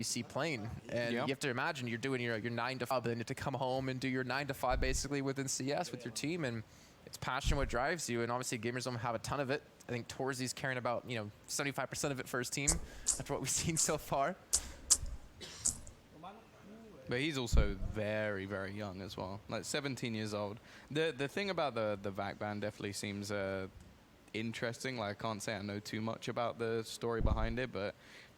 PC playing, and you have to imagine you're doing your 9 to 5, then you have to come home and do your 9 to 5 basically within CS with your team, and it's passion what drives you. And obviously Gamerzone have a ton of it. I think Torzy's carrying about 75% of it for his team after what we've seen so far. But he's also very, very young as well, like 17 years old. The thing about the VAC ban definitely seems interesting. Like, I can't say I know too much about the story behind it, but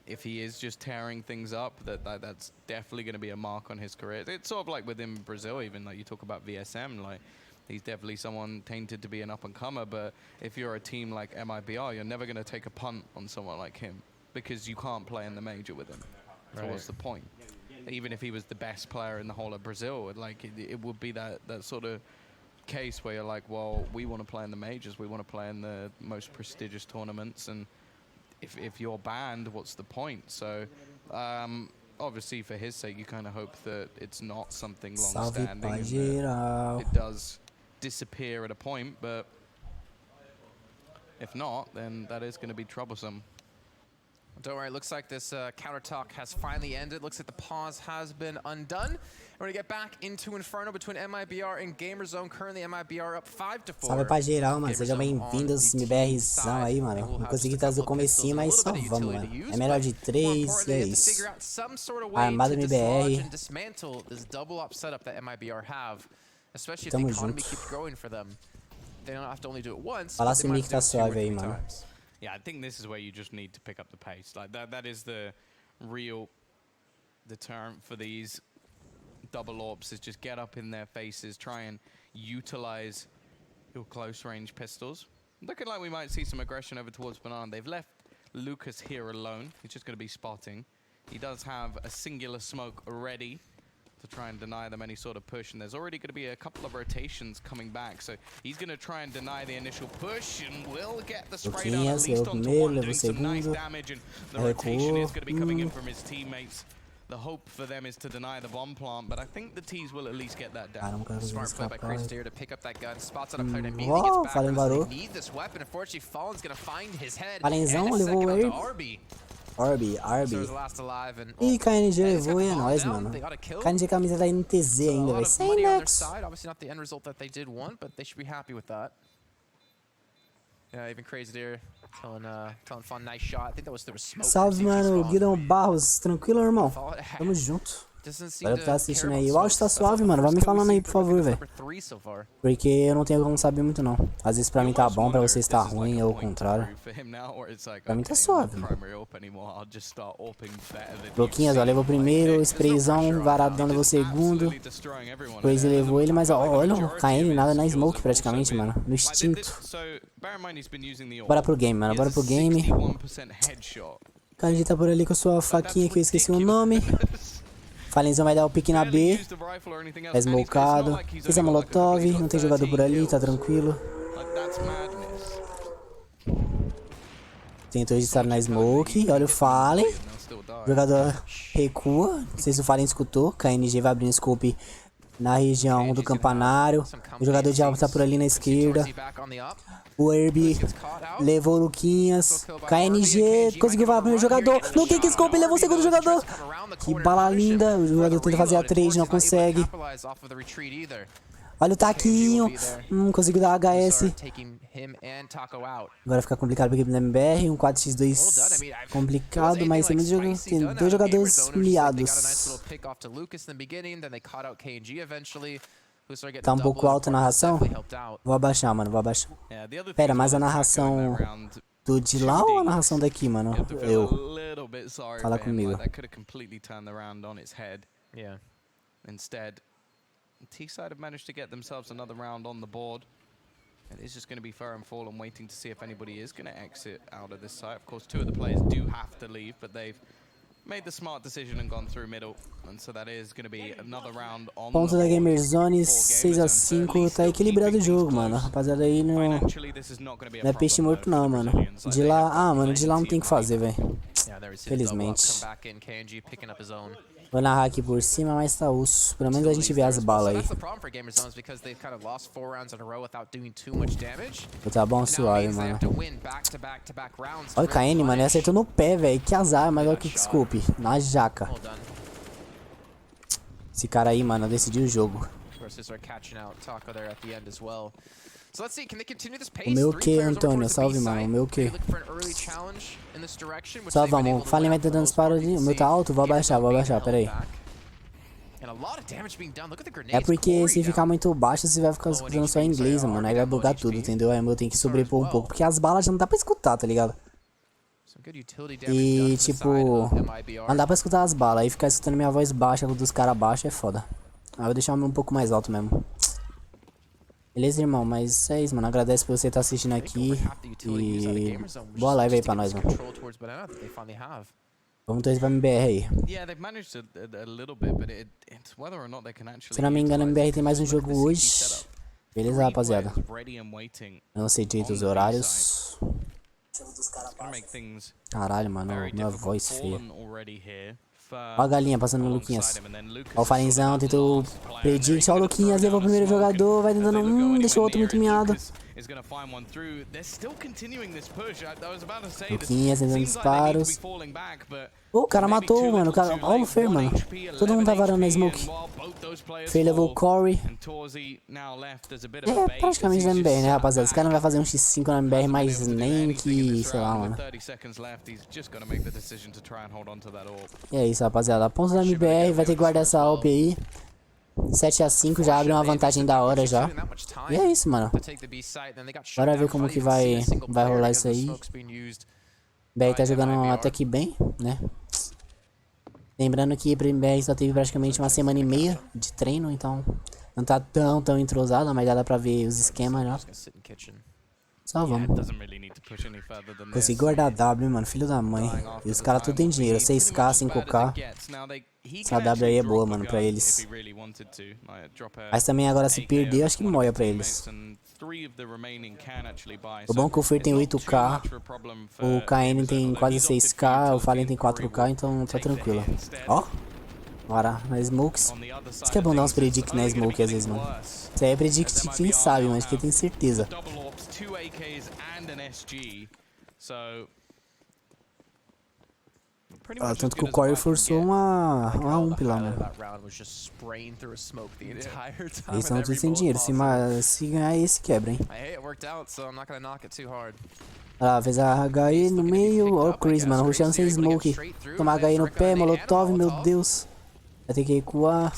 if he is just tearing things up, that's definitely going to be a mark on his career. It's sort of like within Brazil, even like you talk about VSM, like he's definitely someone tainted to be an up-and-comer, but if you're a team like MIBR, you're never going to take a punt on someone like him because you can't play in the major with him. So what's the point? Even if he was the best player in the whole of Brazil, like it would be that sort of case where you're like, well, we want to play in the majors, we want to play in the most prestigious tournaments, and if you're banned, what's the point? So obviously for his sake, you kind of hope that it's not something long-standing and that it does disappear at a point, but if not, then that is going to be troublesome. Don't worry, it looks like this counter talk has finally ended. Looks like the pause has been undone. We're gonna get back into Inferno between MIBR and Gamerzone. Currently, MIBR up 5-4. Salve pra geral, mano. Sejam bem-vindos, Mibrzão aí, mano. Não consegui trazer o comecinho, mas só vamos, mano. É melhor de 3 e é isso. Armada MBR. Tamo junto. Falasse o Nick tá suave aí, mano. Yeah, I think this is where you just need to pick up the pace. Like that is the real deterrent for these double AWPs, is just get up in their faces, try and utilize your close range pistols. Looking like we might see some aggression over towards Banana. They've left Lucas here alone. He's just going to be spotting. He does have a singular smoke ready to try and deny them any sort of push, and there's already going to be a couple of rotations coming back, so he's going to try and deny the initial push, and will get the spray down at least onto one, doing some nice damage, and the rotation is going to be coming in from his teammates. The hope for them is to deny the bomb plant, but I think the T's will at least get that down. Smart play by Chris here to pick up that gun, spots on a player, immediately gets back, they need this weapon. Unfortunately, Fallen's going to find his head, and a second on to Arby. Arby. Ih, KNG levou e é nóis, mano. KNG camisa da NTZ ainda, vai sem nexo. Obviously not the end result that they did want, but they should be happy with that. Yeah, even Crazy there telling Fun, nice shot. I think there was smoke. Salve, mano, Guidão Barros, tranquilo, irmão? Tamo junto. Valeu por estar assistindo aí. O áudio tá suave, mano. Vai me falando aí, por favor, velho. Porque eu não tenho como saber muito, não. Às vezes pra mim tá bom, pra vocês tá ruim, ou o contrário. Pra mim tá suave, mano. Bloquinhas, ó. Levou o primeiro, sprayzão, varadão levou o segundo. Crazy levou ele, mas ó, olha o KN, nada na smoke praticamente, mano. No instinto. Bora pro game, mano. Bora pro game. KNG tá por ali com a sua faquinha que eu esqueci o nome. Falenzão vai dar o pique na B. É smokado. Fiz a molotov. Não tem jogador por ali, tá tranquilo. Tentou registrar na smoke. Olha o Fallen. O jogador recua. Não sei se o Fallen escutou. KNG vai abrindo scope na região do campanário. O jogador de alvo tá por ali na esquerda. O Herbie levou o Luquinhas. KNG conseguiu vai abrir o jogador. No kick scope, levou o segundo jogador. Que bala linda. O jogador tenta fazer a trade, não consegue. Olha o taquinho. Conseguiu dar HS. Agora fica complicado pra equipe da MBR. Um 4x2 complicado, mas tem dois jogadores miados. Tá um pouco alta a narração? Vou abaixar, mano, vou abaixar. Pera, mas a narração do de lá ou a narração daqui, mano? Eu. Fala comigo. Instead, T-side have managed to get themselves another round on the board. It is just going to be Fur and Fallen waiting to see if anybody is going to exit out of this site. Of course, two of the players do have to leave, but they've made the smart decision and gone through middle, and so that is going to be another round on the ponto da Gamerzone, 6-5, tá equilibrado o jogo, mano. Rapaziada aí não é peixe morto não, mano. De lá, mano, de lá não tem o que fazer, velho. Felizmente. Vou narrar aqui por cima, mas tá osso. Pelo menos a gente vê as balas aí. Tá bom, suave, mano. Olha o KN, mano. Ele acertou no pé, velho. Que azar, mas olha o que desculpe. Na jaca. Esse cara aí, mano, decidiu o jogo. O meu que, Antônio? Salve, mano. O meu que? Só vamos. Falem, vai ter dando disparo ali. O meu tá alto? Vou abaixar, pera aí. É porque se ficar muito baixo, você vai ficar escutando só em inglês, mano. Aí vai bugar tudo, entendeu? Aí o meu tem que sobrepor um pouco. Porque as balas já não dá pra escutar, tá ligado? E, tipo, não dá pra escutar as balas. Aí ficar escutando minha voz baixa com dos caras baixos é foda. Aí eu vou deixar o meu um pouco mais alto mesmo. Beleza, irmão? Mas é isso, mano. Agradeço por você estar assistindo aqui. E boa live aí pra nós, mano. Vamos torcer pra MBR aí. Se não me engano, a MBR tem mais um jogo hoje. Beleza, rapaziada? Não sei direito os horários. Caralho, mano. Minha voz feia. Ó a galinha passando no Luquinhas. Ó o Falenzão, tentou predict. Ó o Luquinhas, levou o primeiro jogador. Vai tentando. Deixou o outro muito miado. Luquinhas tentando disparos. O cara matou, mano. Olha o Fer, mano. Todo mundo tá varando na smoke. Fer levou o Corey. É praticamente na MBR, né, rapaziada? Esse cara não vai fazer um X5 na MBR, mas nem que, sei lá, mano. E é isso, rapaziada. A ponta da MBR vai ter que guardar essa AWP aí. 7-5 já abre uma vantagem da hora já. E é isso, mano. Bora ver como que vai rolar isso aí. BR tá jogando até que bem, né? Lembrando que pro BR só teve praticamente uma semana e meia de treino, então não tá tão entrosado, mas já dá pra ver os esquemas já. Só vamos. Consegui guardar W, mano, filho da mãe. E os caras tudo tem dinheiro, 6K, 5K. Essa W aí é boa, mano, pra eles. Mas também agora se perder, acho que moia pra eles. O bom é que o Fer tem 8K, o KN tem quase 6K, o Fallen tem 4K, então tá tranquilo. Ó, bora, na Smokes. Isso que é bom dar uns predict na Smoke às vezes, mano. Isso aí é predict quem sabe, mas quem tem certeza. Ah, tanto que o Corey forçou uma ump lá, mano. Eles estão tudo sem dinheiro. Se ganhar esse, quebra, hein? Ah, fez a HE no meio. Ó, o Chris, mano. Rushando sem smoke. Tomar HE no pé, Molotov, meu Deus. Vai ter que recuar.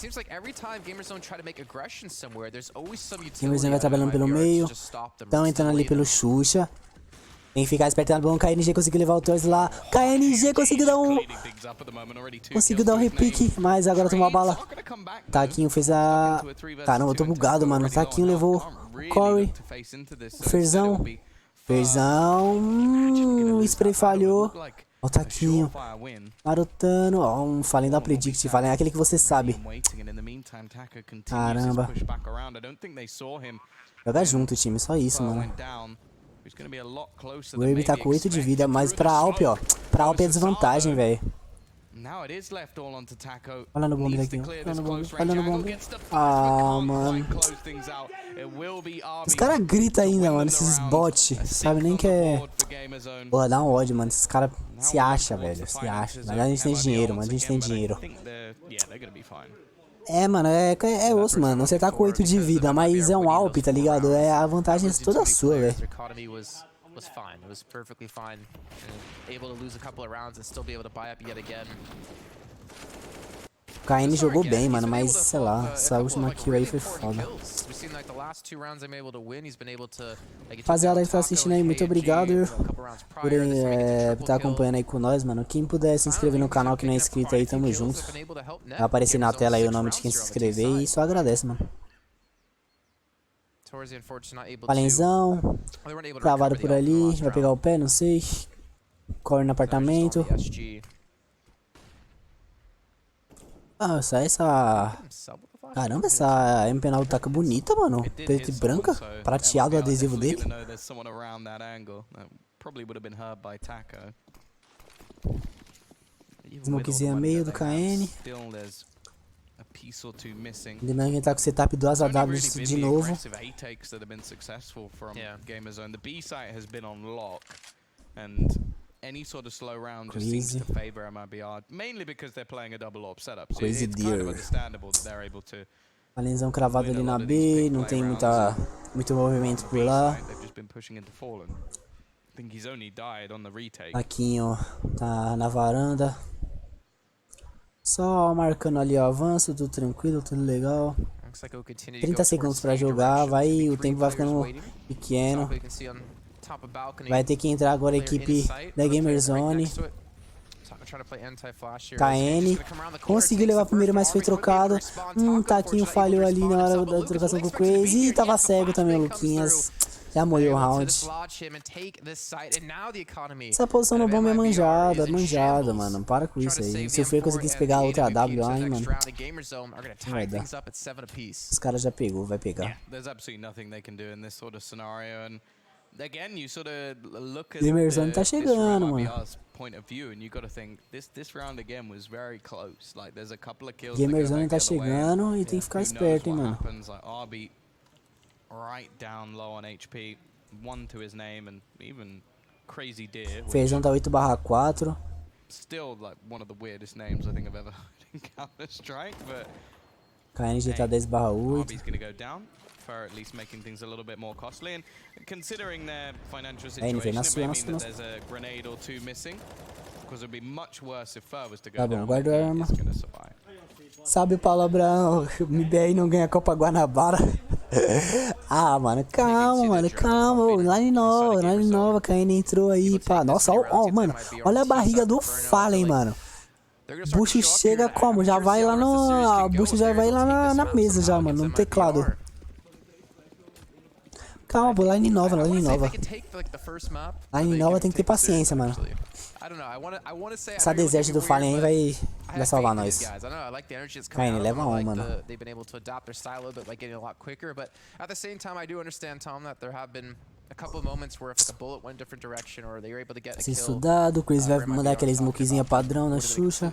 Gamerzone vai trabalhando pelo meio. Estão entrando ali pelo Xuxa. Tem que ficar esperto na bom. KNG conseguiu levar o Torres lá. KNG conseguiu dar um. Conseguiu dar um repique. Mas agora tomou a bala. Taquinho fez a. Caramba, eu tô bugado, mano. Taquinho levou o Corey. O Ferzão. Ferzão. O spray falhou. Ó o Taquinho. Marotando. Ó, um Fallen da Predict. Fallen é aquele que você sabe. Caramba. Joga junto, time. Só isso, mano. O Irby tá com 8 de vida, mas pra Alp, ó. Pra Alp é desvantagem, velho. Olha no bombe daqui, olha no bombe. Ah, mano. Os caras gritam ainda, mano, esses bots. Sabe nem que é... Porra, dá um ódio, mano. Esses caras se acham, velho. Se acham. Mas a gente tem dinheiro, mano. A gente tem dinheiro. É, mano, é osso, mano. Você tá com 8 de vida, mas é um Alp, tá ligado? É a vantagem toda sua, velho. O KN jogou bem, mano, mas sei lá, essa última kill aí foi foda. Rapaziada que tá assistindo aí, muito obrigado por estar acompanhando aí com nós, mano. Quem puder se inscrever no canal que não é inscrito aí, tamo junto. Vai aparecer na tela aí o nome de quem se inscrever e só agradece, mano. Falenzão, travado por ali, vai pegar o pé, não sei. Corre no apartamento. Ah, essa... Caramba, essa MP9 taca bonita, mano. Preto e branca. Prateado o adesivo dele. Smokezinha meio do KN. Lembrando que ele tá com o setup do Asa W de novo. Gamerzone. The B site has been on lock, and any sort of slow round just seems to favor MIBR, mainly because they're playing a double AWP setup. So it's kind of understandable that they're able to. Alenzão cravado ali na B, não tem muito movimento por lá. Aquinho tá na varanda. Só marcando ali o avanço, tudo tranquilo, tudo legal. 30 segundos pra jogar, o tempo vai ficando pequeno. Vai ter que entrar agora a equipe da Gamerzone. KN conseguiu levar primeiro, mas foi trocado. Taquinho falhou ali na hora da trocação com o Crazy. E tava cego também o Luquinhas. Já morreu o round. Essa posição no bomba é manjada, mano. Para com isso aí. Se o Fer conseguisse pegar a outra W aí, mano, não vai dar. Os caras já pegou, vai pegar. Gamerzone tá chegando, mano. Gamerzone tá chegando e tem que ficar esperto, hein, mano. Feijão tá 8/4. KNG tá 10/8. For at least making things a little bit more costly, and considering their financial situation, there's a grenade or two missing, because it would be much worse if Fur was to go down. Guarda a arma. Sabe o palavrão, Mibr não ganha a Copa Guanabara. Ah, mano, calma. Line nova, KN entrou aí, pá. Nossa, ó, mano, olha a barriga do Fallen, mano. Bush chega como? Já vai lá no... Bush já vai lá na mesa já, mano, no teclado. Calma, pô, line nova. Line nova tem que ter paciência, mano. Essa desert do Fallen aí vai salvar nós. KN leva um, mano. Se estudado, o Chris vai mandar aquele smokezinha padrão na Xuxa.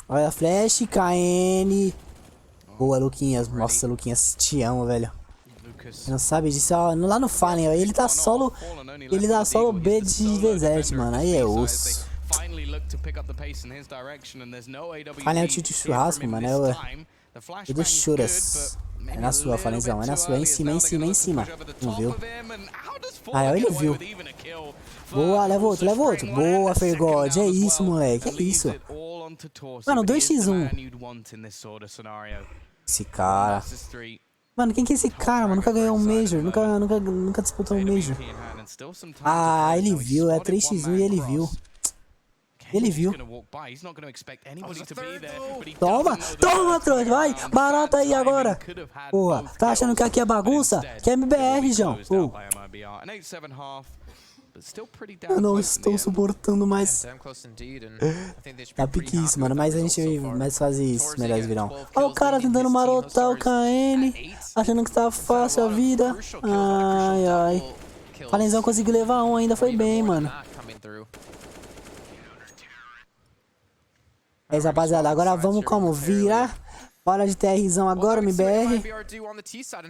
Olha a flash, KN. Boa, Luquinhas. Nossa, Luquinhas, te amo, velho. Não sabe disso, ó, lá no Fallen, ó, ele dá solo B de desert, mano, aí é osso. Fallen é o tio de churrasco, mano, é do churas. É na sua, Falenzão, é na sua, é em cima. Não viu? Ah, ele viu. Boa, leva outro. Boa, Fergod, é isso, moleque, é isso. Mano, 2x1. Esse cara... Mano, quem que é esse cara, mano? Nunca ganhou um Major, nunca disputou um Major. Ah, ele viu, é 3x1 e ele viu. Toma, trouxa, vai, barata aí agora. Porra, tá achando que aqui é bagunça? Que é MBR, João. Eu não estou suportando mais. Tá pique isso, mano, mas a gente vai fazer isso, melhores virão. Olha o cara tentando marotar o KN, achando que tá fácil a vida. Ai. Falenzão conseguiu levar um ainda, foi bem, mano. É isso, rapaziada, agora vamos como? Virar. Hora de TRzão agora, MBR.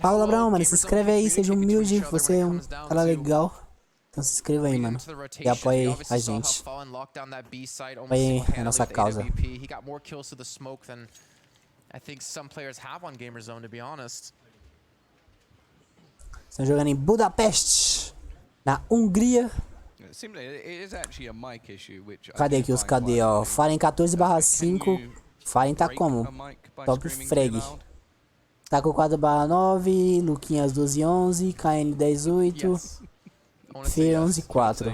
Fala, Abraão, mano, se inscreve aí, seja humilde, você é um cara legal. Então se inscreva aí, mano, e apoie a gente. Apoie a nossa causa. Estão jogando em Budapeste, na Hungria. Cadê aqui os KD, ó? Fallen 14/5. Fallen tá como? Top frag. Tá com 4/9. Luquinhas 12/11. KN 10/8. Fer 11/4.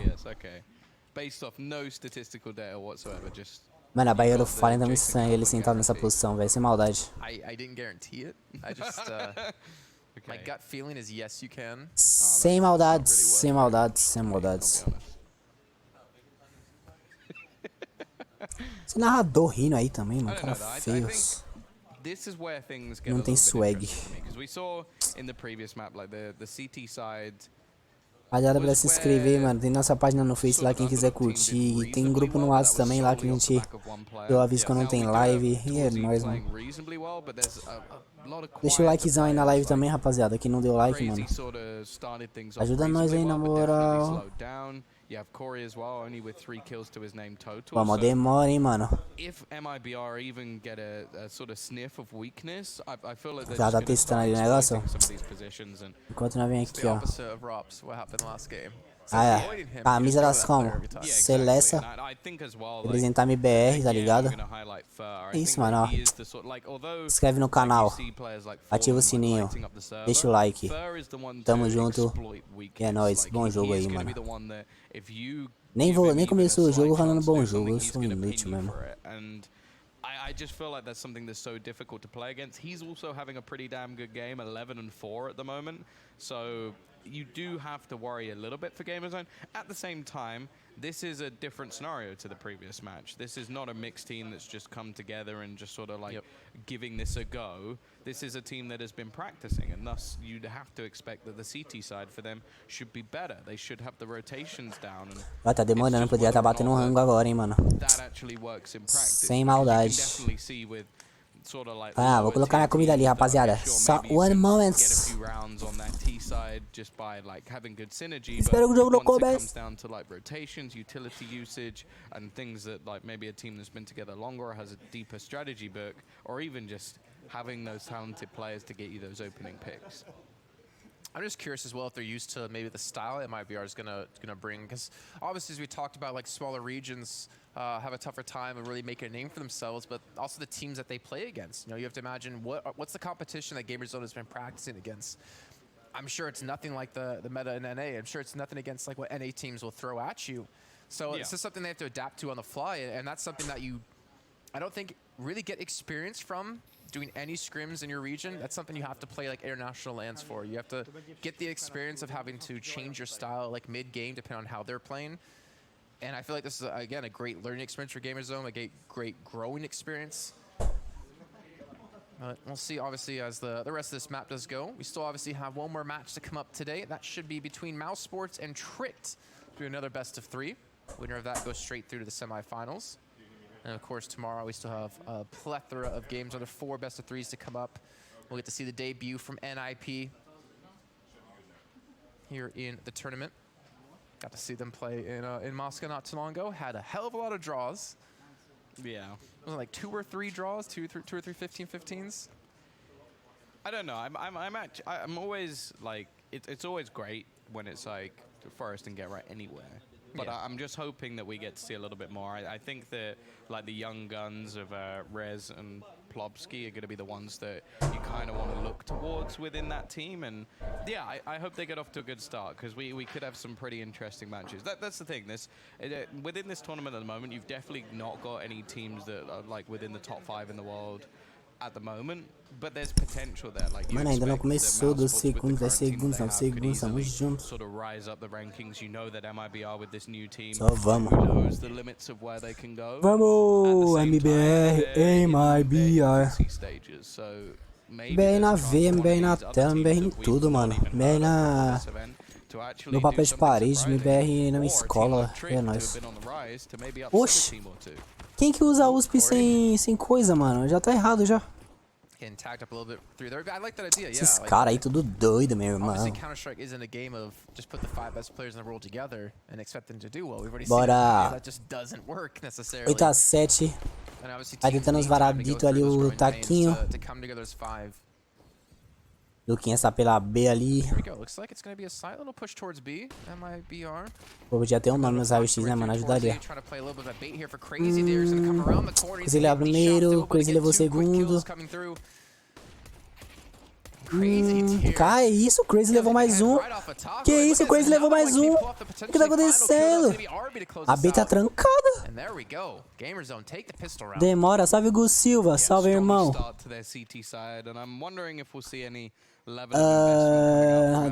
Mano, a barriga do Fallen tá muito estranha, ele sentado nessa posição, velho, sem maldade. Sem maldades. Esse narrador rindo aí também, mano, cara feio. Não tem swag. Rapaziada, pra se inscrever, mano. Tem nossa página no Face lá, quem quiser curtir. Tem um grupo no WhatsApp também lá que a gente deu aviso quando não tem live. E é nóis, mano. Deixa o likezão aí na live também, rapaziada. Quem não deu like, mano. Ajuda nós aí, na moral. Vamos, demora, hein, mano. Já tá testando ali o negócio? Enquanto nós vem aqui, ó. Ah, é. Camisa das como? Celeste. Representar Mibr, tá ligado? É isso, mano, ó. Se inscreve no canal. Ativa o sininho. Deixa o like. Tamo junto. E é nóis. Bom jogo aí, mano. Nem começou o jogo falando bom jogo. Eu sou inútil mesmo. I just feel like that's something that's so difficult to play against. He's also having a pretty damn good game, 11-4 at the moment. So you do have to worry a little bit for Gamerzone. At the same time, this is a different scenario to the previous match. This is not a mixed team that's just come together and just sort of like giving this a go. This is a team that has been practicing, and thus you'd have to expect that the CT side for them should be better. They should have the rotations down. Vai, tá demorando, podia tá batendo um rango agora, hein, mano. Sem maldade. Ah, vou colocar minha comida ali, rapaziada. Só one moment. Espero que o jogo não comece. Having those talented players to get you those opening picks. I'm just curious as well if they're used to maybe the style MIBR is gonna bring, because obviously as we talked about, like smaller regions have a tougher time of really making a name for themselves, but also the teams that they play against. You know, you have to imagine what's the competition that Gamerzone has been practicing against. I'm sure it's nothing like the meta in NA. I'm sure it's nothing against like what NA teams will throw at you. So it's just something they have to adapt to on the fly, and that's something that I don't think really get experience from doing any scrims in your region. That's something you have to play like international lands for. You have to get the experience of having to change your style like mid-game depending on how they're playing. And I feel like this is, again, a great learning experience for Gamerzone, a great growing experience. But we'll see, obviously, as the rest of this map does go. We still obviously have one more match to come up today. That should be between Mouse Sports and Tricked. Do another best of 3. Winner of that goes straight through to the semifinals. And of course, tomorrow we still have a plethora of games, another 4 best of 3s to come up. We'll get to see the debut from NIP here in the tournament. Got to see them play in Moscow not too long ago. Had a hell of a lot of draws. Yeah. Was it like 2 or 3 draws? 2 or 3 15-15s? I don't know. I'm always like, it's always great when it's like Forest and Get Right anywhere. But I'm just hoping that we get to see a little bit more. I think that like the young guns of Rez and Plobsky are going to be the ones that you kind of want to look towards within that team. And yeah, I hope they get off to a good start, because we could have some pretty interesting matches. That's the thing. Within this tournament at the moment, you've definitely not got any teams that are like within the top 5 in the world at the moment, but there's potential there. Like, mano, ainda não começou dos segundos, 10 segundos, não, segundos, estamos juntos. Sort of rise up the rankings. You know that MIBR with this new team, só vamos. Who knows the limits of where they can go. Vamos, MBR, MIBR. MBR na V, MBR na tela, MBR em tudo, mano. MBR no papel de parede, MBR na minha escola, é nóis. Oxi, quem que usa USP sem coisa, mano? Já tá errado já. Esses caras aí tudo doido, meu irmão. Bora. 8-7. Vai tentando os varaditos ali, o taquinho. Luquinha está pela B ali. Pô, podia ter um nome nos AUX, né, mano? Ajudaria. Crazy levou primeiro, Crazy levou segundo. Cara, isso, Crazy levou mais um. Que isso, Crazy levou mais um. O que tá acontecendo? A B tá trancada. Demora, salve Gus Silva, salve irmão.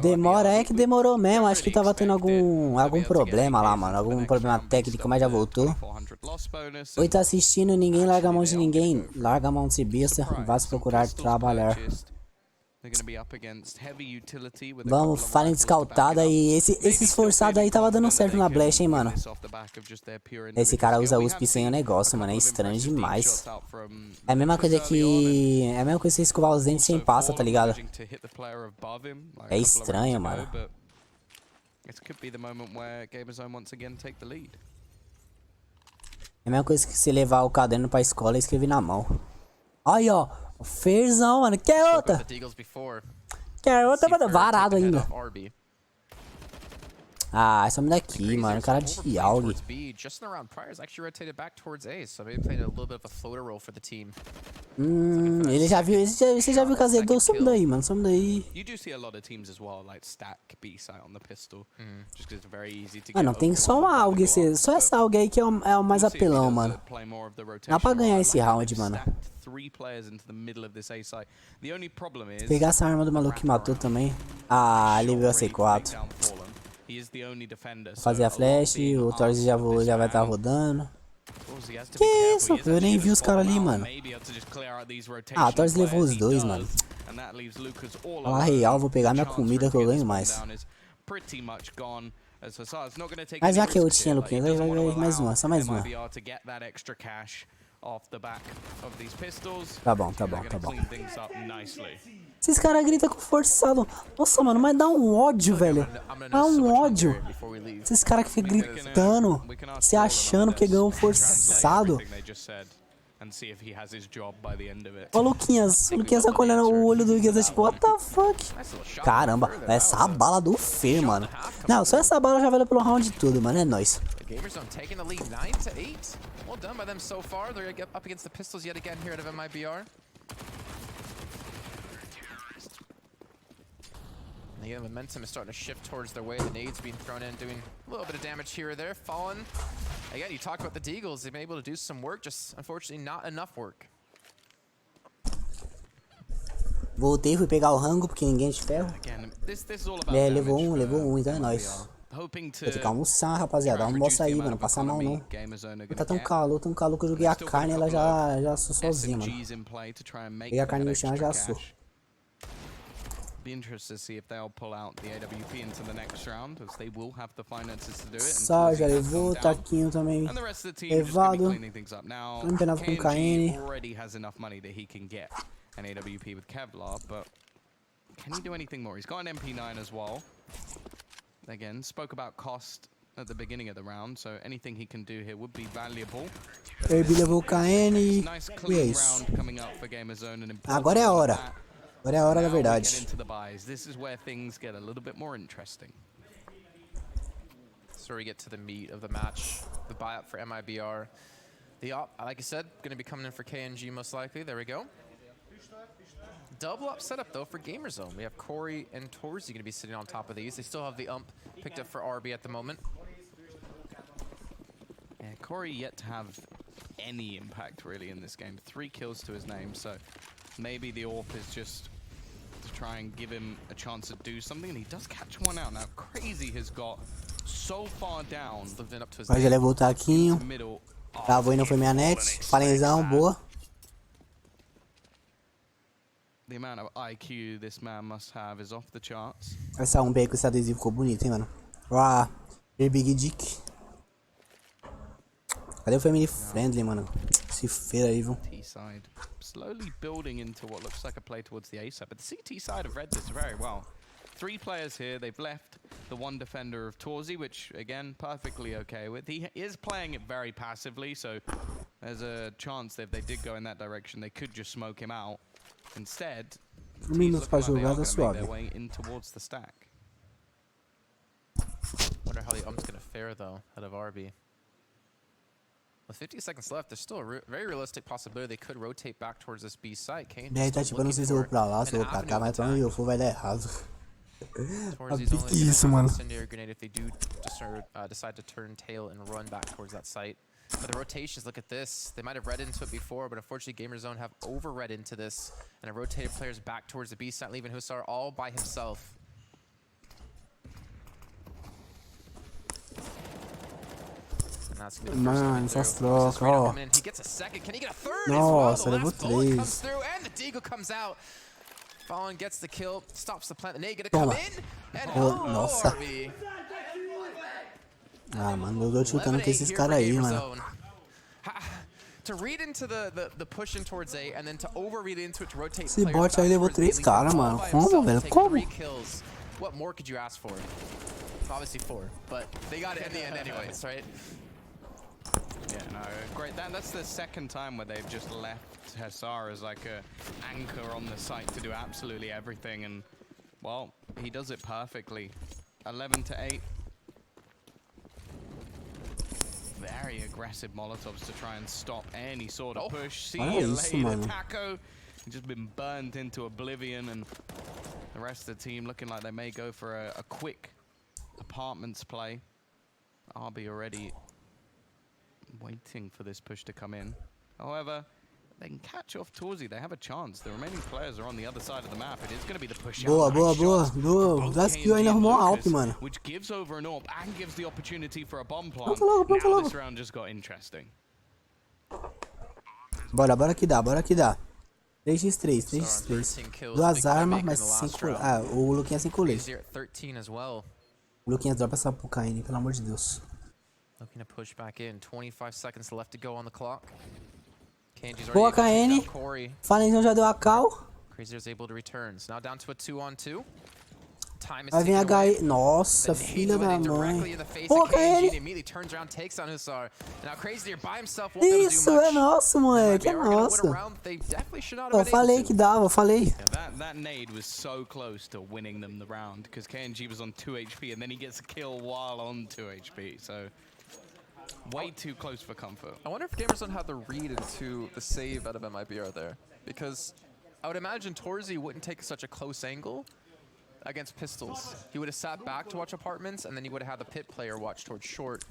Demora, é que demorou mesmo. Acho que tava tendo algum problema lá, mano. Algum problema técnico, mas já voltou. Oi, tá assistindo, ninguém larga a mão de ninguém. Larga a mão de besta, vá se procurar trabalhar. Vamos, falem de escaltada e esse esforçado aí tava dando certo na Blast, hein, mano. Esse cara usa USP sem o negócio, mano, é estranho demais. É a mesma coisa que... É a mesma coisa que você escovar os dentes sem pasta, tá ligado? É estranho, mano. É a mesma coisa que você levar o caderno pra escola e escrever na mão. Aí, ó. O Ferzão, mano. Quer outra? Quer outra, mano? Varado ainda. Ah, essa menina aqui, mano. Cara de AUG. Ele já viu. Você já viu o Cazedor? Some daí, mano. Some daí. Mano, tem só uma AUG. Só essa AUG aí que é o mais apelão, mano. Dá pra ganhar esse round, mano. Pegar essa arma do maluco que matou também. Ah, ele veio a C4. Fazer a flash, o Torres já vai estar rodando. Que isso? Eu nem vi os caras ali, mano. Ah, o Torres levou os dois, mano. Fala real, vou pegar minha comida que eu ganho mais. Mas já que eu tinha, Luquinhas, vai mais uma, só mais uma. Tá bom, tá bom, tá bom. Esses caras gritam com forçado. Nossa, mano, mas dá um ódio, velho. Dá um ódio. Esses caras que ficam gritando, se achando que ganhou forçado. Ó, Luquinhas tá olhando o olho do Guias, tipo, what the fuck? Caramba, essa bala do Fer, mano. Não, só essa bala já vale pelo round de tudo, mano. É nóis. Gamerzone taking the lead 9-8. Well done by them so far. They're up against the pistols yet again here out of Mibr. And again, momentum is starting to shift towards their way. The nades being thrown in, doing a little bit of damage here or there. Fallen. Again, you talked about the Deagles. They've been able to do some work, just unfortunately not enough work. Voltei, fui pegar o rango porque ninguém de ferro. Levou um, então é nóis. Vou ter que almoçar, rapaziada. Almoça aí, mano. Passa mal não. Tá tão calor que eu joguei a carne e ela já assou sozinha, mano. Peguei a carne no chão e já assou. Só já levou, taquinho também levado. Campeonato com KN. An AWP with Kevlar, but can he do anything more? He's got an MP9 as well. Again, spoke about cost at the beginning of the round, so anything he can do here would be valuable. Ele levou o KN e é isso. Agora é a hora. Agora é a hora da verdade. This is where things get a little bit more interesting. So we get to the meat of the match, the buyout for MIBR. The op, like I said, going to be coming in for KNG most likely. There we go. Double up setup though for Gamerzone. We have Corey and Torzy going to be sitting on top of these. They still have the ump picked up for RB at the moment. Yeah, Corey yet to have any impact really in this game. 3 kills to his name, so maybe the AWP is just to try and give him a chance to do something, and he does catch one out. Now Crazy has got so far down. Mas já levou o taquinho. Travou e não foi minha net. Falenzão, boa. The amount of IQ this man must have is off the charts. Essa aí com esse adesivo ficou bonito, hein, mano. Uau, Big Dick. Cadê o family friendly, mano? Esse feira aí, viu? T-side slowly building into what looks like a play towards the A side, but the CT side have read this very well. 3 players here, they've left the one defender of Torzy, which again, perfectly okay with. He is playing it very passively, so there's a chance that if they did go in that direction, they could just smoke him out. Instead, minutos para jogar é suave. Wonder how the ump's gonna fare though out of RB. With 50 seconds left, there's still a very realistic possibility they could rotate back towards this B site. Kane daí tá tipo, eu não sei se eu vou pra lá, se eu vou pra cá, mas pra onde eu for vai dar errado. Isso, mano. Grenade if they do decide to turn tail and run back towards that site. But the rotations, look at this. They might have read into it before, but unfortunately Gamerzone have over-read into this and have rotated players back towards the B site, leaving Hussar all by himself. Mano, essas trocas, ó. He gets a second. Can he get a third? Nossa, levou 3. And the Deagle comes out. Fallen gets the kill, stops the plant. The nade gonna come in, and nossa. RB. Ah, mano, eu tô chutando com esses caras aí, mano. To read into the push in towards A and then to overread into it to rotate. Esse bot aí levou 3 caras, mano. Como, velho? Como? What more could you ask for? Obviously 4, but they got it in the end anyways, right? Yeah, no, great. That's the second time where they've just left Hassar as like a anchor on the site to do absolutely everything, and well, he does it perfectly. 11-8. Very aggressive Molotovs to try and stop any sort of push. See you later, Taco. He's just been burned into oblivion, and the rest of the team looking like they may go for a quick apartments play. RB already waiting for this push to come in. However, they can catch off Torzi. They have a chance. The remaining players are on the other side of the map. It is going to be the push out. Boa. Das skill ainda arrumou Alp, mano. Which gives over an AWP and gives the opportunity for a bomb plant. Now this round just got interesting. Bora que dá. 3x3, 3x3. 2 armas, mas 5... Ah, o Luquinhas sem colete. O Luquinhas dropa essa pro KN, pelo amor de Deus. Looking to push back in. 25 seconds left to go on the clock. Boa, KN. Falenzão já deu a cal. Crazier's able to return. Now down to a 2-on-2. Vai vir a HE. Nossa, filha da mãe. Boa, KN. Isso, é nosso, moleque. É nosso. Eu falei que dava, falei. That nade was so close to winning them the round because KNG was on 2 HP and then he gets a kill while on 2 HP. So way too close for comfort. I wonder if Gamerzone had the read into the save out of Mibr there, because I would imagine Torzi wouldn't take such a close angle against pistols. He would have sat back to watch apartments, and then he would have had the pit player watch towards short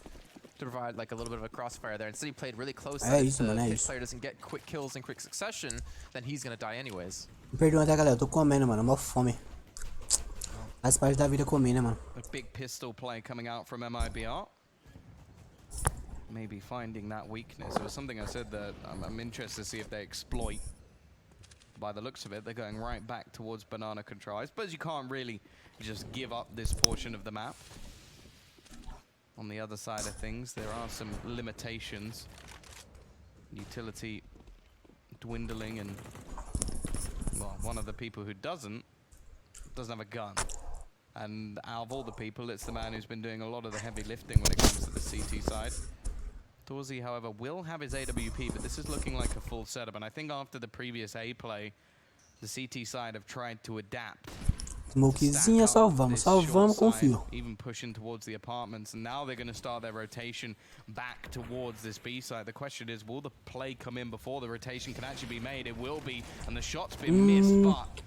to provide like a little bit of a crossfire there. Instead, he played really close. If the pit player doesn't get quick kills in quick succession, then he's gonna die anyways. Me perdoa, tá, galera? Eu tô comendo, mano. Mó fome. Faz parte da vida comer, né, mano? A big pistol play coming out from Mibr. Maybe finding that weakness. It was something I said that I'm interested to see if they exploit. By the looks of it, they're going right back towards banana control. I suppose you can't really just give up this portion of the map. On the other side of things, there are some limitations. Utility dwindling, and well, one of the people who doesn't have a gun. And out of all the people, it's the man who's been doing a lot of the heavy lifting when it comes to the CT side. Torzi, however, will have his AWP, but this is looking like a full setup. And I think after the previous A play, the CT side have tried to adapt. Smokezinha, salvamos com fio. Even pushing towards the apartments, and now they're going to start their rotation back towards this B side. The question is, will the play come in before the rotation can actually be made? It will be, and the shot's been missed, but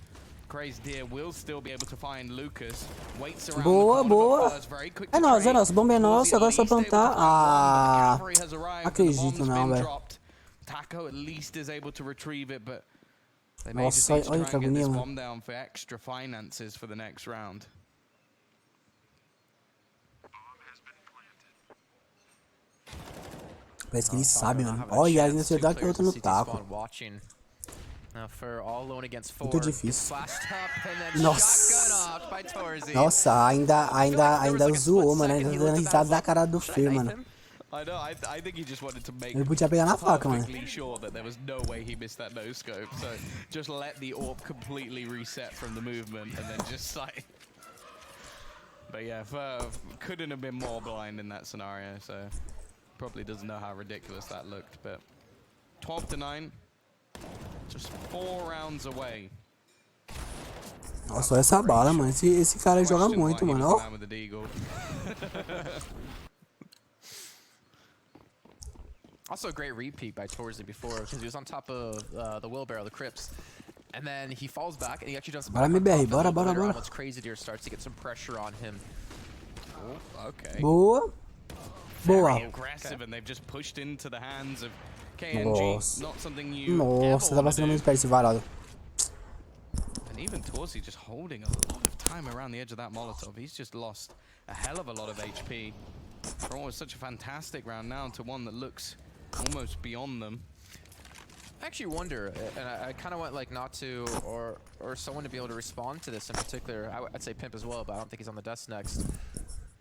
Crazed Deer will still be able to find Lucas. Waits around boa. É nosso, bomba é nossa, agora é só plantar. Ah, acredito não, velho. Taco at least is able to retrieve it, but they may just Nossa, need to try olha que and get this agonia, bomb down for extra finances for the next round. Parece que ele sabe, mano. Olha, ainda acertou que outra no taco. Muito difícil. Nossa, ainda zoou, mano. Ainda dando risada da cara do Fer, mano. Ele podia pegar na faca, mano. Sure that there was no way he missed that no scope, so just let the AWP completely reset from the movement and then just sight. But yeah, couldn't have been more blind in that scenario, so probably doesn't know how ridiculous that looked. But 12-9, just 4 rounds away. Nossa, olha essa bala, mano. Esse cara joga muito, mano. Ó. Also a great repeat by Torzi before, because he was on top of the wheelbarrow, the crypts. And then he falls back and he actually jumps back. Bora. Once Crazy Deer starts to get some pressure on him. Oh, okay. Boa. Very aggressive, and they've just pushed into the hands of KNG. Not something you Nossa, tava sendo muito perto esse varado. And even Torzi just holding a lot of time around the edge of that Molotov. He's just lost a hell of a lot of HP. From what was such a fantastic round now to one that looks almost beyond them. actually wonder, and I kind of want like not to, or someone to be able to respond to this in particular. I'd say Pimp as well, but I don't think he's on the desk next.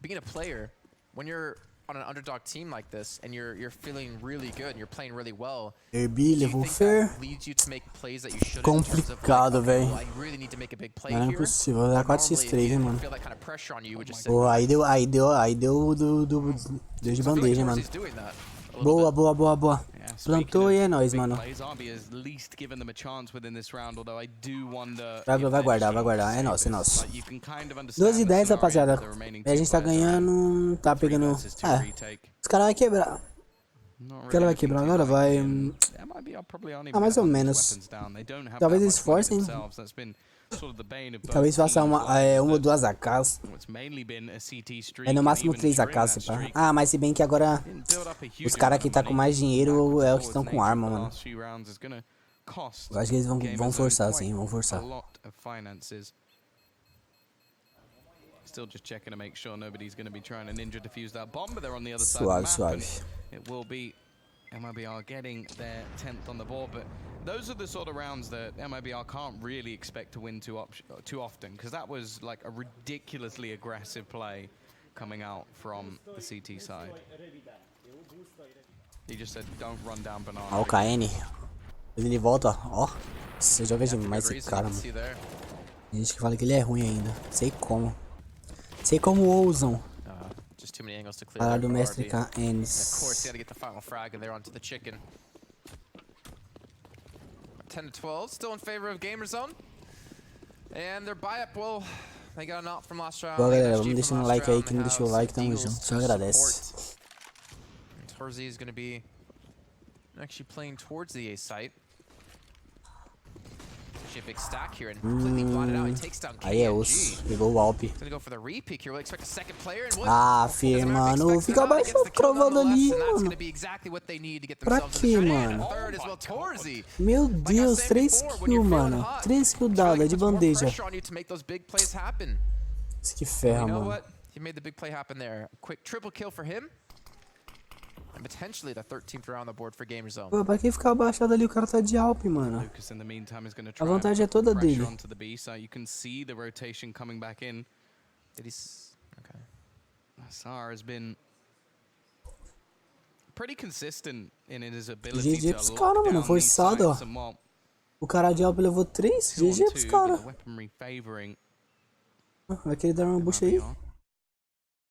Being a player, when you're on an underdog team like this and you're feeling really good and you're playing really well, Herbie levou fer. leads you to make plays that you should. Complicado, velho. I really need to make a big play Não é here. possível, vou dar 4x3, hein, mano. Feel that kind of pressure on you, would just say, Pô, aí deu de bandeja, mano. Boa, boa, boa, boa. Plantou e é nóis, mano. Vai guardar. É nosso, é nosso. 2-10, rapaziada. A gente tá ganhando, tá pegando... Os caras vão quebrar. O cara vai quebrar agora, vai... mais ou menos. Talvez eles forcem. Talvez faça uma ou duas AKs. É no máximo 3 AKs, pá. Ah, mas se bem que agora os caras que tá com mais dinheiro é os que estão com arma, mano. Eu acho que eles vão forçar, sim, vão forçar. Still just checking to make sure nobody's going to be trying to ninja defuse that bomb, but they're on the other Suave, side of the map. suave. It will be MIBR getting their 10th on the board, but those are the sort of rounds that MIBR can't really expect to win too often, because that was like a ridiculously aggressive play coming out from the CT side. He just said, don't run down banana. Ó o KN. Ele volta, ó. Você joga demais esse cara, mano. Tem gente que fala que ele é ruim ainda. Sei como. Sei como ousam. Just too many angles to clear. Falar do mestre KNs. Of course, you gotta get the final frag, and they're onto the chicken. 10 to 12, still in favor of Gamerzone. And their buy-up will... They got a knot from last round. Boa, galera, vamos deixando o like aí. Quem não deixou o like, tamo junto. Só agradece. Torzy is gonna be actually playing towards the A site. A big stack here and completely blotted out. He takes down Aí é osso. Pegou o Alp. Gonna go for the repick here. We'll expect a second player and Ah, filho, mano. Fica abaixo crovando ali, mano. Pra quê, mano? Meu Deus, 3 kills, mano. 3 kills dada de bandeja. Isso que ferra, mano. He made the big play happen there. A quick triple kill for him. And potentially the 13th round on the board for Gamerzone. Pô, pra que ficar abaixado ali? O cara tá de Alp, mano. A vantagem é toda dele. You can see the rotation coming back in. Did he? Okay. Sar has been pretty consistent in his ability GG to pros caras, mano. Forçado, ó. O cara de Alp levou 3. GG pros caras. Vai querer dar uma bucha aí?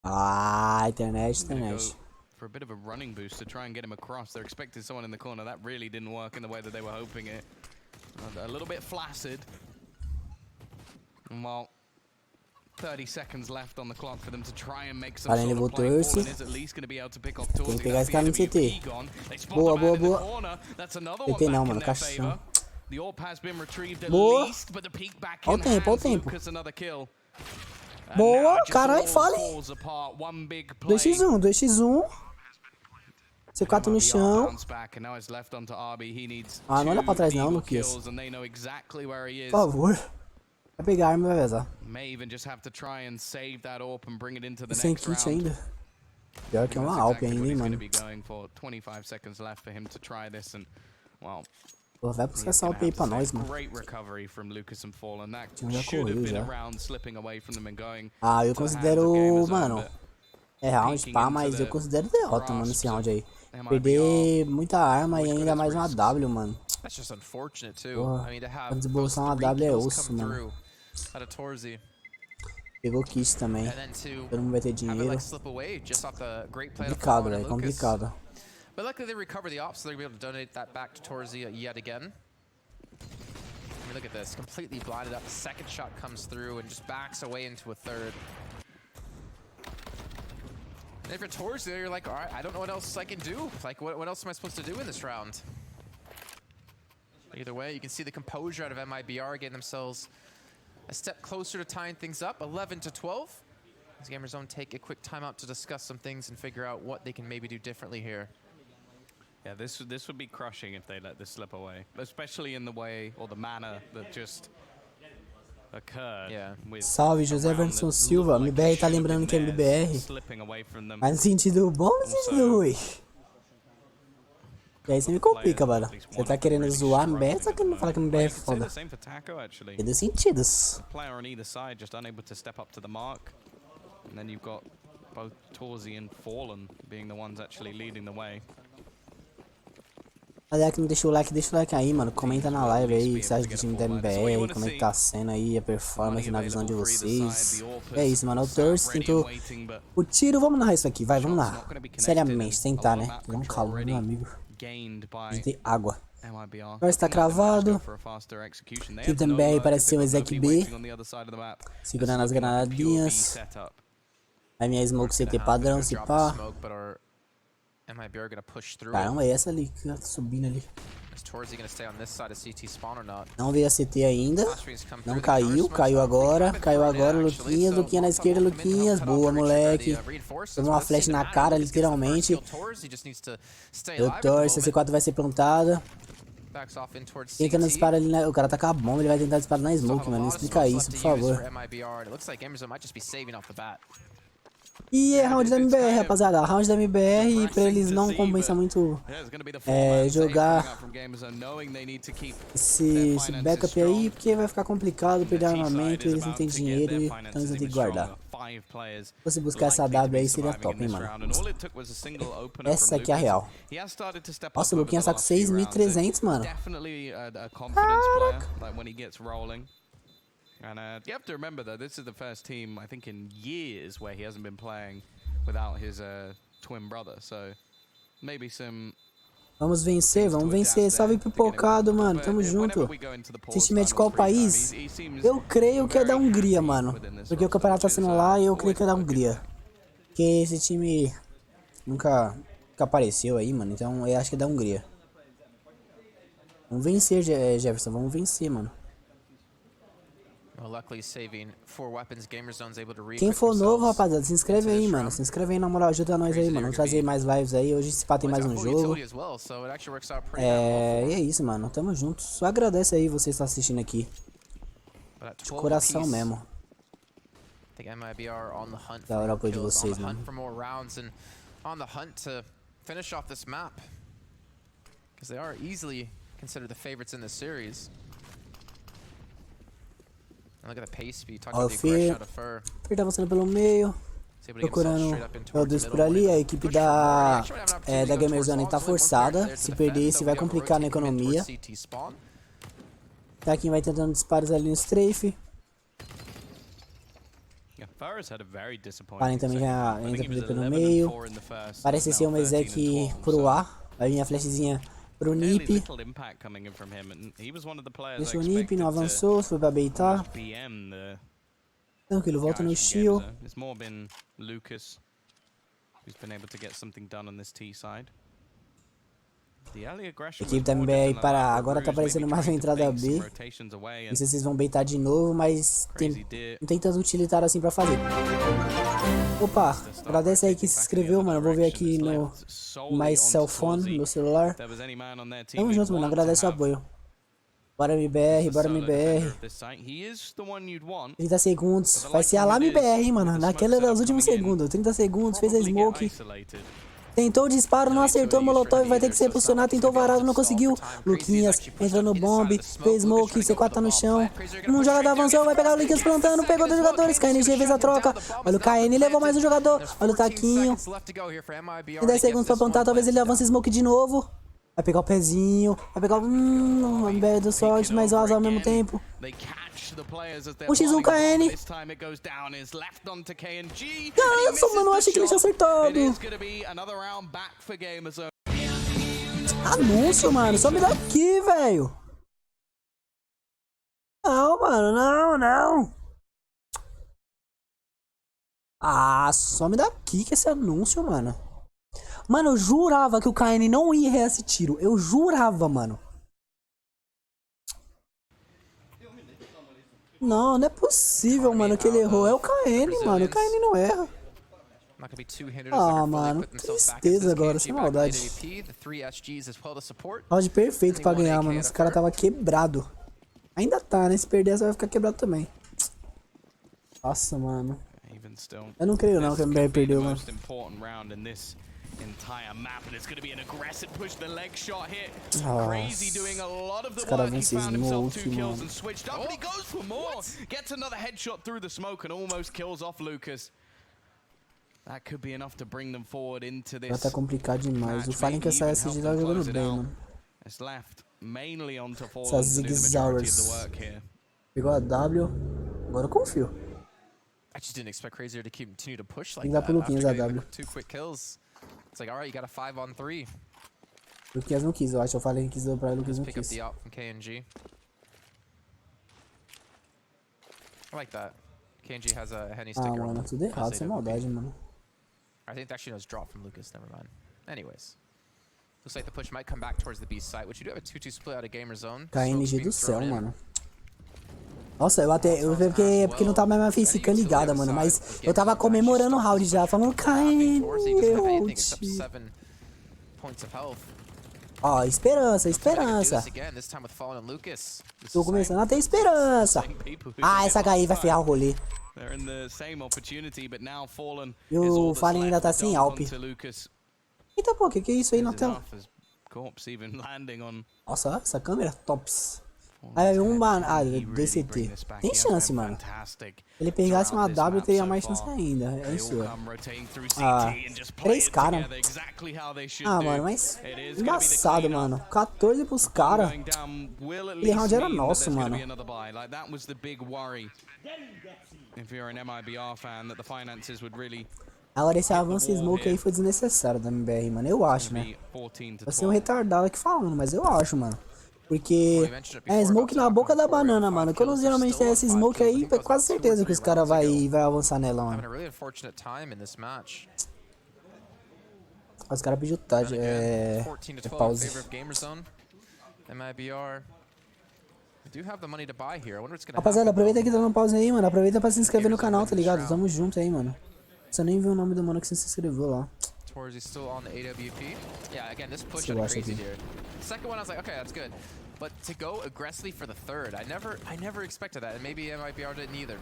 Ah, internet. For a bit of a running boost to try and get him across. They're expecting someone in the corner. That really didn't work in the way that they were hoping it. A little bit flaccid. And while 30 seconds left on the clock for them to try and make some sort of play, Fallen is at least going to be able to pick off Torzy. Tem que pegar esse cara no CT. Boa, boa, boa. CT não, mano. Caixão. The AWP has been retrieved at Boa. least, but the peek back Ó in o tempo, ó o hands. tempo. Lucas another kill. Boa, caralho, fale. 2x1, 2x1. C4 no chão. Ah, não olha pra trás não, Luquinhas. Por favor. Vai pegar a arma e vai vazar. Sem kit ainda. Pior que é uma Alp ainda, hein, mano. Pô, vai buscar essa Alp aí pra nós, mano. O time já correu já. Ah, eu considero, mano, é round pá, mas eu considero derrota, mano, esse round aí. Perder muita arma e ainda mais uma W, mano. Porra, pra desembolsar uma W é osso, mano. Pegou kit também. Todo mundo vai ter dinheiro. Complicado, velho, complicado. But luckily they recover the ops, so they're able to donate that back to Torzy yet again. I mean, look at this, completely blinded up. The second shot comes through and just backs away into a third. And if you're Torzy, you're like, all right, I don't know what else I can do. Like, what else am I supposed to do in this round? Either way, you can see the composure out of MIBR getting themselves a step closer to tying things up, 11 to 12. As Gamerzone take a quick timeout to discuss some things and figure out what they can maybe do differently here. Yeah, this would be crushing if they let this slip away, especially in the way or the manner that just occurred. Yeah. Salve, José Verson Silva. Mibr tá lembrando que é MBR. Mas no sentido bom ou no sentido ruim? E aí você me complica, mano. Você tá querendo zoar a MBR ou tá querendo falar que a MBR é foda? Tem dois sentidos. And then you've got both Torzi and Fallen being the ones actually leading the way. Galera que não deixou o like, deixa o like aí, mano. Comenta na live aí o que você acha do time da MBR, como é que tá sendo aí a performance na visão de vocês. É isso, mano. O Torce tentou o tiro. Vamos narrar isso aqui, vai, vamos narrar. Seriamente, tentar, né? Dá um calor, meu amigo. De ter água. O Torce tá cravado. A equipe da MBR parece ser um exec B. Segurando as granadinhas. A minha smoke CT padrão, se pá. Caramba, é essa ali que tá subindo ali. Não veio a CT ainda. Não caiu, caiu agora. Caiu agora, Luquinhas. Luquinha na esquerda, Luquinhas. Boa, moleque. Tomou uma flash na cara, literalmente. O Torce, C4 vai ser plantada. Tentando disparar ali, né? O cara tá com a bomba, ele vai tentar disparar na smoke, mano. Explica isso, por favor. E é round da MBR, rapaziada. Round da MBR, pra eles não compensa muito jogar esse backup aí, porque vai ficar complicado perder armamento, eles não têm dinheiro, então eles vão ter que guardar. Se você buscar essa W aí seria top, hein, mano. Essa aqui é a real. Nossa, o Luquinhas tá com 6.300, mano. Caraca. And you have to remember though, this is the first team I think in years where he hasn't been playing without his twin brother. So maybe some. Vamos vencer, vamos vencer. Salve pipocado, mano. Tamo junto. Esse time é de qual país? Eu creio que é da Hungria, mano. Porque o campeonato tá sendo lá e eu creio que é da Hungria. Porque esse time nunca apareceu aí, mano. Então eu acho que é da Hungria. Vamos vencer, Jefferson. Vamos vencer, mano. Quem for novo, rapaziada, se inscreve aí, mano. Se inscreve aí, na moral, ajuda nós aí, mano. Vamos trazer mais lives aí. Hoje se pá tem mais um jogo. E é isso, mano. Tamo junto. Só agradece aí você estar assistindo aqui. De coração mesmo. Da hora o apoio de vocês, mano. Ó, o Fer tá avançando pelo meio, procurando o Deus por ali. A equipe da Gamerzone tá forçada. Se perder, isso vai complicar na economia. Tá, quem vai tentando disparos ali no strafe. Paren também já entra pelo meio. Parece ser uma exec pro A. Vai vir a flashzinha pro Nip. Deixa o Nip, não avançou, foi pra beitar. Tranquilo, volta no shield. A equipe da MBR agora tá aparecendo mais uma entrada B. Não sei se vocês vão beitar de novo, mas não tem tanto utilitário assim pra fazer. Opa, agradece aí que se inscreveu, mano. Vou ver aqui no My Cell Phone, no celular. Tamo junto, mano. Agradece o apoio. Bora MBR, bora MBR. 30 segundos. Vai ser a lá MBR, mano. Naquela dos últimos segundos. 30 segundos, fez a smoke. Tentou o disparo, não acertou, Molotov vai ter que ser posicionado, tentou varado, não conseguiu. Luquinhas entra no bomb, fez smoke, C4 tá no chão. Um jogador avançou, vai pegar o Luquinhas plantando, pegou dois jogadores, KNG fez a troca. Olha o KN, levou mais um jogador, olha o Taquinho. Tem 10 segundos pra plantar, talvez ele avance smoke de novo. Vai pegar o pezinho, vai pegar uma merda do sorte, mas vaza ao mesmo tempo. O X1 KN. Nossa, mano, eu achei que ele tinha acertado. Anúncio, mano, some daqui, velho. Não, mano, não. Ah, some daqui que esse anúncio, mano. Mano, eu jurava que o KN não ia errar esse tiro. Eu jurava, mano. Não, não é possível, mano, que ele errou. É o KN, mano. O KN não erra. Ah, mano, que tristeza agora, sem maldade. Round perfeito pra ganhar, mano. Esse cara tava quebrado. Ainda tá, né? Se perder, essa vai ficar quebrado também. Nossa, mano. Eu não creio não que a MBR perdeu, mano. entire map, and it's going to be an aggressive push. The leg shot hit. Nossa. Crazy doing a lot of the Os caras work. vão He se found himself 2 smoke, kills mano. and switched up, and he goes for more. Gets another headshot through the smoke and almost kills off Lucas. That could be enough to bring them forward into this. Já tá complicado demais. O Fallen que essa SG tá jogando bem, mano. It's left mainly onto Fallen Essas to do the majority of the Zigzaurs. work here. Pegou a W. Agora eu confio. I just didn't expect Crazier to continue to push like Tem que dar that. pro Luquinhas a After W. getting 2 quick kills. It's like, all right, you got a 5-on-3. O Luquinhas não quis, eu acho. Eu falei que quis dobrar e o Luquinhas não Pick up quis. the out from KNG. I like that. KNG has a Henny Ah, sticker on. mano, tudo errado, sem maldade, mano. I think actually knows drop from Lucas. Never mind. Anyways, looks like the push might come back towards the B site, which you do have a 2-2 split out of Gamerzone. KNG do céu, mano. Nossa, eu porque não tava minha face ficando ligada, mano. Mas eu tava comemorando o round já, falando KN, Ó, esperança, esperança. Tô começando a ter esperança. Ah, essa HI vai ferrar o rolê. E o Fallen ainda tá sem Alp. Eita, pô, que é isso aí na tela? Nossa, essa câmera tops. Aí DCT. Tem chance, mano. Se ele pegasse uma W, teria mais chance ainda. É isso. Ah, 3 caras. Ah, mano, mas embaçado, mano. 14 pros caras. Aquele round era nosso, mano. Agora esse avanço smoke aí foi desnecessário da Mibr, mano. Eu acho, né? Você é um retardado aqui falando, mas eu acho, mano. Porque é smoke na boca da banana, mano. Quando geralmente tem esse smoke aí, é quase certeza que os caras vai avançar nela, mano. Os caras pediu touch, pause. Rapaziada, aproveita que tá no pause aí, mano. Aproveita pra se inscrever no canal, tá ligado? Tamo junto aí, mano. Você nem viu o nome do mano que se inscreveu lá. He's still on the AWP. Yeah, again, this push out crazy here. The second one, I was like, okay, that's good. But to go aggressively for the third, I never expected that, and maybe MIBR didn't either.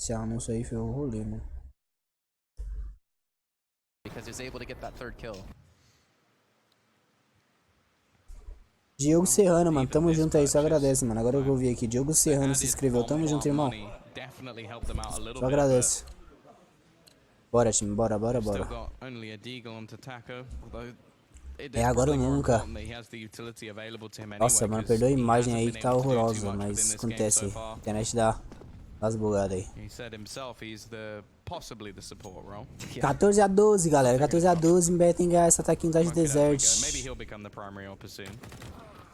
Esse anúncio aí foi o rolê, mano. Because he's able to get that third kill. Diogo Serrano, mano, tamo junto aí, só agradece, mano. Agora eu vou ver aqui. Diogo Serrano se inscreveu, tamo junto, irmão. Só agradece. Bora, time, bora. É agora ou nunca. Nossa, mano, perdoa a imagem aí que tá horrorosa, mas acontece. A internet dá umas bugadas aí. 14-12, galera. 14-12, Mibr tem que ganhar essa taquinha de desert.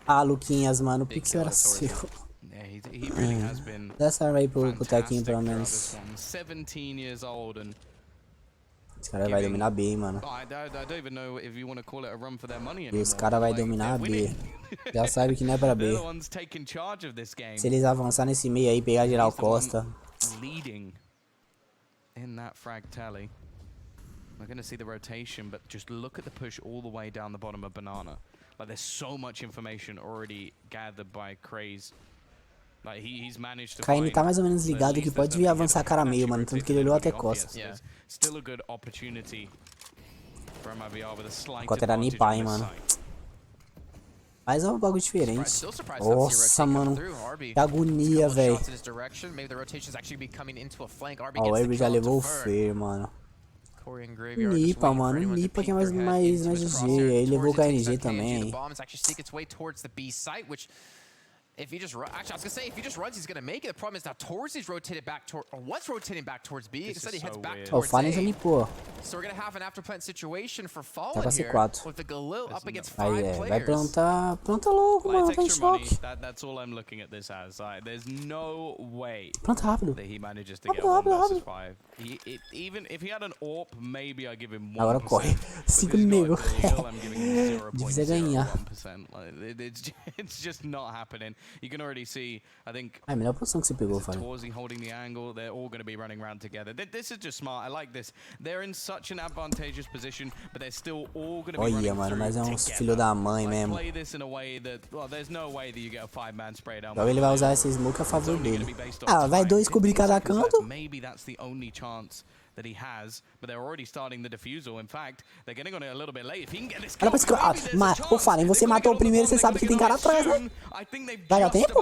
Ah, Luquinhas, mano, o pixel era seu. Dá essa arma aí pro taquinho, pelo menos. Esse cara vai dominar B, mano. E esse cara vai dominar B. Já sabe que não é pra B. Se eles avançar nesse meio aí, pegar geral Costa. We're gonna see the rotation, but just look at the push all the way down the bottom of Banana. Like there's so much information already gathered by Craze. KN tá mais ou menos ligado que pode vir avançar cara meio, mano. Tanto que ele olhou até Costa. Cota era nipar, hein, mano. Mas é um bagulho diferente. Nossa, mano. Que agonia, velho. Ó, o Herb já levou o Fer, mano. Nipa, mano. Nipa que é mais GG. Ele levou o KNG também. If he just actually, I was gonna say if he just runs, he's gonna make it. The problem is now Torzy's rotated back toward, or was rotating back towards B. Instead, he heads back towards Fallen já A. limpou. So we're gonna have an afterplant situation for Tá Fallen pra here C4. with the Galil up against Aí 5 vai players. plantar. Planta logo, mano. Tá em choque. That's all I'm looking at this as. Like, there's no way Planta rápido. that he manages to get 1 versus 5. Even if he had an AWP, maybe I give him 1%. Agora corre. 5 inimigo. Difícil ganhar. It's just not happening. You can already see. I think. É a melhor posição que você pegou, Fallen. Torzy holding the angle. They're all going to be running around together. This is just smart. I like this. They're in such an advantageous position, but they're still all going to be running Olha, mano, mas é uns together. filho da mãe Like, mesmo. play this in a way that, well, there's no way that you get a 5-man spray down. Agora ele vai usar esse smoke a favor dele. Ah, vai 2 cobrir cada canto. Maybe that's the only chance that he has, but they're already starting the defusal. In fact, they're getting on it a little bit late. If he can get this Olha pra esse cara. Mata. Ô, Fallen, você matou o primeiro, você sabe que tem cara atrás, né? Vai dar tempo?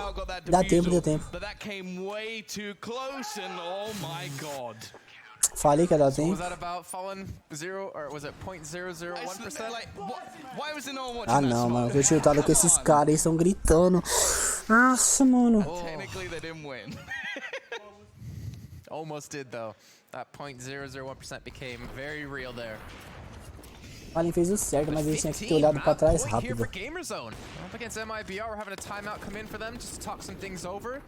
Dá tempo, deu tempo. But that came way too close and oh my god. Falei que ia dar tempo. Was that about Fallen 0 or was it 0.001%? Like, why was it no one watching Ah that não, smoke? mano, eu tô tiltado com esses caras, eles estão gritando. Nossa, mano. Technically they didn't win. Almost did though. That 0.001% became very real there. Fallen fez o certo, mas ele tinha que ter olhado pra trás rápido. For Gamerzone. Up against MIBR, we're having a timeout come in for them just to talk some things over.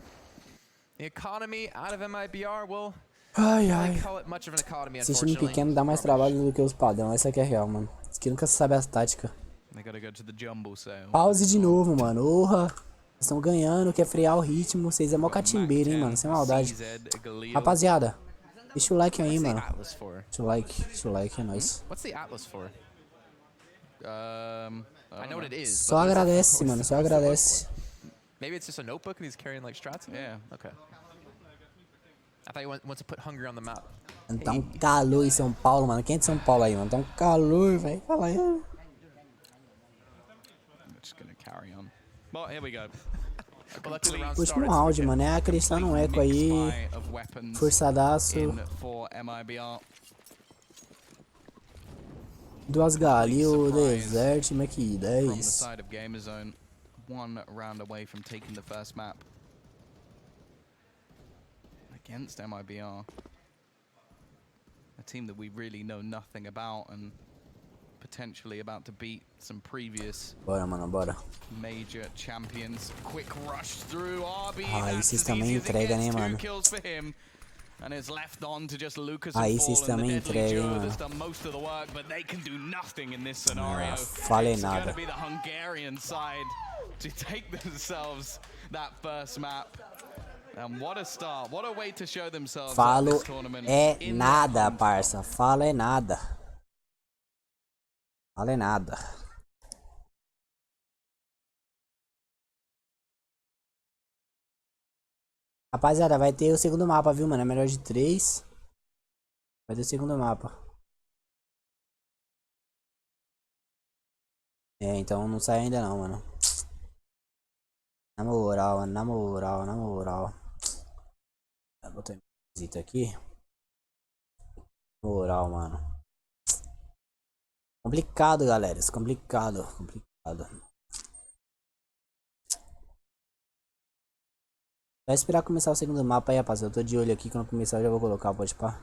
The economy out of MIBR will Ai, ai. call it much of an economy, Esse time unfortunately. pequeno dá mais trabalho do que os padrão, essa aqui é real, mano. Esse aqui nunca sabe as táticas. They gotta go to the jumble sale. Pause de novo, mano. Orra. Vocês estão ganhando, quer frear o ritmo. Vocês é mó catimbeiro, hein, mano. Sem maldade. Rapaziada, deixa o like aí, mano. Deixa o like, é nóis. What's the Atlas for? I know what it is. Só agradece, mano. Só agradece. Maybe it's just a notebook and he's carrying like strats? Yeah. Okay. I thought he wants to put Hungary on the map. Tá um calor em São Paulo, mano. Quem é de São Paulo aí, mano? Tá um calor, velho. Fala aí. I'm just gonna carry on. Well, here we go. Último round, mano. É acreditar no eco aí. Forçadaço. For MIBR. Duas Galil, Desert, Mac From the 10. side of Gamerzone, one round away from taking the first map against MIBR, a team that we really know nothing about and potentially about to beat some previous Bora, mano, bora. major champions. Quick rush through RB. Aí vocês também entregam, né, mano? Kills for him. And it's left on to just Lucas Aí and vocês Paul and também the deadly entregam, duo mano. that's done most of the work, but they can do nothing in this scenario. Não falei It's nada. gonna be the Hungarian side to take themselves that first map. And what a start, what a way to show themselves at Falo this tournament. é in nada, their home. parça. Fala é nada. Fala é nada. Rapaziada, vai ter o segundo mapa, viu, mano? É melhor de 3. Vai ter o segundo mapa. É, então não sai ainda não, mano. Na moral, mano. Na moral, na moral. Vou botar visita aqui. Na moral, mano. Complicado, galera. Isso é complicado. Complicado. Vai esperar começar o segundo mapa aí, rapaziada. Eu tô de olho aqui. Quando começar eu já vou colocar, pode pá.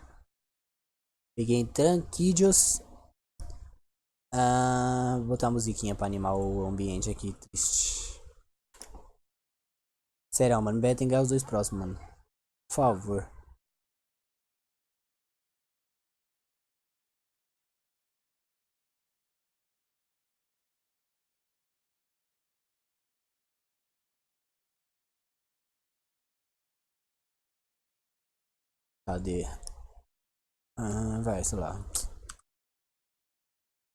Peguei tranquillos. Vou botar uma musiquinha pra animar o ambiente aqui. Triste. Sério, mano. Tem que ganhar os dois próximos, mano. Por favor. Cadê? Vai, sei lá.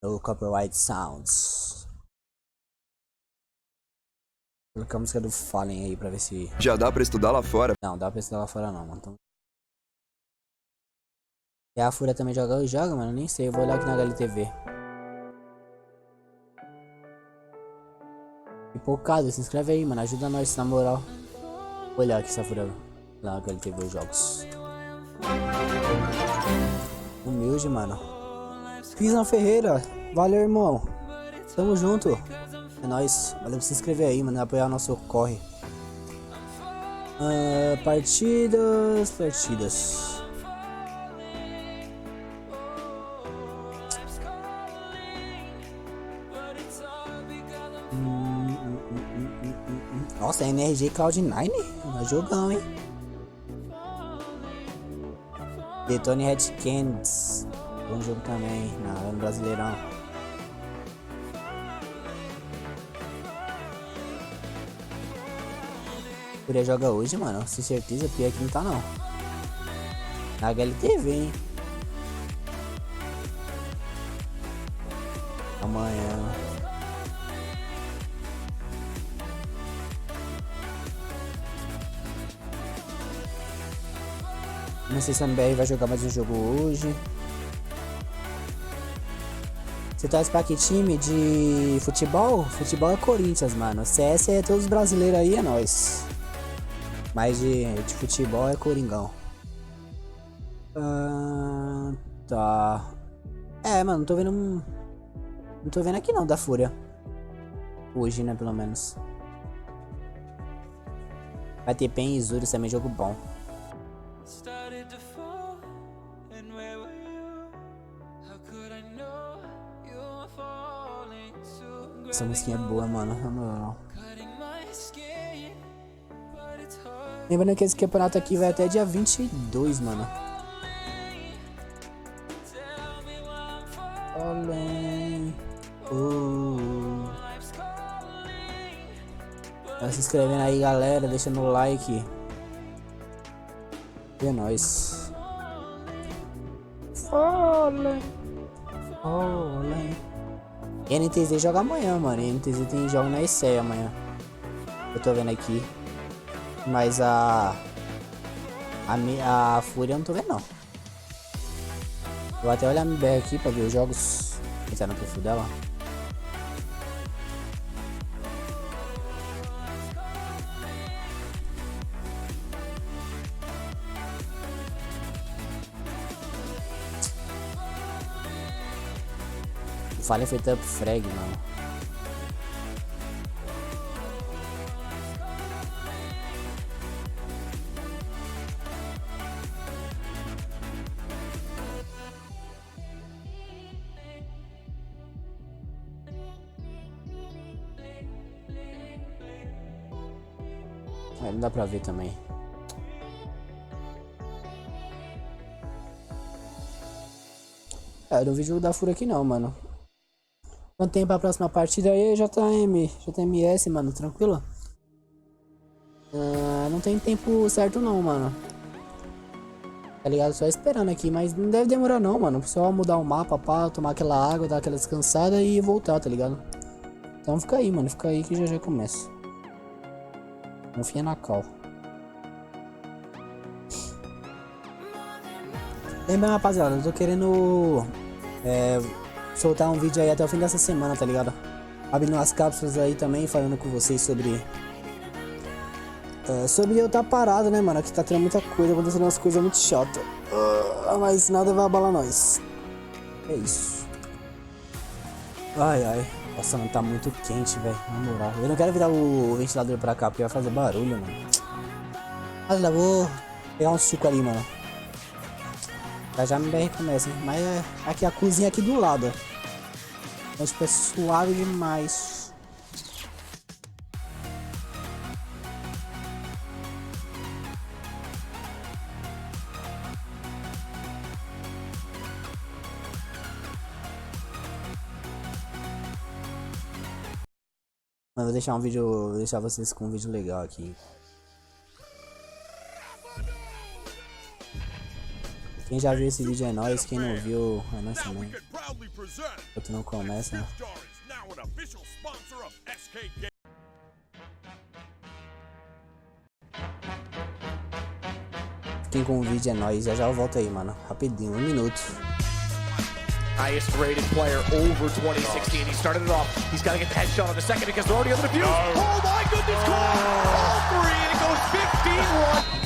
No copyright sounds. Colocar a música do Fallen aí pra ver se... Já dá pra estudar lá fora? Não, dá pra estudar lá fora não, mano. Então... E a Fúria também joga? Joga, mano? Nem sei. Eu vou olhar aqui na HLTV. Pipocado, se inscreve aí, mano. Ajuda nós, na moral. Vou olhar aqui se a Fúria lá na HLTV os jogos. Humilde, mano. Pisão Ferreira. Valeu, irmão. Tamo junto. É nóis. Valeu por se inscrever aí, mano. Apoiar o nosso corre. Partidas. Nossa, é NRG Cloud9? É jogão, hein? Detone Red Candies. Bom jogo também. No Brasileirão. Fúria joga hoje, mano. Com certeza, pior que não tá não. Na HLTV, hein? Amanhã. Não sei se a Mibr vai jogar mais um jogo hoje. Você torce pra que time de futebol? Futebol é Corinthians, mano. CS é todos os brasileiros aí, é nóis. Mas de futebol é Coringão. Tá. É, mano, não tô vendo. Não tô vendo aqui não, da Fúria. Hoje, né, pelo menos. Vai ter PEN e Isurus também, jogo bom. Essa musiquinha é boa, mano, na moral. Lembrando que esse campeonato aqui vai até dia 22, mano. Tá se inscrevendo aí, galera, deixando o like. E é nóis. NTZ joga amanhã, mano. NTZ tem jogo na ESEA amanhã. Eu tô vendo aqui. Mas a Fúria eu não tô vendo, não. Vou até olhar a Mibr aqui pra ver os jogos. Entrar no perfil dela. O Fallen foi top frag, mano. Não dá pra ver também. Eu não vi jogo da Fúria aqui não, mano. Quanto tempo pra próxima partida aí, JMS, mano, tranquilo? Não tem tempo certo não, mano. Tá ligado? Só esperando aqui, mas não deve demorar não, mano. Só mudar o mapa, pá, tomar aquela água, dar aquela descansada e voltar, tá ligado? Então fica aí, mano, fica aí que já começa. Confia na cal. Lembra, rapaziada, eu tô querendo soltar um vídeo aí até o fim dessa semana, tá ligado? Abrindo umas cápsulas aí também, falando com vocês sobre eu tá parado, né, mano? Aqui tá tendo muita coisa, acontecendo umas coisas muito chatas. Mas nada vai abalar nós. É isso. Ai, ai. Nossa, mano, tá muito quente, velho. Na moral. Eu não quero virar o ventilador pra cá, porque vai fazer barulho, mano. Mas eu vou pegar um suco ali, mano. Já me recomeça, hein? Mas é aqui a cozinha aqui do lado, ó. Então, tipo, é suave demais. Mano, vou deixar vocês com um vídeo legal aqui. Quem já viu esse vídeo é nóis, quem não viu é nóis também. Enquanto não começa, né? Quem com o vídeo é nóis, já eu volto aí, mano. Rapidinho, 1 minuto. Highest rated player over 2016. He started it off. He's got to get the headshot on the second because they're already on the defuse. Oh my goodness, goal! All three, and it goes 15-1.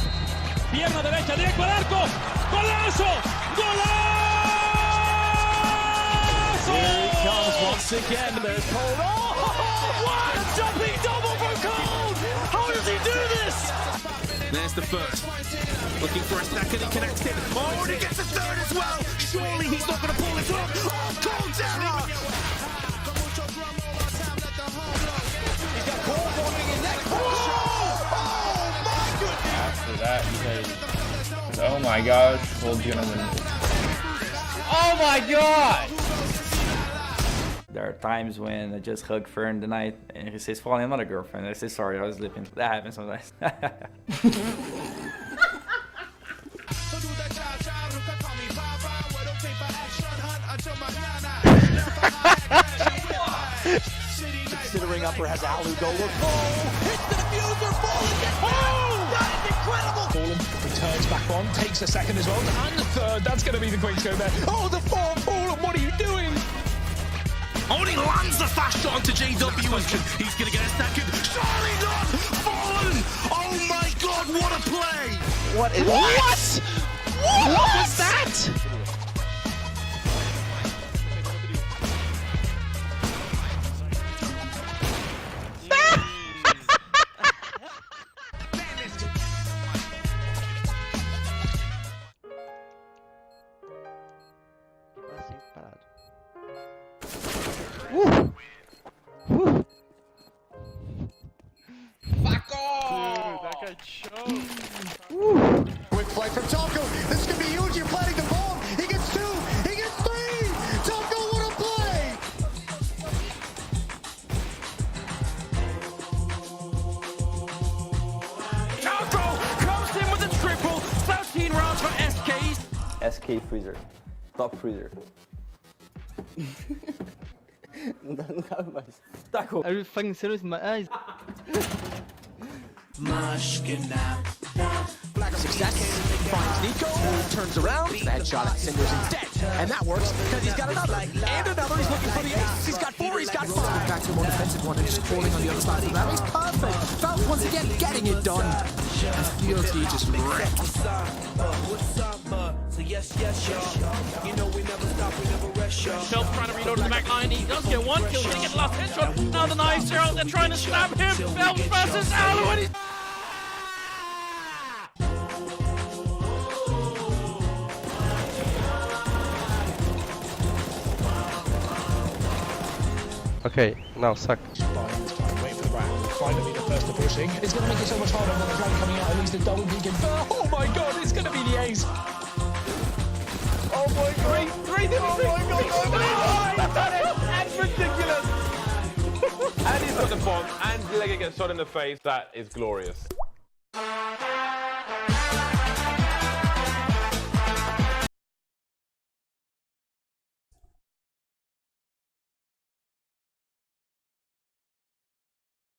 Pierna derecha, directo al arco. ¡Golazo! ¡Golazo! Here he comes once again. There's Cole. Oh, what a jumping double for Cole! How does he do this? There's the first. Looking for a second, he connects it. Oh, and he gets a third as well. Surely he's not going to pull this off. Oh, Cole Terra! He's got Cole walking in next. Oh, my goodness! After that, oh my gosh, old gentleman. Oh my god! There are times when I just hug Fern tonight and he says, "Falling, I'm not a girlfriend." I say, "Sorry, I was sleeping." That happens sometimes. Considering upper has Alu go look. Oh, hits the diffuser, falling. Oh, that is incredible. Returns back on, takes a second as well, and the third. That's going to be the quick scope there. Oh, the fourth, Paul, what are you doing? Only lands the fast shot onto JW. He's going to get a second. Surely not! Fallen! Oh my god, what a play! What was that? Quick play from Taco. This could be huge. You're planting the ball. He gets two. He gets three. Taco, what a play! Taco comes in with a triple. 13 rounds for SKs. SK Freezer. Top Freezer. Não dá mais. Taco. Are you fucking serious in my eyes? Success finds Nico, turns around, the headshot at Cinder's instead. And that works because he's got another. And another, he's looking for the ace. He's got four, he's got five. Back to a more defensive one and just holding on the other side of the battle. He's perfect. Falcon once again getting it done. And Fealty just wrecked. Phelps trying to reload to the back line. He does get one kill. He didn't get the last headshot. Now the knives are out. They're trying to stab him. Phelps versus Alu. And he's... Okay, now suck. Wait for the round. Finally the first to pushing. It's going to make it so much harder when the drag coming out. At least a double beacon. Oh my god, it's going to be the ace. Oh my god! Three, Oh my god! Oh, that's it! That's ridiculous! And he's got the bomb, and Lega gets shot in the face. That is glorious.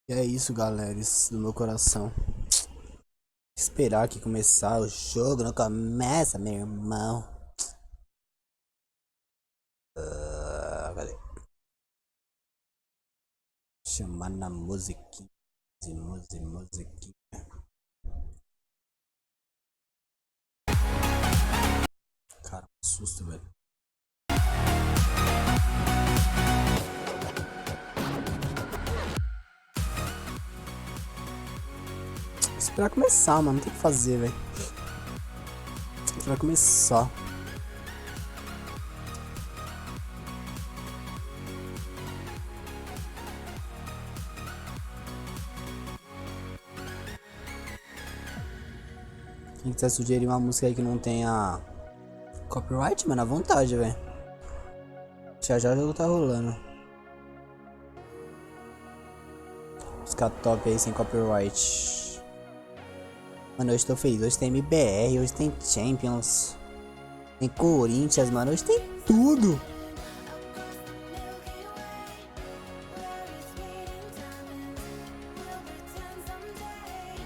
E é isso, galera, isso do meu coração. Esperar que começar o jogo, não começa, meu irmão. Cadê? Chamar na musiquinha. Musiquinha. Cara, que susto, velho. Esperar começar, mano. Não tem o que fazer, velho. Esperar começar. Quem quiser sugerir uma música aí que não tenha copyright, mano, à vontade, velho. Já o jogo tá rolando. Música top aí sem copyright. Mano, hoje tô feliz. Hoje tem Mibr, hoje tem Champions. Tem Corinthians, mano. Hoje tem tudo.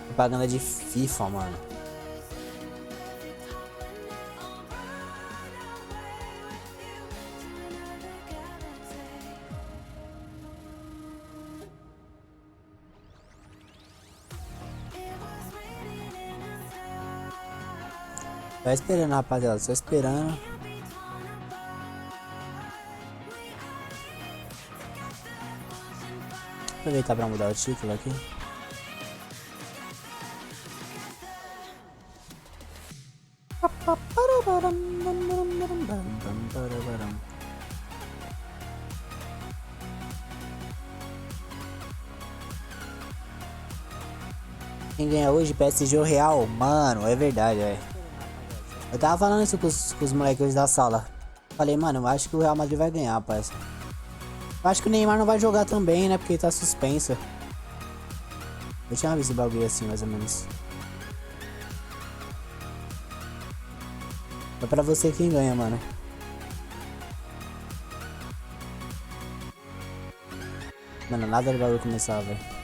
Propaganda de FIFA, mano. Só esperando, rapaziada, só esperando. Aproveitar pra mudar o título aqui. Quem ganha hoje, PSG ou Real? Mano, é verdade, velho. Eu tava falando isso com os moleques da sala. Falei, mano, eu acho que o Real Madrid vai ganhar, parça. Eu acho que o Neymar não vai jogar também, né? Porque ele tá suspenso. Eu tinha visto esse bagulho assim, mais ou menos. É pra você quem ganha, mano. Mano, nada de bagulho começar, velho.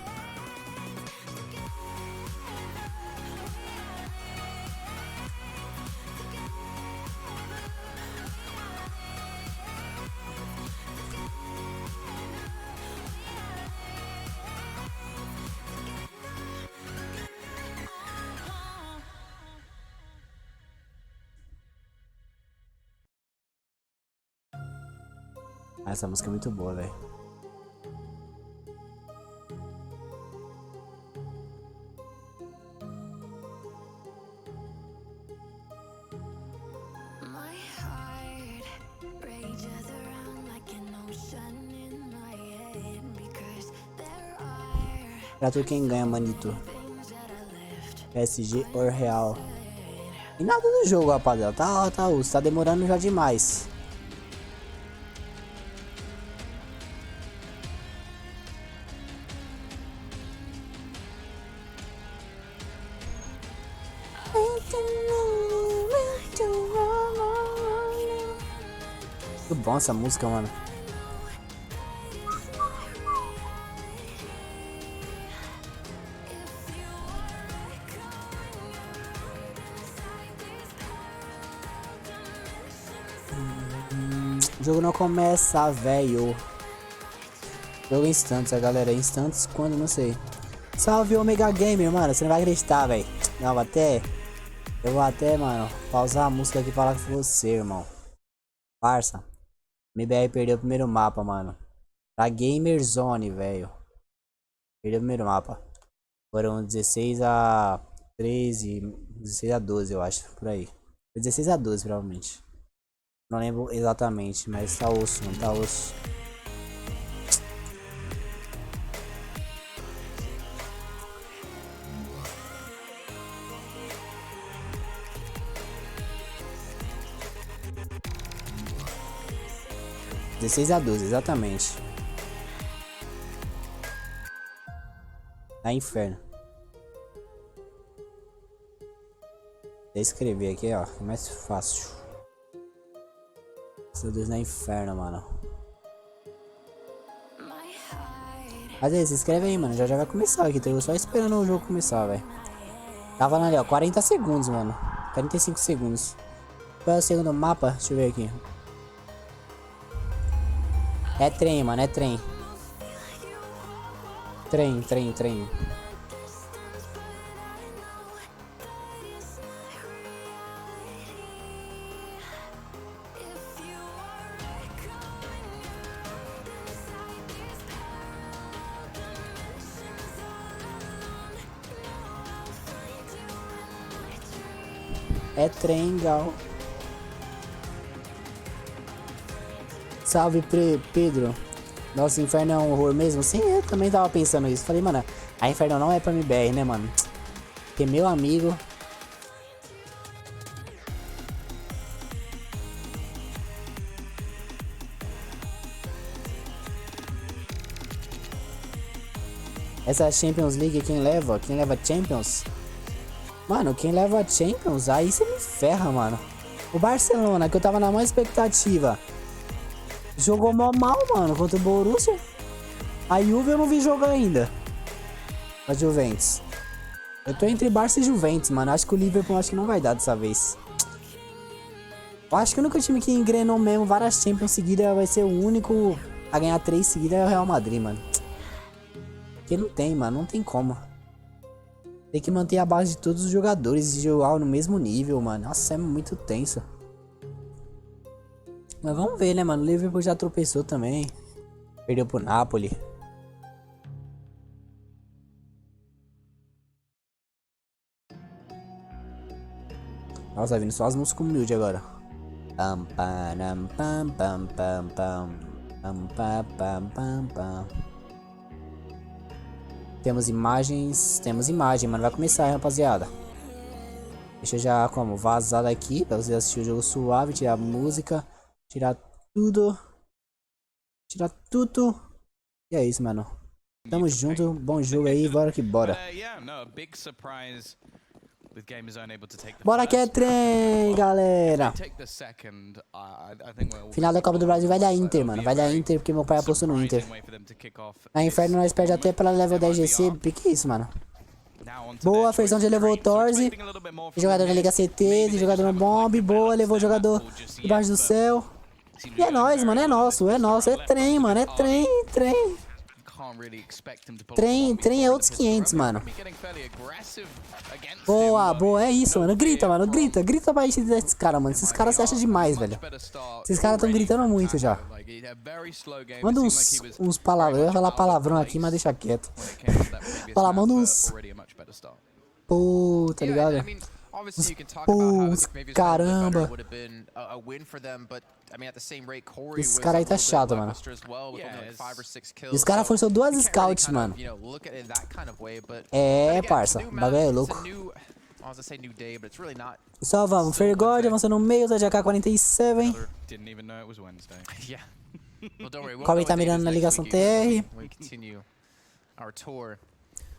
Ah, essa música é muito boa, velho. Pra tu quem ganha, manito. PSG ou Real. E nada do jogo, rapaziada. Tá demorando já demais. Muito bom essa música, mano. O jogo não começa, velho. Jogo instantes, a galera. Instantes quando, não sei. Salve, Omega Gamer, mano. Você não vai acreditar, velho. Não, eu vou até, mano, pausar a música aqui e falar com você, irmão. Parça. Mibr perdeu o primeiro mapa, mano. Pra Gamerzone, velho. Perdeu o primeiro mapa. Foram 16 a 13, 16 a 12, eu acho. Por aí. 16 a 12, provavelmente. Não lembro exatamente, mas tá osso, mano, tá osso. (16 a 12), exatamente. Tá inferno. Vou escrever aqui, ó, é mais fácil. Meu Deus, na inferno, mano. Mas aí, se inscreve aí, mano. Já vai começar aqui. Tô só esperando o jogo começar, velho. Tá falando ali, ó. 40 segundos, mano. 45 segundos. Qual é o segundo mapa? Deixa eu ver aqui. É trem, mano. É trem. Trem. É trem, gal. Salve, Pedro. Nossa, Inferno é um horror mesmo? Sim, eu também tava pensando isso. Falei, mano, a Inferno não é pra MBR, né, mano? Porque meu amigo... Essa Champions League, quem leva? Quem leva Champions? Mano, quem leva Champions, aí você me ferra, mano. O Barcelona, que eu tava na maior expectativa, jogou mó mal, mano, contra o Borussia. A Juve eu não vi jogar ainda. A Juventus. Eu tô entre Barça e Juventus, mano. Acho que o Liverpool acho que não vai dar dessa vez. Eu acho que o único time que engrenou mesmo várias Champions seguidas vai ser o único a ganhar 3 seguidas é o Real Madrid, mano. Porque não tem, mano. Não tem como. Tem que manter a base de todos os jogadores e jogar no mesmo nível, mano. Nossa, é muito tenso. Mas vamos ver, né, mano? O Liverpool já tropeçou também. Perdeu pro Napoli. Nossa, tá vindo só as músicas humildes agora. Pam, pam, pam, pam, pam, pam. Pam, pam, pam, pam, pam. Temos imagem, mano. Vai começar, hein, rapaziada. Deixa eu já, como, vazar daqui pra você assistir o jogo suave, tirar a música, tirar tudo. E é isso, mano. Tamo junto, bom jogo aí, bora que bora. Bora que é trem, galera. Final da Copa do Brasil vai dar Inter, mano. Vai dar Inter porque meu pai apostou no Inter. Na Inferno nós perde até pela level 10 GC. Que isso, mano? Boa, Ferzão já levou o Torze. Jogador da Liga CT, jogador no Bomb. Boa, levou o jogador debaixo do céu. E é nóis, mano. É nosso. É trem, mano. É trem. Trem é outros 500, mano. Boa, boa, é isso, mano. Grita, mano, grita pra gente desses caras, mano. Esses caras se acham demais, velho. Esses caras tão gritando muito já. Manda uns palavrões. Eu ia falar palavrão aqui, mas deixa quieto. Fala, manda uns. Pô, tá ligado? Putz, caramba. Esse cara aí tá chato, mano. E os caras forçou 2 scouts, mano. É, parça. O bagulho é louco. Só vamos. Fergord avança no meio da AK-47. Corey tá mirando na ligação TR.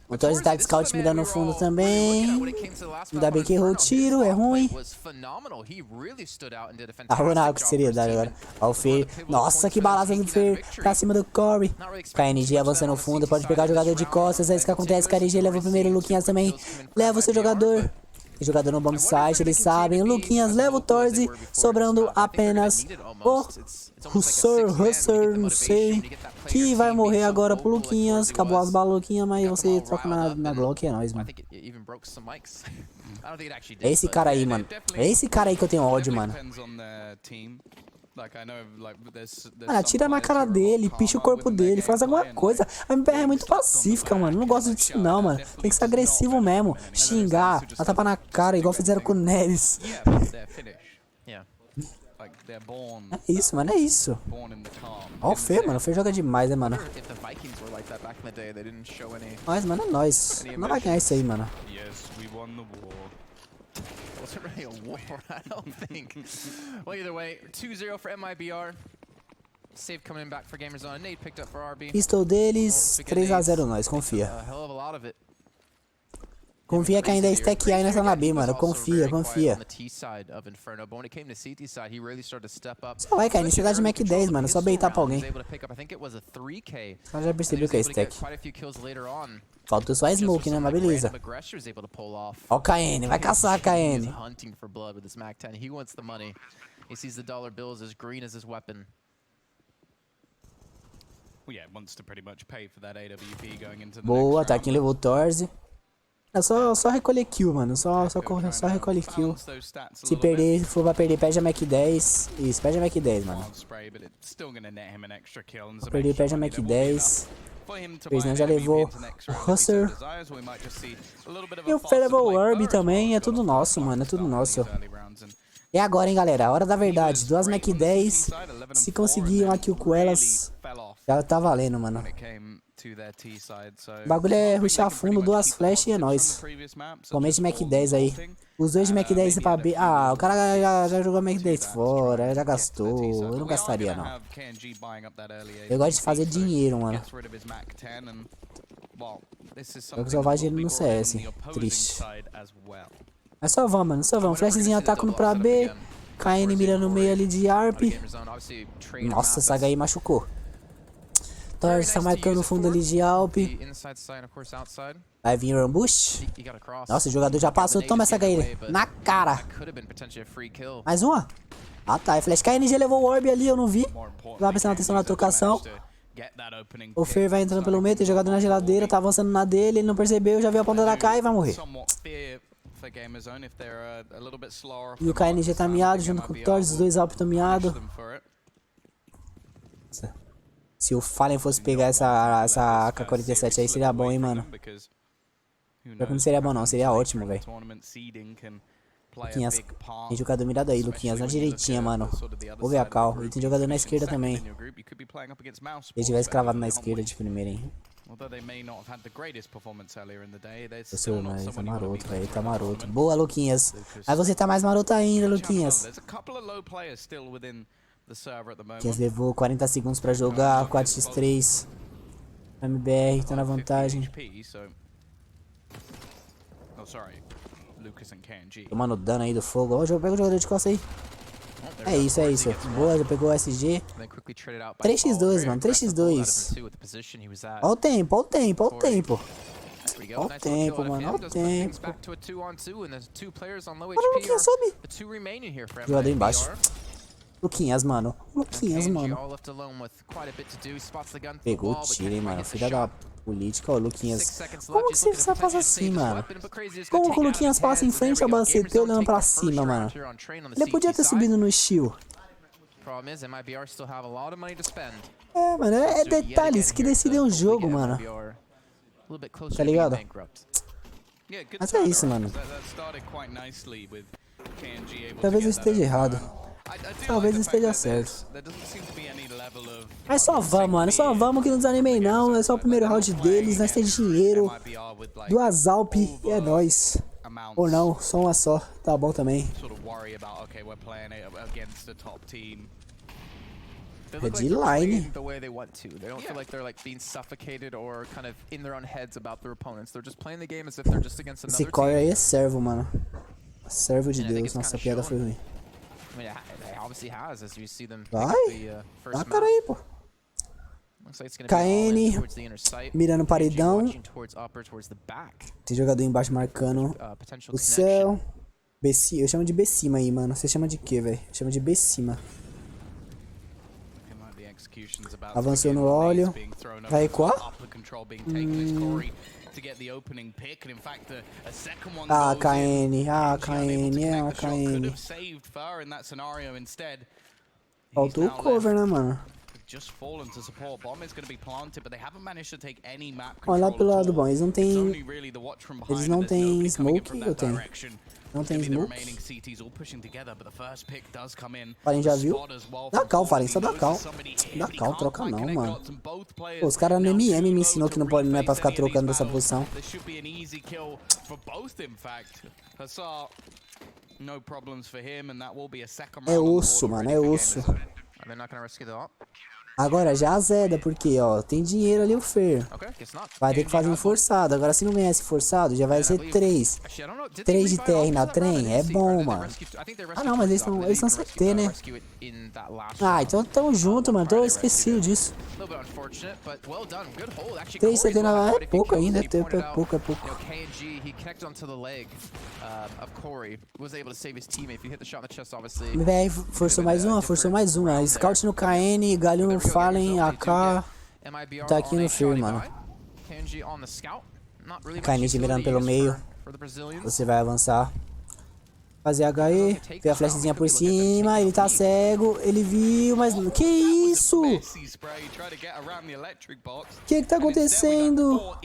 O Torres tá de scout mirando no fundo também. Ainda bem que errou o tiro, é ruim. A Ronaldo, que seriedade agora. Ó o Fer. Nossa, que balaça do Fer pra cima do Corey. KNG avança no fundo, pode pegar o jogador de costas. É isso que acontece. KNG leva o primeiro, Luquinhas também leva o seu jogador. Tem jogador no bomb site, eles sabem. O Luquinhas leva o Torres, sobrando apenas o Husser, não sei. Que vai morrer agora pro Luquinhas. Acabou as balas, Luquinhas, mas você troca na Glock, é nóis, mano. É esse cara aí, mano. É esse cara aí que eu tenho ódio, mano. Mano, atira na cara dele, picha o corpo dele, faz alguma coisa. A MBR é muito pacífica, mano. Não gosto disso não, mano. Tem que ser agressivo mesmo. Xingar, dar tapa na cara, igual fizeram com o Neres. É isso, mano, é isso. Ó o Fê, mano. O Fê joga demais, né, mano. Nós, mano, é nóis. Não vai ganhar isso aí, mano. Wasn't really a war, I don't think. Well, either way, 2-0 for Mibr. Save coming back for Gamerzone. Nade picked up for RB. Pistol deles, 3-0 nós, confia. Confia que ainda é stack A nessa na B, mano. Confia, confia. Só vai cair, necessidade de Mac 10, mano. Só beitar pra alguém. Só já percebeu que é stack. Falta só a smoke, né? Mas beleza. Ó o KN, vai caçar a KN. Boa, tá aqui levou o Torze. É só recolher kill, mano. Só recolhe kill. Se perder, se for pra perder, pede a Mac 10. Isso, pede a Mac 10, mano. Se perder, pede a Mac 10. Pois não, já levou o Husser. E o Federal Orb também. É tudo nosso, mano. É tudo nosso. É agora, hein, galera. Hora da verdade. 2 Mac 10. Se conseguir uma kill com elas, já tá valendo, mano. O bagulho é rushar fundo, 2 flash e é nóis. Comente Mac 10 aí. Os 2 de Mac 10 pra B. Ah, o cara já jogou Mac 10 fora, já gastou. Eu não gastaria, não. Eu gosto de fazer dinheiro, mano. Eu só vai dinheiro no CS. Triste. Mas só vamos, mano. Só vamos. Flashzinho atacando pra B. KN mirando no meio ali de ARP. Nossa, essa HI machucou. Torres tá marcando o fundo ali de Alp. Vai vir o ambush. Nossa, o jogador já passou. Toma essa HI na cara. Mais uma? Ah tá, é flash. KNG levou o orb ali, eu não vi. Tava prestando atenção na trocação. O Fer vai entrando pelo meio, tem jogador na geladeira, tá avançando na dele, ele não percebeu, já viu a ponta da K e vai morrer. E o KNG tá miado junto com o Torres, os 2 Alp estão miados. Se o Fallen fosse pegar essa AK-47 aí, seria bom, hein, mano. Pior que não seria bom, não. Seria ótimo, velho. Luquinhas. Tem jogador mirado aí, Luquinhas. Na direitinha, mano. Vou ver a cal. E tem jogador na esquerda também. Se ele tivesse cravado na esquerda de primeira, hein. Eu sou, mas tá maroto, velho. Tá maroto. Boa, Luquinhas. Mas você tá mais maroto ainda, Luquinhas. Luquinhas levou 40 segundos pra jogar, 4x3. MBR tá na vantagem. Tomando dano aí do fogo. Ó, pega o jogador de costa aí. É isso, é isso. Boa, já pegou o SG. 3x2, mano, 3x2. Ó o tempo, ó o tempo, ó o tempo. Ó o tempo, mano, ó o tempo. Olha o Luquinhas, sobe. Jogador embaixo. Luquinhas, mano. Luquinhas, mano. all left alone with quite a bit to do. He spots the gun from the Pegou o wall, but tiro, hein, can't mano. quite hit the Filha da shot. política, ó, 6 Luquinhas. seconds Como left. que He's você looking to precisa passar potentially save assim, his mano? weapon, but Crazy is Como gonna que take o it out of Luquinhas his passa em hands, and there frente ao we go. Bacetê Gamerzone olhando take pra the first cima, mano? round here on Train on the Ele podia CT ter side. subido no estilo. Problem is, MIBR still have a lot of money to spend. É, mano, é detalhes que decidem o jogo, mano. Tá ligado? Mas é isso, mano. Talvez eu esteja errado. Talvez esteja certo. Mas só vamos, mano. Só vamos que não desanimei não. É só o primeiro round deles. Nós temos dinheiro. 2 Alp e é nóis. Ou não, só uma só. Tá bom também. Red line. The way they want to. They don't feel like they're like being suffocated or kind of in their own heads about their opponents. They're just playing the game as if they're just against Esse another core team. aí é servo, mano. Servo de Deus. Nossa, a piada foi ruim. I mean, it obviously has, as you see them pick Vai. up the first Dá a cara aí, pô. Looks like it's gonna be all in KN. towards the inner sight. Mirando o paredão. Watching towards upper, towards the back. Tem jogador embaixo marcando Potential o céu. B eu chamo de B cima aí, mano. Você chama de quê, velho? Chama de B cima. Avançou no óleo. Vai recuar? Ah, KN. Ah, KN. É uma KN. Faltou o cover, né, mano? Olha lá pelo lado bom. Eles não tem... Eles não tem smoke? Eu tenho. Não tem smoke. Fallen já viu? Dá cal, Fallen, só dá cal. Dá cal, troca não, mano. Pô, os caras no MM me ensinou que não, pode, não é pra ficar trocando dessa posição. É osso, mano, é osso. Agora já azeda, porque, ó, tem dinheiro ali o Fer. Vai ter que fazer um forçado. Agora, se não ganhar esse forçado, já vai ser 3. 3 de TR na trem é bom, mano. Ah, não, mas eles são CT, né? Ah, então tamo junto, mano. Tô esquecido disso. 3 CT na... É pouco ainda, é pouco, é pouco. Véi, forçou mais uma, forçou mais uma. Scout no KN, Galho no Fallen, AK. Tá aqui no Fear, mano. KN te mirando pelo meio. Você vai avançar. Fazer HE, vê a flashzinha por cima, ele tá cego, ele viu, mas... Que isso? Que tá acontecendo?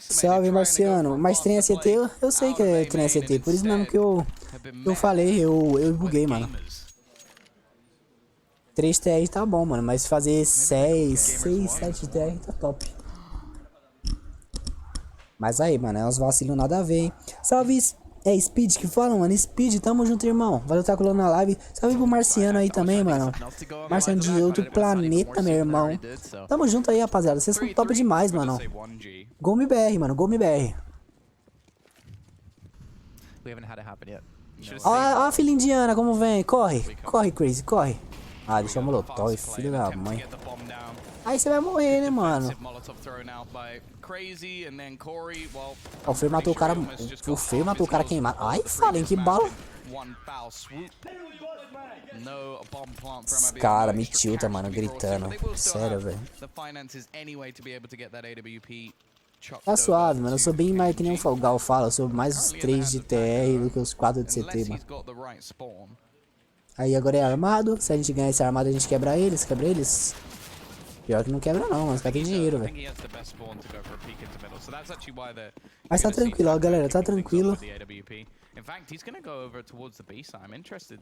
Salve, Marciano. Mas trem CT, eu sei que é trem CT, por isso mesmo que eu falei, eu buguei, mano. 3 TR tá bom, mano, mas fazer 6, 7 TR tá top. Mas aí, mano, é uns vacilos nada a ver, hein. Salve, é Speed que fala, mano. Speed, tamo junto, irmão. Valeu, tá colando na live. Salve pro Marciano aí também, mano. Marciano de outro planeta, meu irmão. Tamo junto aí, rapaziada. Vocês são top demais, mano. Gol MBR, mano. Gol MBR. Ó a filha indiana como vem. Corre. Corre, Crazy. Corre. Ah, deixou o molotov, filho da mãe. Aí você vai morrer, né, mano? Ó, o Fer matou o cara. O Fer matou o cara queimado. Ai, Fallen, que bala. Esse cara me tilta, mano, gritando. Sério, velho. Tá suave, mano. Eu sou bem mais que nem o Gal fala. Eu sou mais os 3 de TR do que os 4 de CT, mano. Aí agora é armado. Se a gente ganhar esse armado, a gente quebra eles. Quebra eles. Pior que não quebra não, mas os caras têm dinheiro, velho. Mas tá tranquilo, ó, galera, tá tranquilo.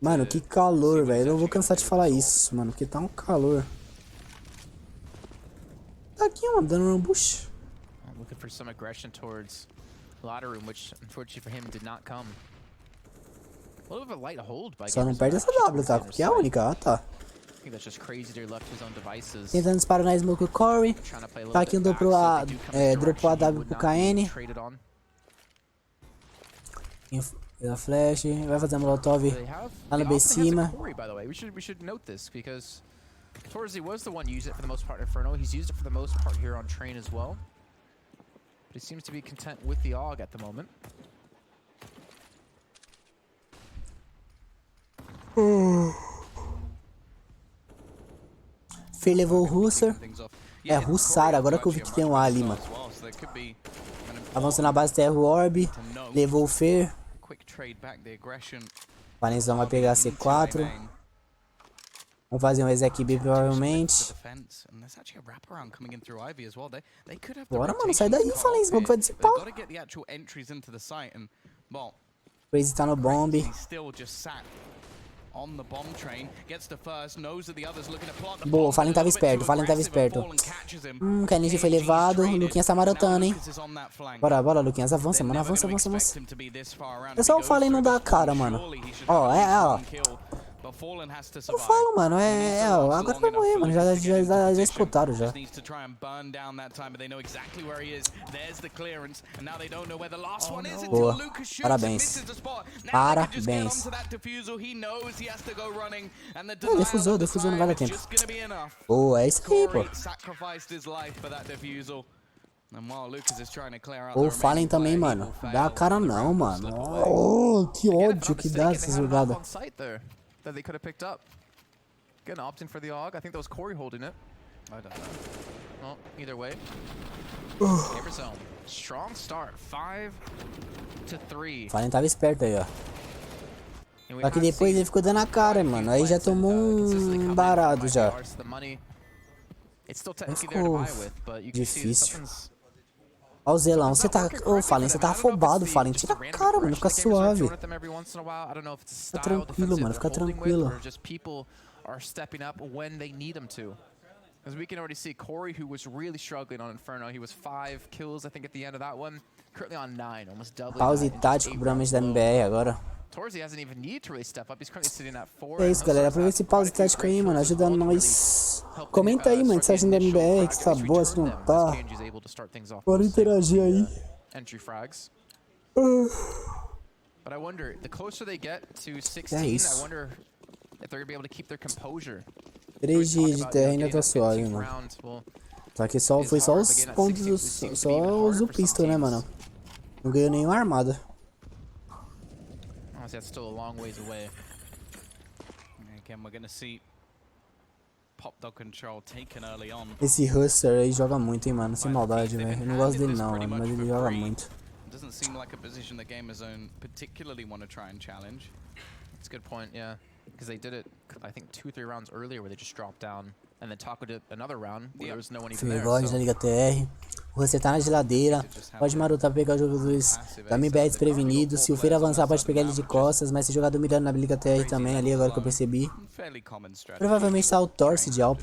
Mano, que calor, velho. Eu não vou cansar de falar isso, mano, porque tá um calor. Tá aqui, mano, dando um ambush. Looking for some aggression towards ladder room, which unfortunately for him did not come. A little bit of a light hold by Só não perde essa W, tá? Porque é a única, ah, tá. Tentando disparar na smoke o Corey. Tá aqui dropou a W pro KN. A flash, vai fazer a molotov lá no B cima. Torzy was the one used it for the most part in Inferno. He's used it for the most part here on Train as well. But he seems to be content with the AUG at the moment. Fer levou o Russer. É, Russar, agora que eu vi que tem um A ali, mano. Avançou na base, terra o Orb. Levou o Fer. Valenzão vai pegar C4. Vamos fazer um exec B provavelmente. Bora, mano, sai daí, Fallen, Smoke vai dissipar. Crazy tá no bomb. Boa, o Fallen tava esperto, o Fallen tava esperto. Kennedy foi levado, o Luquinhas tá marotando, hein. Bora, bora, Luquinhas, avança, mano, avança, avança, avança. É só o Fallen não dar a cara, mano. Ó, ó. Eu falo, mano, agora vai morrer, mano, já explotaram já. Boa, parabéns. Parabéns. Defusou, não vai dar tempo. Boa, é isso aí, pô. O Fallen também, mano. Dá a cara não, mano. Oh, que ódio que dá essa jogada. That they could have picked up. Again, opting for the AUG. I think that was Corey holding it. I don't know. Well, either way. Gamerzone. Strong start. 5-3. Fallen tava esperto aí, ó. Só que depois ele ficou dando a cara, mano. Aí já tomou um barado já. Aí ficou difícil. Ó o Zelão, você tá... Ô, Fallen, você tá afobado, Fallen. Tira a cara, mano, fica suave. Fica tranquilo, mano, fica tranquilo. As we can already see, Corey, who was really struggling on Inferno, he was 5 kills, I think, at the end of that one. Currently on 9, almost doubling. Pause tático pro da MBR agora. Torzi hasn't even needed to really step up. He's currently sitting at 4. É isso, galera. Aproveita esse pause tático aí, mano. Ajudando nós. Comenta aí, mano, se tá achando da MBR, que tá boa, se não tá. Bora interagir aí. Entry frags. But I wonder, the closer they get to 16, I wonder if they're gonna be able to keep their composure. 3 de terra ainda tá suave, mano. Só que foi só os pontos, só os pistol, né, mano? Não ganhou nenhuma armada. That's still a long ways away. Again, we're gonna see pop dog control taken early on. Esse Huster aí joga muito, hein, mano. Sem maldade, velho. Eu não gosto dele não, mano, mas ele joga muito. Doesn't seem like a position the Gamerzone particularly want to try and challenge. That's a good point, yeah. Because they did it, I think, 2-3 rounds earlier where they just dropped down. And then Taco did another round where there was no one even there. Gosto da Liga TR. Você tá na geladeira. Pode marotar pegar jogadores da MBR desprevenido. Se o Feira avançar, pode pegar ele de costas. Mas se o jogador mirando na Liga TR também, ali agora que eu percebi. Provavelmente está o Torce de Alp.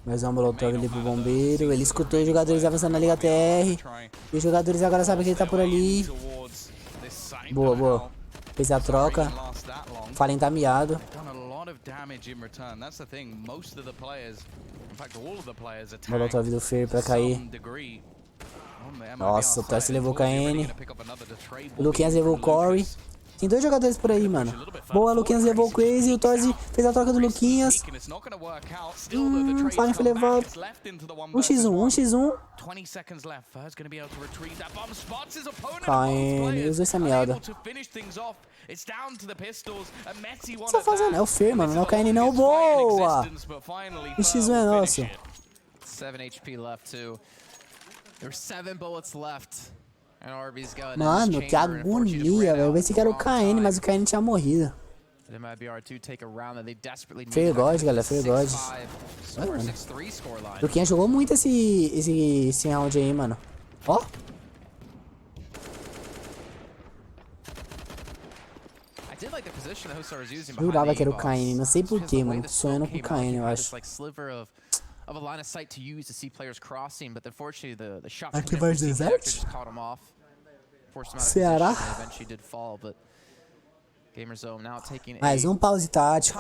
Mais um molotov ali pro bombeiro. Ele escutou os jogadores avançando na Liga TR. E os jogadores agora sabem que ele tá por ali. Boa, boa. Fez a troca. Fallen tá miado. Molotov do Fer pra cair. Nossa, o Torce levou o KN. O Luquinhas levou o Corey. Tem 2 jogadores por aí, mano. Boa, Luquinhas levou o Crazy. O Torzi fez a troca do Luquinhas. Fallen foi levado. 1x1. KN, os dois essa meada. O que você tá fazendo? É o Fer, mano. Não é o KN, não. Boa! O X1 é nosso. 7 HP left, too. There's 7 bullets left. Mano, que agonia, velho. Eu pensei que era o KN, mas o KN tinha morrido. Fair God, galera, Fair God. O Luquinha jogou muito esse round aí, mano. Ó. Jurava que era o KN, não sei porquê, mano. Tô sonhando com o KN, eu acho. Of a line of sight to use to see players crossing, but unfortunately the shot aqui vai desert? Just caught him off. Ceará. Mais um pause tático.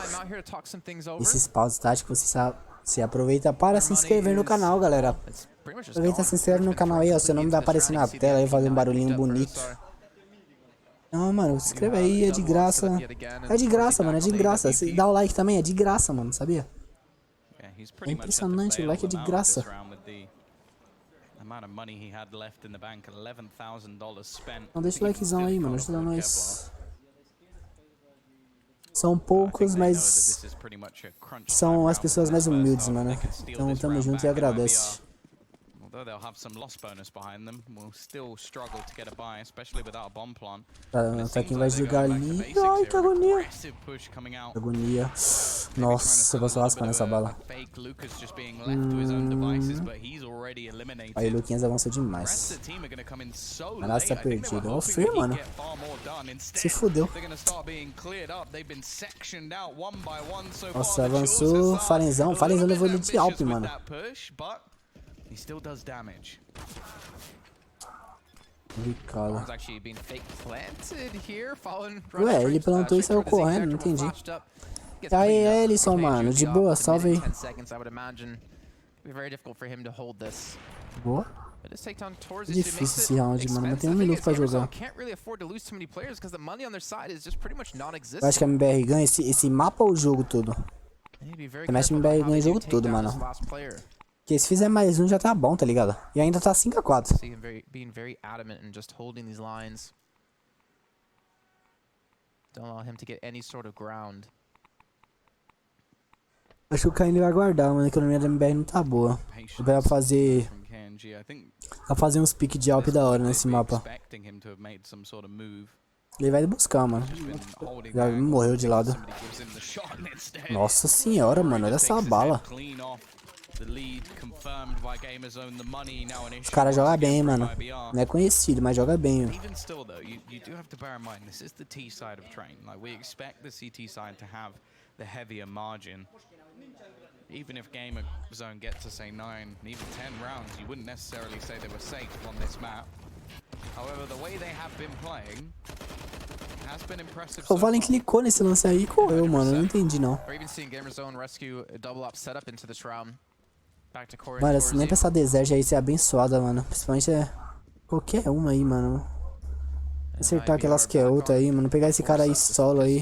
Esses pauses táticos você aproveita para se inscrever no canal, galera. Aproveita e se inscreve no canal aí, ó. Seu nome vai aparecer na tela aí, fazer um barulhinho bonito. Não, mano, se inscreve aí, é de graça. É de graça, mano, é de graça. Se dá o like também, é de graça, mano, sabia? É impressionante, o like é de graça. Então deixa o likezão aí, mano. Ajuda nós. São poucos, mas são as pessoas mais humildes, mano. Então tamo junto e agradece. Although they'll have some loss bonus behind them, will still struggle to get a buy, especially without a bomb plant. Tá quem vai jogar ali. Ai, que agonia. Agonia. Nossa, eu vou só raspar nessa bala. Aí o Luquinhas avançou demais. A nossa tá perdida. Ó, o Fer, mano. Se fudeu. Nossa, avançou. Falenzão. Falenzão levou ele de Alp, mano. He still does damage. Cala. Ué, ele plantou e saiu correndo, não entendi. Aí, Ellison, mano, de boa, salve aí. Boa. Difícil esse round, mano, mas tem 1 minuto pra jogar. Eu acho que a Mibr ganha esse mapa ou o jogo todo? Eu acho que a Mibr ganha o jogo todo, mano. Porque se fizer mais um já tá bom, tá ligado? E ainda tá 5-4. Acho que o Caine vai guardar, mano. A economia da MBR não tá boa. Vai fazer. Vai fazer uns piques de Alp da hora nesse mapa. Ele vai buscar, mano. Já morreu de lado. Nossa senhora, mano. Olha essa bala. Os caras jogam bem, mano. Não é conhecido, mas joga bem. Even if Gamerzone get to say 9, even 10 rounds, you wouldn't necessarily say they were safe on this map. However, the way they have been playing has been impressive. O Valen clicou nesse lance aí e correu, mano. Não entendi, não. Mano, se nem pra essa deserta aí ser abençoada, mano. Principalmente qualquer uma aí, mano. Acertar aquelas que é outra aí, mano. Pegar esse cara aí solo aí.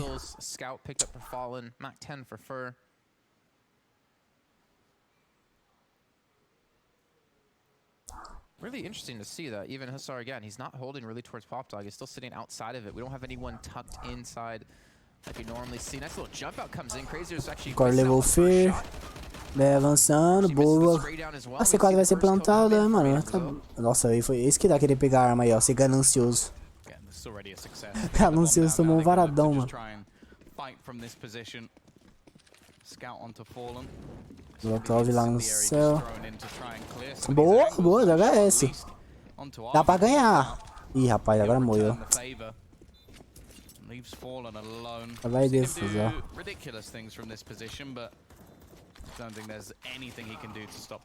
Really interesting to see that. Even Hussar again, he's not holding really towards Pop Dog. He's still sitting outside of it. We don't have anyone tucked inside like we normally see. Nice little jump out comes in. Crazier's actually. Agora levou o Fer. Vai avançando, boa. A C4 vai ser plantada, mano. Nossa, aí foi esse que dá querer pegar a arma aí, ó. Ser ganancioso. Ganancioso tomou um varadão, mano. Molotov lá no céu. Boa, boa, joga esse. Dá pra ganhar. Ih, rapaz, agora morreu. Vai defusar.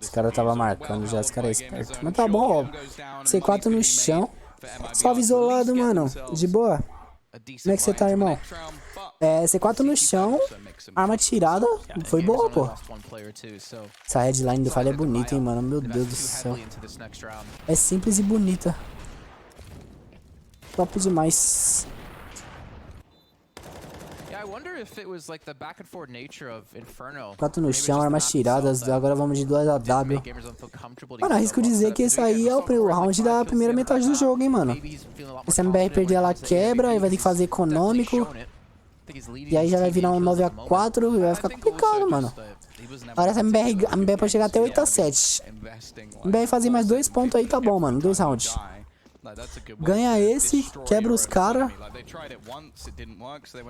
Esse cara tava marcando já, esse cara é esperto. Mas tá bom, ó. C4 no chão. Salve isolado, mano. De boa. Como é que você tá, irmão? É, C4 no chão. Arma tirada. Foi boa, pô. Essa headline do Falha é bonita, hein, mano. Meu Deus do céu. É simples e bonita. Top demais. 4 no chão, armas tiradas. Agora vamos de 2 a W. Mano, arrisco dizer que esse aí é o round da primeira metade do jogo, hein, mano. Se a MBR perder, ela quebra. Aí vai ter que fazer econômico. E aí já vai virar um 9-4 e vai ficar complicado, mano. Agora essa MBR pode chegar até 8-7. MBR fazer mais 2 pontos aí, tá bom, mano. 2 rounds. Ganha esse, quebra os caras.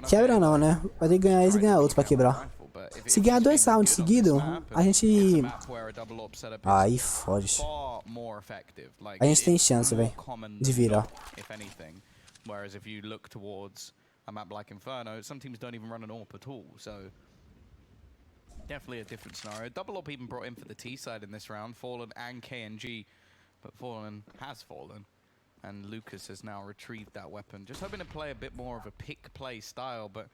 Quebra não, né? Vai ter que ganhar esse e ganhar outro pra quebrar. Se ganhar 2 rounds seguidos, a gente... Aí fode. A gente tem chance, velho, de virar. A map like Inferno, some teams don't even run an AWP at all, so definitely a different scenario. Double AWP even brought in for the T side in this round, Fallen and KNG, but Fallen has fallen, and Lucas has now retrieved that weapon. Just hoping to play a bit more of a pick play style, but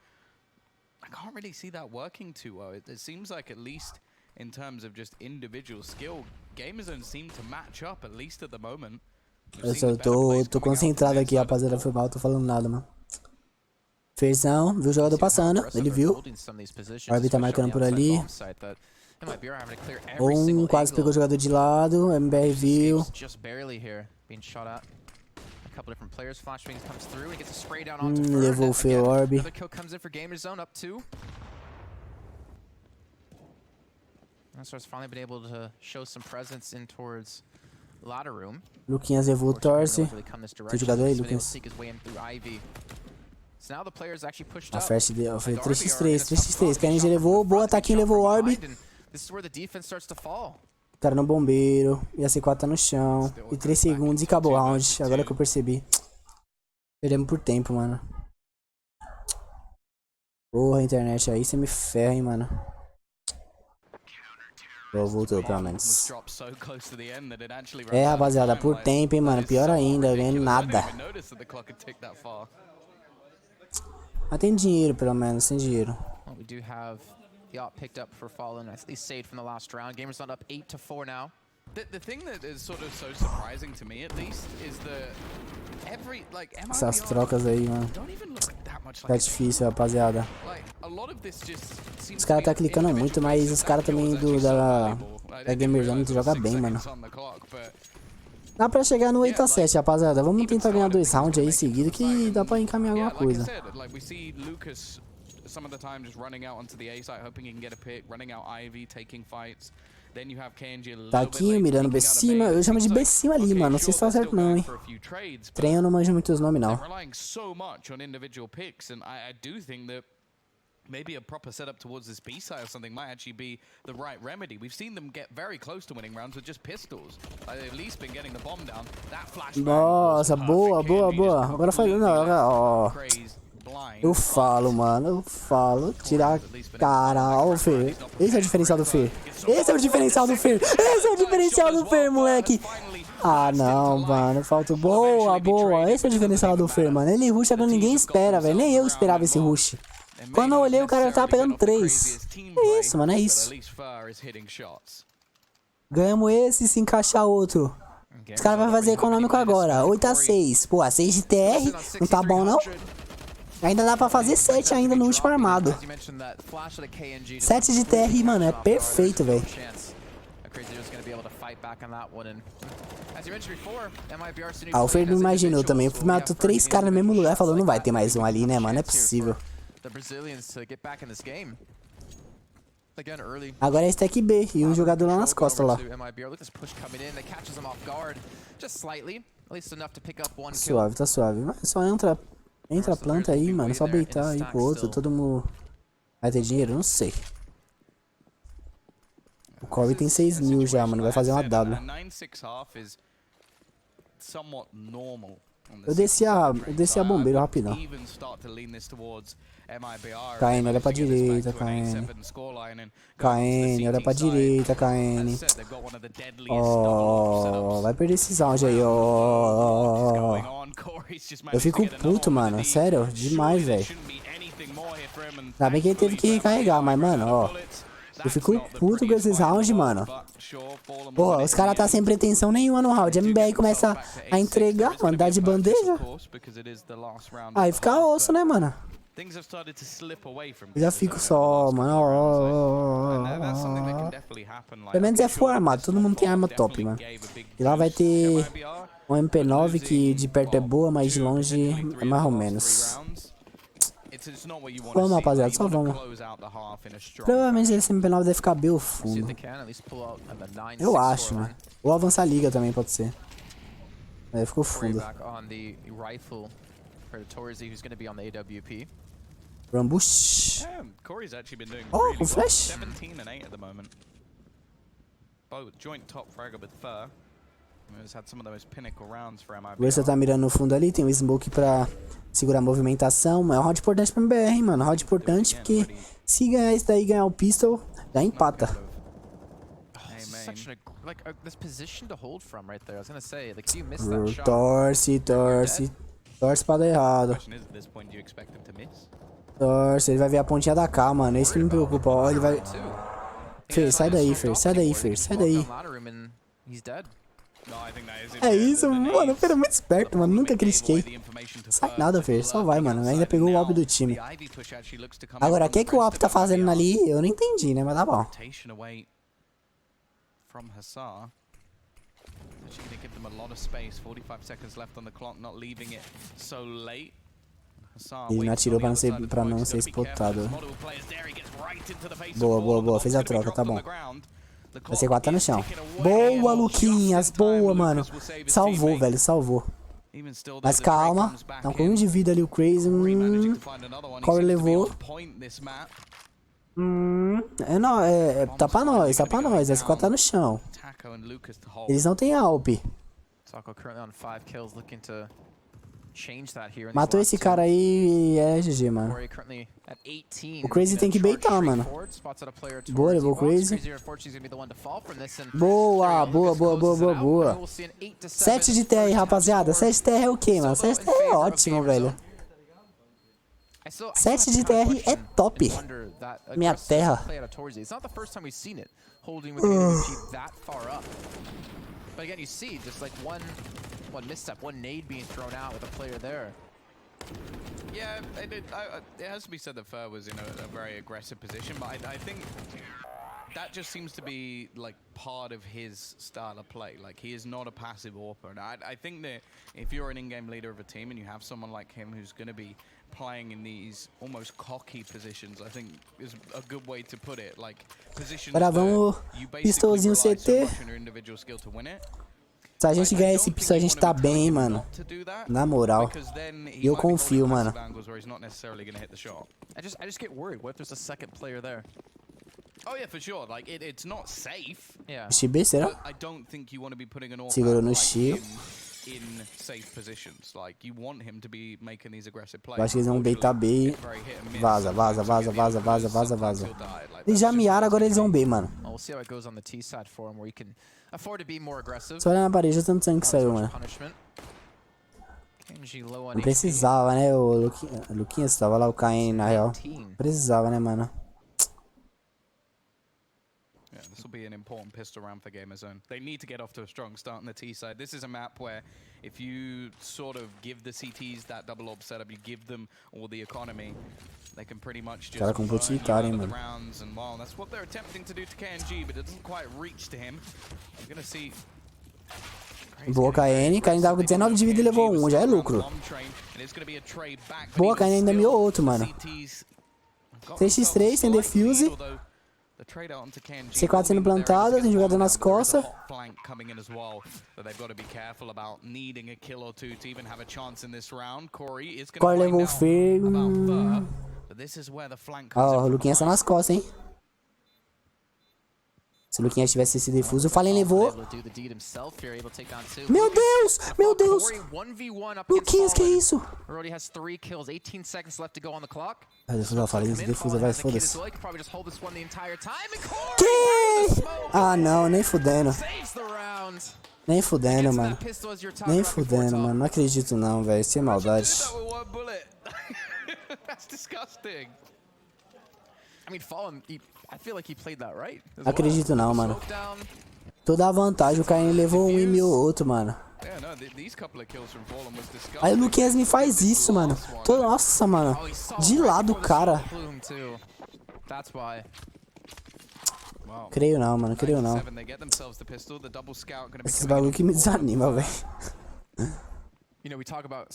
I can't really see that working too well. It seems like at least in terms of just individual skill, Gamerzone seem to match up, at least at the moment. Eu só tô concentrado aqui, rapaziada, foi mal, tô falando nada, mano. Ferzão, viu o jogador passando, ele viu. O árbitro tá marcando por ali. Quase pegou o jogador de lado. MBR viu. Levou o Fail Orb. Luquinhas levou o Torce. Tem jogador aí, Luquinhas. A flash deu, foi 3x3, 3x3. KNG levou, boa, ataquinho levou o Orb. Cara no bombeiro. E a C4 tá no chão. E 3 segundos e acabou o round. Agora que eu percebi. Perdemos por tempo, mano. Porra, internet aí, você me ferra, hein, mano. Voltou, pelo menos. É, rapaziada, por tempo, hein, mano. Pior ainda, ganhando nada. Mas tem dinheiro, pelo menos, tem dinheiro. Picked up for Fallen, at least saved from the last round. Gamerzone up 8-4 now. The thing that is sort of so surprising to me, at least, is that every essas trocas aí, mano. Tá difícil, rapaziada. Os caras tá clicando muito, mas os caras também da Gamerzone jogam bem, mano. Dá pra chegar no 8-7, rapaziada. Vamos tentar ganhar 2 rounds aí seguidos que dá pra encaminhar alguma coisa. Some of the time just running out onto the A site, hoping he can get a pick, running out Ivy, taking fights. Then you have KNG a little Taquinho mirando B cima, eu chamo de B cima ali, mano. Não sei se tá certo não, hein. Treino, não manjo muitos nomes não. Maybe a proper setup towards this B side or something might actually be the right remedy. We've seen them get very close to winning rounds with just pistols. They've at least been getting the bomb down. That flash. Nossa, boa. Agora foi, não, ó. Eu falo, mano, eu falo. Tirar a cara, ó o Fer. Esse é o diferencial do Fer. Esse é o diferencial do Fer. Esse é o diferencial do Fer, moleque. Ah, não, mano. Falta boa. Esse é o diferencial do Fer, mano. Ele rusha quando ninguém espera, velho. Nem eu esperava esse rush. Quando eu olhei, o cara tava pegando 3. É isso, mano, é isso. Ganhamos esse e se encaixar outro. Os caras vão fazer econômico agora. 8-6. Pô, a 6 de TR não tá bom, não? Ainda dá pra fazer 7 ainda no último armado. 7 de TR, mano, é perfeito, velho. Ah, o Fer não imaginou também. Matou 3 caras no mesmo lugar e falou, não vai ter mais um ali, né, mano? É possível. Agora é stack B e um jogador lá nas costas lá. Suave, tá suave. Mas só entra a planta aí, mano. Só beitar aí pro outro. Todo mundo vai ter dinheiro? Não sei. O Corey tem 6 mil já, mano. Vai fazer uma W. Eu desci a bombeiro rapidão. KN, olha pra direita, KN. KN, olha pra direita, KN. Ó, vai perder esses rounds aí, ó. Eu fico puto, mano. Sério, demais, velho. Ainda bem que ele teve que recarregar, mas, mano, ó. Eu fico puto com esses rounds, mano. Porra, os caras tá sem pretensão nenhuma no round. A MBR começa a entregar, andar de bandeja. Aí fica osso, né, mano? Eu já fico só, mano. Pelo menos é full armado, todo mundo tem arma top, mano. E lá vai ter um MP9 que de perto é boa, mas de longe é mais ou menos. Vamos, rapaziada, só vamos. Provavelmente esse MP9 deve ficar bem ao fundo. Eu acho, né? Ou avançar a liga também, pode ser. É, ficou fundo. Rambush. Oh, com flash. O Ursa tá mirando no fundo ali, tem o smoke pra segurar a movimentação, mas é um round importante pra MBR, hein, mano. Round importante porque se ganhar isso daí e ganhar o pistol, já empata. Torce pra dar errado. Torce, ele vai ver a pontinha da K, mano. É isso que me preocupa. Ó, ele vai. Fer, sai daí, Fer. Sai daí, Fer. Sai daí. É isso, mano. O Fer é muito esperto, mano. Nunca critiquei. Sai nada, Fer. Só vai, mano. Ainda pegou o AWP do time. Agora, o que o AWP tá fazendo ali? Eu não entendi, né? Mas tá bom. from Hassar. Actually going to give them a lot of space. 45 seconds left on the clock, not leaving it so late. Ele não atirou pra não ser spotado. Boa, boa, boa. Fez a troca, tá bom. Vai ser 4 no chão. Boa, Luquinhas. Boa, mano. Salvou, velho. Salvou. Mas calma. Tá com 1 de vida ali o Crazy. Corey levou. Tá pra nós, tá pra nós. Esse 4 tá no chão. Eles não têm Alp. Matou esse cara aí e é GG, mano. O Crazy tem que baitar, mano. Boa, levou o Crazy. Boa, boa, boa, boa, boa, boa. 7 de TR, rapaziada. 7 de TR é o quê, mano? 7 de TR é ótimo, velho. 7 de TR é top. Minha terra. But again, you see just like one misstep, one nade being thrown out with a player there. Yeah, it has to be said that Fur was in a very aggressive position, but I think that just seems to be like part of his style of play. Like he is not a passive AWPer, and I think that if you're an in-game leader of a team and you have someone like him who's going to be playing in these almost cocky positions, I think is a good way to put it. Like positions where you basically rely so much on your individual skill to win it. Se a gente ganhar esse pistol, a gente tá bem, mano. Na moral. E eu confio, mano. I just get worried. What if there's a second player there? Oh yeah, for sure. Like it's not safe. Yeah. XB, será? I don't think you want to be putting an Segurou no shield. In safe positions. Like you want him to be making these aggressive plays. Eu acho que eles vão baitar B e vaza, vaza, vaza, vaza, vaza, vaza, vaza. Eles já miaram, agora eles vão B, mano. We'll see how it goes on the T side for him, where you can afford to be more aggressive. Só olha na parede, o tanto sangue que saiu, mano. Não precisava, né, o Luquinhas tava lá, o KN na real. Precisava, né, mano. This will be an important pistol round for Gamerzone. They need to get off to a strong start on the T side. This is a map where if you sort of give the CTs that double orb setup, you give them all the economy, they can pretty much just burn you out of the rounds. And well, that's what they're attempting to do to KNG, but it doesn't quite reach to him. You're gonna see. Boa, KN. KN dava com 19 de vida e levou 1, já é lucro. Boa, KN ainda miou outro, mano. 6x3, sem defuse. C4 sendo plantado, tem jogador nas costas. Corey levou o feio. Ó, o Luquinhas tá nas costas, hein. Se o Luquinhas tivesse esse defuso, o Fallen levou. Meu Deus! Meu Deus! Luquinhas, que isso? Vai defusar, Fallen, defusa, vai, foda-se. Que? Ah, não, nem fudendo. Nem fudendo, mano. Nem fudendo, mano. Não acredito não, velho. Sem maldade. Acredito não, mano. Toda a vantagem, o KN levou um e miou outro, mano. Aí o Luquinhas me faz isso, mano. Nossa, mano. De lado, cara. Creio não, mano. Creio não. Esses bagulho que me desanima, velho. You know, we talk about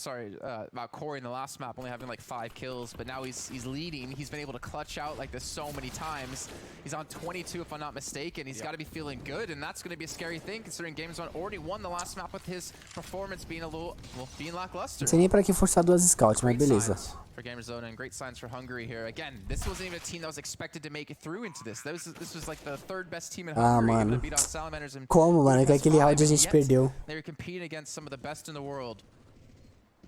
Corey in the last map only having like 5 kills, but now he's leading. He's been able to clutch out like this so many times. He's on 22 if I'm not mistaken. He's got to be feeling good, and that's going to be a scary thing considering Gamerzone already won the last map with his performance being a little being lackluster. Não sei nem pra que forçar 2 scouts, mas beleza. For Gamerzone and great signs for Hungary here. Again, this wasn't even a team that was expected to make it through into this. This was like the 3rd best team in Hungary, able to beat on Salamanders and como, mano, que aquele round a gente perdeu. They were competing against some of the best in the world.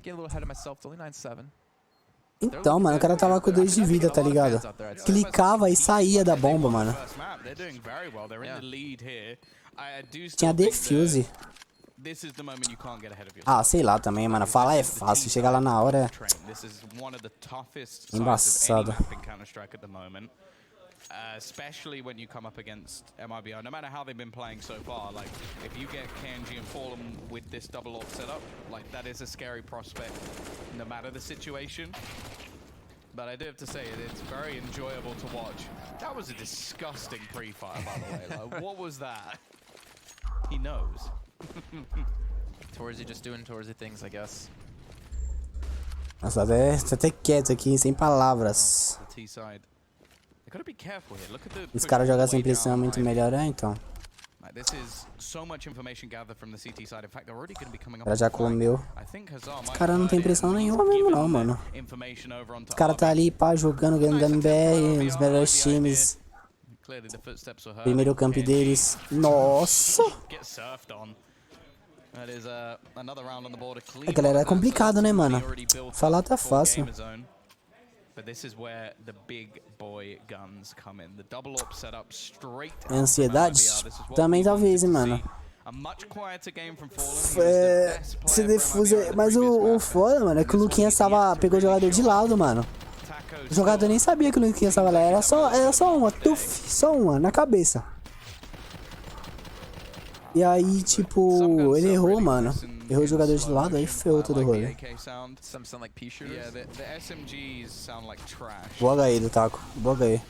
Get a little ahead of myself, it's only 9-7. Então, mano, o cara tava com 2 de vida, tá ligado? Clicava e saía da bomba, mano. Tinha defuse. Ah, sei lá também, mano. Falar é fácil, chegar lá na hora é embaçado. Especially when you come up against MIBR, no matter how they've been playing so far, like if you get KNG and Fallen with this double AWP setup, like that is a scary prospect, no matter the situation. But I do have to say, it's very enjoyable to watch. That was a disgusting pre-fire, by the way. Like, what was that? He knows. Tourzy just doing Tourzy things, I guess. Nossa, tô até quieto aqui, sem palavras. The T side. They gotta be careful here. Look at the Os caras jogam sem way pressão é down, muito right? melhor, então. Like, this is so much information gathered from the CT side. In fact, they're already going to be coming O up. cara já comeu. I think Hazard Os might caras não tem pressão nenhuma mesmo não, mano. information over onto Os caras tá ali, pá, jogando, ganhando da MBR, os melhores times. Clearly the footsteps were heard. Primeiro camp deles. Nossa! Get surfed on. That is another round on the board. É, galera, é complicado, né, mano? Falar tá fácil. But this is where the big boy guns come in. The double up setup straight. Ansiedade? Também talvez, hein, mano. A much quieter game from Fallen. Se defusa. Mas o foda, mano, é que o Luquinhas pegou o jogador de lado, mano. O jogador nem sabia que o Luquinhas tava lá. Era só uma, tuf, só uma, na cabeça. E aí, tipo, ele errou, mano. Errou o jogador de lado, aí ferrou todo o rolê. Boa HE do Taco, boa HE.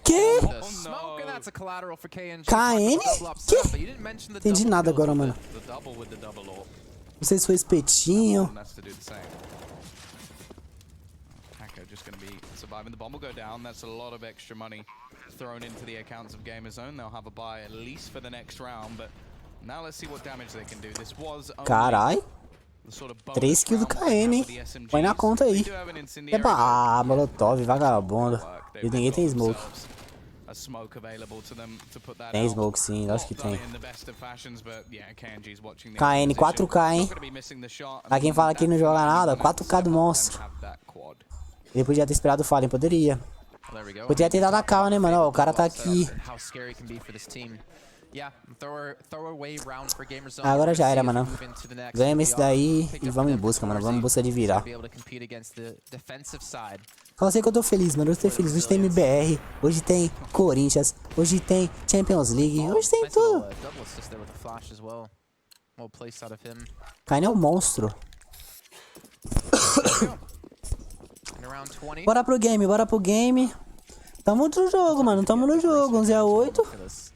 Que? KN? Que? Entendi nada agora, mano. Não sei se foi espetinho. Just going to be surviving. The bomb will go down. That's a lot of extra money thrown into the accounts of Gamerzone. They'll have a buy at least for the next round, but now let's see what damage they can do. This was Carai. 3 kills do KN, hein? Põe na conta aí. É molotov, vagabundo. E ninguém tem smoke. Tem smoke sim, acho que tem. KN 4K, hein? Pra quem fala que não joga nada, 4K do monstro. Ele podia ter esperado o Fallen, poderia. Podia ter dado a cal, né, mano? Ó, o cara tá aqui. Agora já era, mano. Ganhamos esse daí e vamos em busca, mano. Vamos em busca de virar. Só sei que eu tô feliz, mano. Eu tô feliz. Hoje tem MBR, hoje tem Corinthians, hoje tem Champions League, hoje tem tudo. Kaine é um monstro. Bora pro game, bora pro game. Tamo no jogo, mano. Tamo no jogo. 11-8.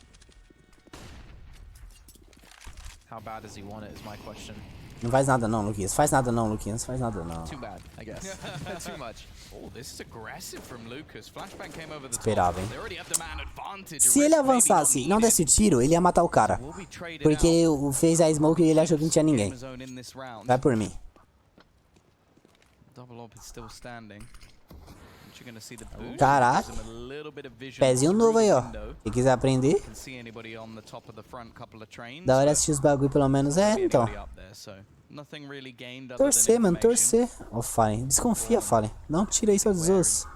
Não faz nada não, Luquinhas. Faz nada não, Luquinhas. Faz nada não. Esperava, hein. Se ele avançasse e não desse o tiro, ele ia matar o cara. Porque fez a smoke e ele achou que não tinha ninguém. Vai por mim. Caraca. Pezinho novo aí, ó. Se quiser aprender. Da hora assistir os bagulho pelo menos. É, então. Torcer, mano, torcer. Ó, Fallen. Desconfia, Fallen. Não tira isso dos ossos.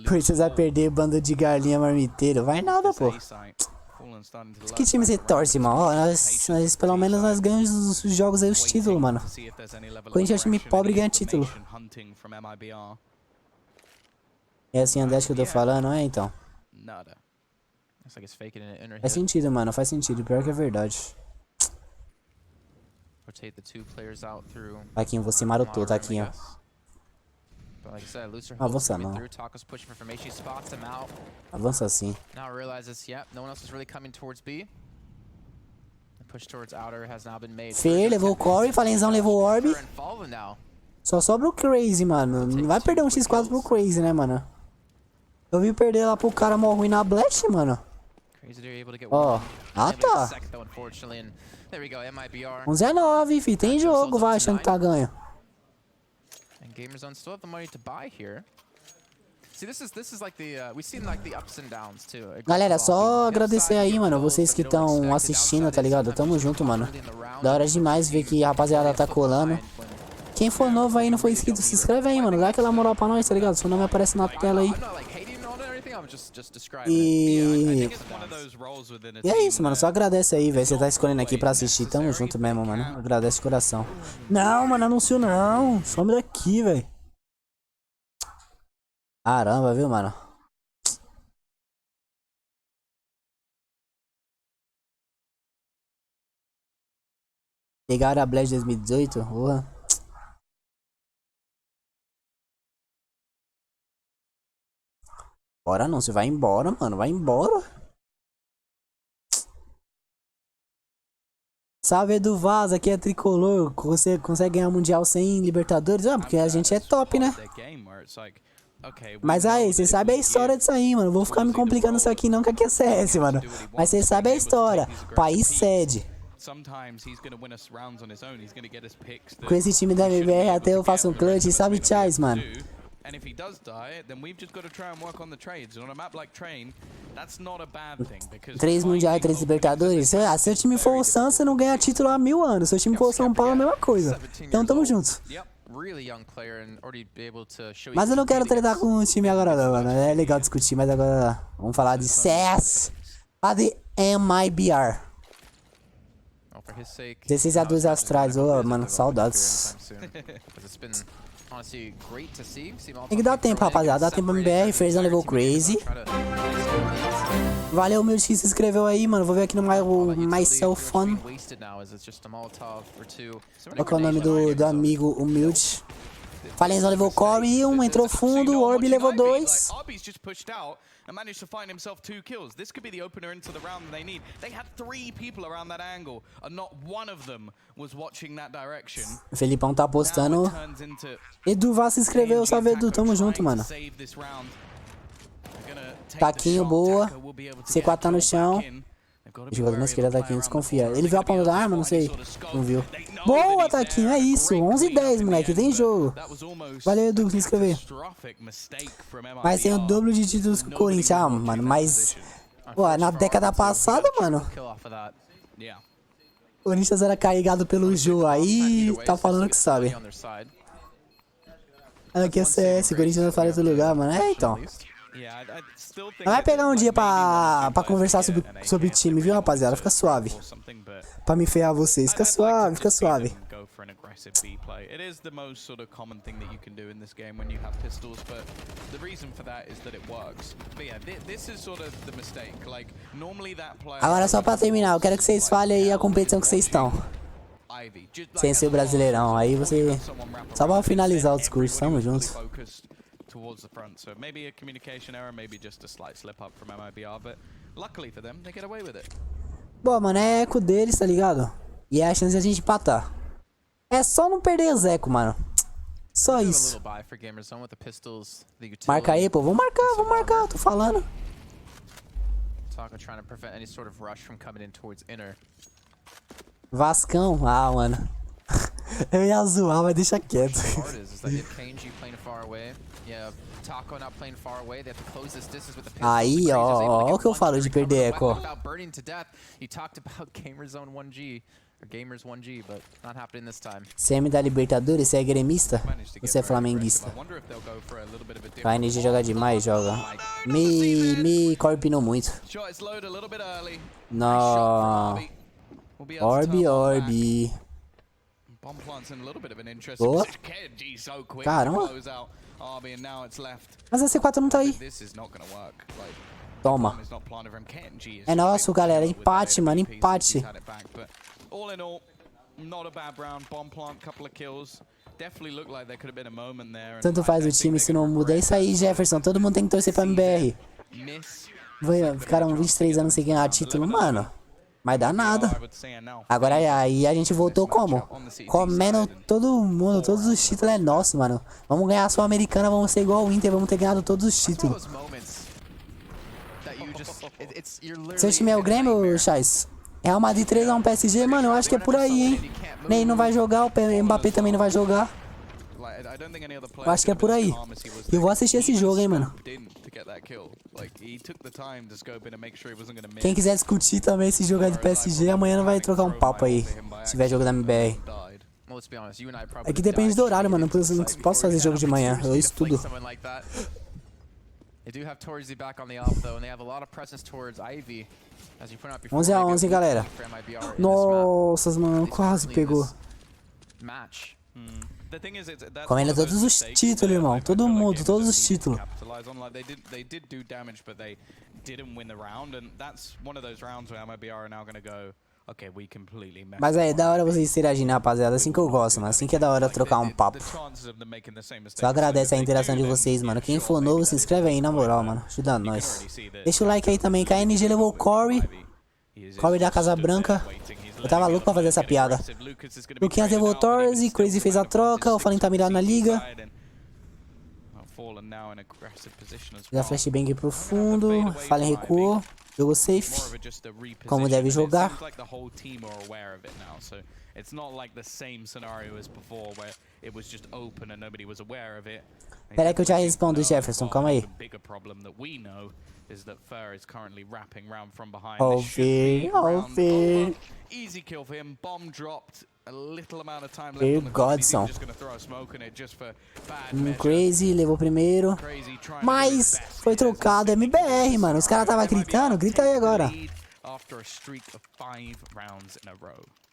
Precisa perder bando de galinha marmiteiro. Vai nada, pô. Que time você torce, mano? Ó, nós pelo menos nós ganhamos os jogos aí, os títulos, mano. Corinthians é um time pobre e ganha título. É assim, André, que eu tô falando, é então. Faz sentido, mano, faz sentido. Pior que é verdade. Aqui, você marotou, tá aqui, ó. Avança não. Avança sim. Fer levou o core, Falenzão levou o orb. Só sobra o Crazy, mano. Não vai perder um x4 pro Crazy, né, mano? Eu vi perder lá pro cara mó ruim na Blast, mano. Ó. Ah, tá. 11-9, fi. Tem jogo, vai achando que tá ganho. Gamerzone still have the money to buy here. See, this is like the we've seen like the ups and downs too. Galera, só agradecer aí, mano, vocês que estão assistindo, tá ligado? Tamo junto, mano. Da hora demais ver que a rapaziada tá colando. Quem for novo aí, não foi inscrito, se inscreve aí, mano. Dá aquela moral pra nós, tá ligado? Seu nome aparece na tela aí. E é isso, mano. Só agradece aí, velho. Você tá escolhendo aqui pra assistir. Tamo junto mesmo, mano. Agradece de coração. Não, mano, anúncio não. Some daqui, velho. Caramba, viu, mano? Pegaram a Blast 2018? Porra. Bora não, você vai embora, mano. Vai embora. Salve Edu Vaz, aqui é tricolor. Você consegue ganhar mundial sem Libertadores? Ah, porque a gente é top, né? Mas aí, você sabe a história disso aí, mano. Vou ficar me complicando isso aqui não, que aqui é CS, mano. Mas você sabe a história. País sede. Com esse time da Mibr até eu faço um clutch, sabe, Chais, mano? And if he does die, then we've just got to try and work on the trades. On a map like Train, that's not a bad thing because 3 mundiais, 3 Libertadores. Se o time for o Santos, você não ganha título há 1000 anos. Se o time for o São Paulo, é a mesma coisa. Então tamo juntos. Mas eu não quero tretar com o time agora não, mano. É legal discutir, mas agora vamos falar de CS. Falar de Mibr. 16-2 Astrais, ô, mano, saudades. Tem que dar tempo, rapaziada. Dá tempo pra MBR. Ferzão levou crazy. Valeu, o Milde que se inscreveu aí, mano. Vou ver aqui no Myself Fun. Qual que é o nome do amigo humilde? Falenzão levou core e 1, entrou fundo. Orb levou 2. And managed to find himself 2 kills. This could be the opener into the round that they need. They had 3 people around that angle, and not one of them was watching that direction. O Felipão tá apostando. Edu Vaz se inscreveu, salve Edu, tamo junto, mano. Taquinho boa. C4 tá no chão. O jogador na esquerda Taquinho desconfia. Ele viu a ponta da arma? Não sei. Não viu. Boa, Taquinho, é isso. 11-10, moleque, tem jogo. Valeu, Edu, se inscrever. Mas tem o dobro de títulos com o Corinthians, ah, mano. Mas, pô, na década passada, mano, o Corinthians era carregado pelo jogo. Aí tá falando que sabe. Aqui é CS, o Corinthians não fala em outro lugar, mano. É, então. Vai pegar um dia pra conversar sobre time, viu, rapaziada? Fica suave. Pra me ferrar vocês. Fica suave, fica suave. It is the most sort of common thing that you can do in this game when you have pistols, but the reason for that is that it works. But yeah, this is sort of the mistake. Like normally that player. Agora só pra terminar, eu quero que vocês falem aí a competição que vocês estão. Sem ser o Brasileirão, aí você só pra finalizar o discurso, tamo juntos. Towards the front, so maybe a communication error, maybe just a slight slip up from MIBR, but luckily for them, they get away with it. Bom, mano, é eco deles, tá ligado? E é a chance de a gente empatar. É só não perder o Zeco, mano. Só isso. Marca aí, pô. Vamos marcar, tô falando. Vascão, ah, mano. Eu ia zoar, mas deixa quieto. Aí, ó o que eu falo de perder eco, ó. CM da Libertadores, você é gremista? Ou você é flamenguista? A NG joga demais, joga. Me corpinou muito. Não. Orb. Boa. Caramba. Mas a C4 não tá aí. Toma. É nosso, galera. Empate, mano. Empate. Tanto faz o time se não muda. É isso aí, Jefferson. Todo mundo tem que torcer pra MBR. Ficaram 23 anos sem ganhar título, mano. Mas dá nada. Agora aí a gente voltou como? Comendo todo mundo, todos os títulos é nosso, mano. Vamos ganhar a Sul-Americana, vamos ser igual o Inter, vamos ter ganhado todos os títulos. Seu time é o Grêmio, Chais? Real Madrid 3-1 PSG, mano, eu acho que é por aí, hein? Ney não vai jogar, o Mbappé também não vai jogar. Eu acho que é por aí. Eu vou assistir esse jogo, hein, mano. Quem quiser discutir também esse jogo aí do PSG, amanhã não vai trocar um papo aí, se tiver jogo da MBR. É que depende do horário, mano. Eu não posso fazer jogo de manhã, eu estudo. 11-11, galera. Nossa, mano, quase pegou. Comendo todos os títulos, irmão. Todo mundo, todos os títulos. Mas aí, é da hora vocês interagirem, rapaziada. Assim que eu gosto, mano. Assim que é da hora trocar um papo. Só agradece a interação de vocês, mano. Quem for novo, se inscreve aí, na moral, mano. Ajuda nós. Deixa o like aí também. KNG levou o Corey. Corey da Casa Branca. Eu tava louco pra fazer essa piada. Luquinhas levou o Torres. Crazy fez a troca. O Fallen tá mirado na liga. Já flashbang pro fundo. Fallen recuou. Jogo safe, como deve jogar. Pera aí que eu já respondo, Jefferson, calma aí. Ouvir. Godson. Crazy levou primeiro. Mas foi trocado MBR, mano. Os caras tava gritando. Grita aí agora.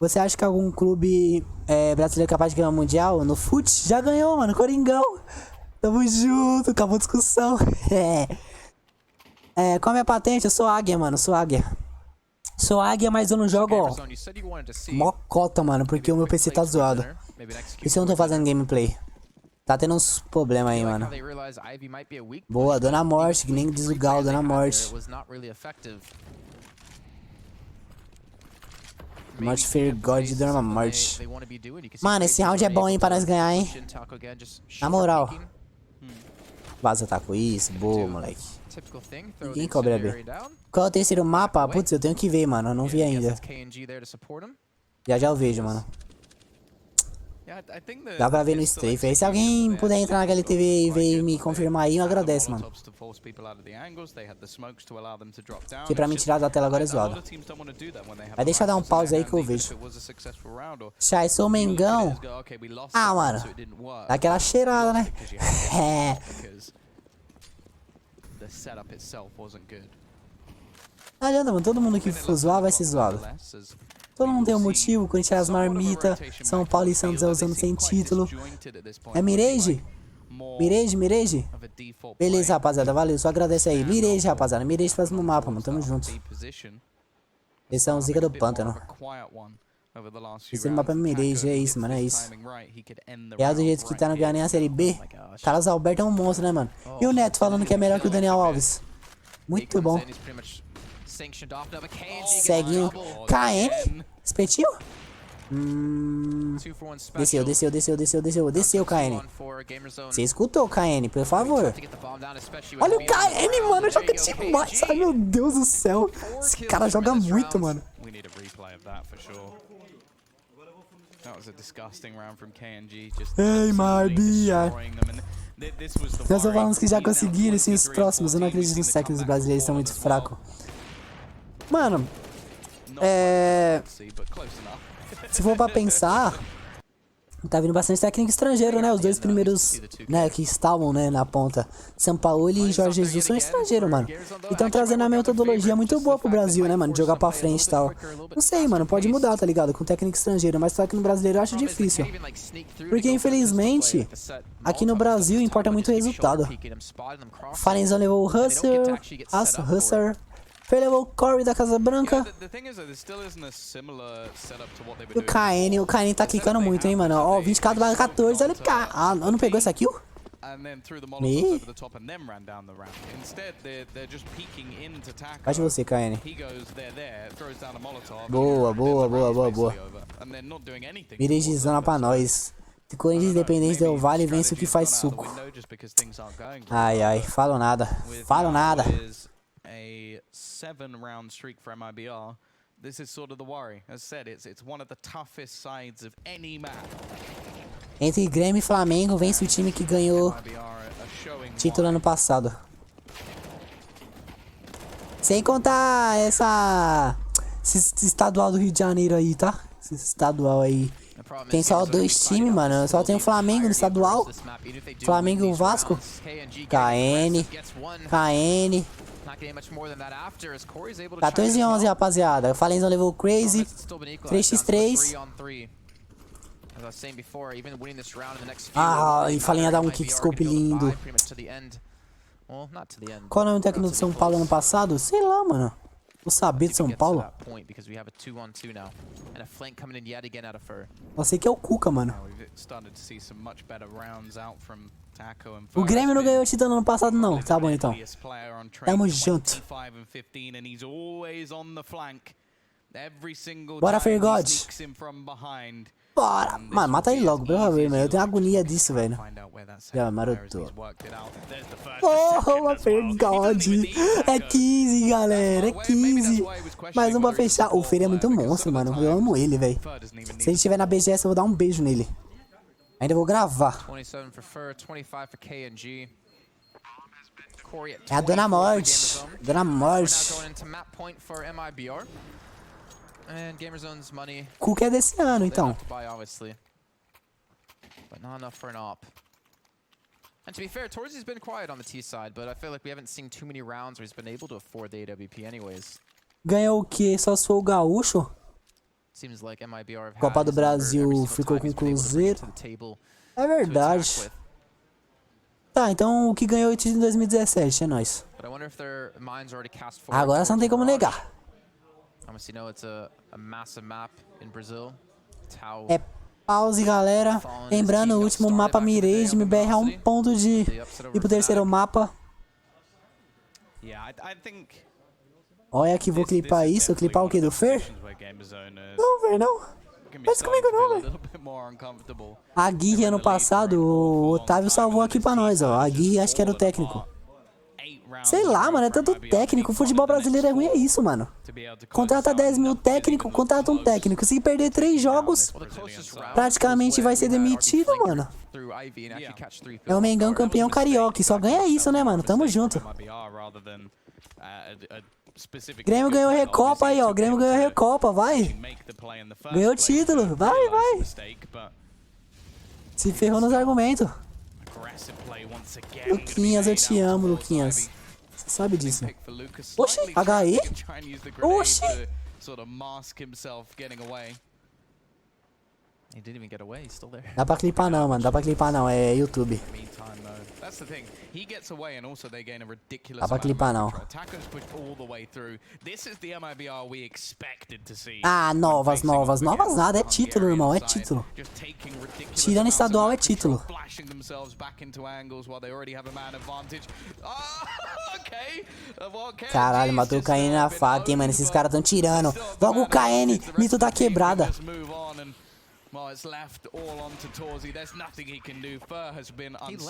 Você acha que algum clube brasileiro é capaz de ganhar o Mundial? No fute? Já ganhou, mano. Coringão. Tamo junto. Acabou a discussão. Qual é a minha patente? Eu sou águia, mano. Sou águia. Sou águia, mas eu não jogo, ó, mocota, mano, porque o meu PC tá zoado. Por isso eu não tô fazendo gameplay. Tá tendo uns problemas aí, mano. Boa, Dona Morte, que nem diz o Gal, Dona Morte. Morte Fair God de Dona Morte. Mano, esse round é bom, hein, pra nós ganhar, hein. Na moral. Vaza tá com isso, boa, moleque. Ninguém cobra B. Qual é o terceiro mapa? Putz, eu tenho que ver, mano. Eu não vi ainda. Já eu vejo, mano. Dá pra ver no strafe. Aí se alguém puder entrar na HLTV e ver me confirmar aí, eu agradeço, mano. Que pra me tirar da tela agora é zoado. Vai deixar dar um pause aí que eu vejo. Chai, sou Mengão. Ah, mano. Dá aquela cheirada, né? Não adianta, mano. Todo mundo que for zoar vai ser zoado. Todo mundo tem um motivo. Corinthians marmita. São Paulo e Santos usando sem título. É Mirage? Mirage? Beleza, rapaziada. Valeu. Só agradece aí. Mirage, rapaziada. Mirage próximo mapa, mano. Tamo junto. Esse é um zica do pântano. Esse mapa é Mirage. É isso, mano. É isso. É do jeito que tá no ganhar nem a Série B. Carlos Alberto é um monstro, né, mano? E o Neto falando que é melhor que o Daniel Alves. Muito bom. Ceguinho. KN? Espetinho? Desceu, KN. Você escutou, KN, por favor. Olha o KN, mano. Joga demais. Ai, meu Deus do céu. Esse cara joga muito, mano. Ei, Marbia. Nós falamos que já conseguiram, sim, os próximos. Eu não acredito nos técnicos brasileiros, são muito fracos. Mano, se for pra pensar, tá vindo bastante técnico estrangeiro, né? Os dois primeiros, né, que estavam, né, na ponta, São Paulo e Jorge Jesus, são estrangeiros, mano. E tão trazendo a metodologia muito boa pro Brasil, né, mano? De jogar pra frente e tal. Não sei, mano, pode mudar, tá ligado? Com técnico estrangeiro, mas só que no brasileiro eu acho difícil. Porque, infelizmente, aqui no Brasil importa muito o resultado. Falenzão levou o Husser. Foi levou o Corey da Casa Branca. E o KN tá quicando muito, hein, mano. Ó, 24/14, olha o cara. Ah, não pegou essa kill? Vai de você, KN. Boa. Miragezona pra nós. Se Corinthians Independente deu vale, vence o que faz suco. Ai, falo nada. A 7-round streak for Mibr. This is sort of the worry. As said, it's one of the toughest sides of any map. Entre Grêmio e Flamengo, vence o time que ganhou título ano passado. Sem contar esse estadual do Rio de Janeiro aí, tá? Esse estadual aí. Tem só 2 times, mano. Só tem o Flamengo no estadual. Flamengo e o Vasco. KN. 14-11, rapaziada. Falenzão levou o Crazy. 3x3. Ah, e Fallen ia dar um kickscope lindo. Qual é o nome do técnico do São Paulo ano passado? Sei lá, mano. Vou saber de São Paulo. Eu sei que é o Cuca, mano. O Grêmio não ganhou o título no ano passado, não. Tá bom, então. Tamo junto. Bora, Fergode. Bora. Mano, mata ele logo, pelo favor, mano. Eu tenho agonia disso, velho. Já, maroto. Oh, Fergode. É 15, galera. É 15. Mais um pra fechar. O Fer é muito monstro, mano. Eu amo ele, velho. Se ele estiver na BGS, eu vou dar um beijo nele. Ainda vou gravar. É a Dona Morte. Dona Morte. And Gamerzone's money. Cook é desse ano, então. But not enough for an op. And to be fair, Torzy's been quiet on the T side, but I feel like we haven't seen too many rounds where he's been able to afford the AWP anyways. Ganhou o quê? Só se for o Gaúcho? Seems like MIBR have Copa do Brasil ficou com o Cruzeiro. É verdade. Tá, então o que ganhou o título em 2017 é nóis. Agora você não tem como negar. É pause, galera. Lembrando, o último mapa Mirage, Mibr é um ponto de ir pro terceiro mapa. Olha aqui, vou clipar isso. Clipar o que? Do Fer? Não, Fer, não. Pensa comigo não, velho. A Guirre ano passado, o Otávio salvou aqui pra nós, ó. A Guirre acho que era o técnico. Sei lá, mano, é tanto técnico. O futebol brasileiro é ruim, é isso, mano. Contrata 10 mil técnico, contrata um técnico. Se perder 3 jogos, praticamente vai ser demitido, mano. É o Mengão campeão carioca. E só ganha isso, né, mano? Tamo junto. Grêmio ganhou a Recopa aí, ó. Grêmio ganhou a Recopa, vai. Ganhou o título, vai, vai. Se ferrou nos argumentos. Luquinhas, eu te amo, Luquinhas. Você sabe disso. Oxi, HE? Oxi. Dá pra clipar não, mano. Dá pra clipar não. É YouTube. Dá pra clipar não. Ah, novas nada. É título, irmão. É título. Tirando estadual é título. Caralho, matou o KN na faca, hein, mano. Esses caras tão tirando. Logo o KN, mito da quebrada.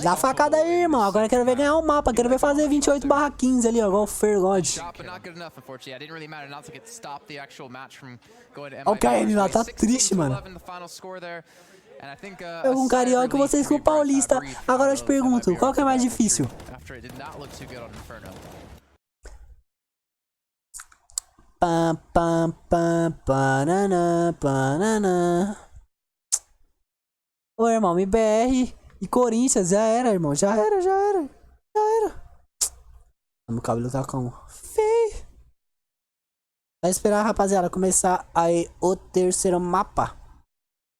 Dá facada aí, irmão. Agora eu quero ver ganhar o mapa. Quero ver fazer 28/15 ali, ó. Igual o Fergode. Olha o KN lá, tá triste, mano. Eu com Carioca e vocês com o Paulista. Agora eu te pergunto, qual que é mais difícil? Pam, pam, pam, panana, panana. Ô, irmão, MBR e Corinthians, já era, irmão. Já era. Meu cabelo tá como? Feio. Vai esperar, rapaziada, começar aí o terceiro mapa.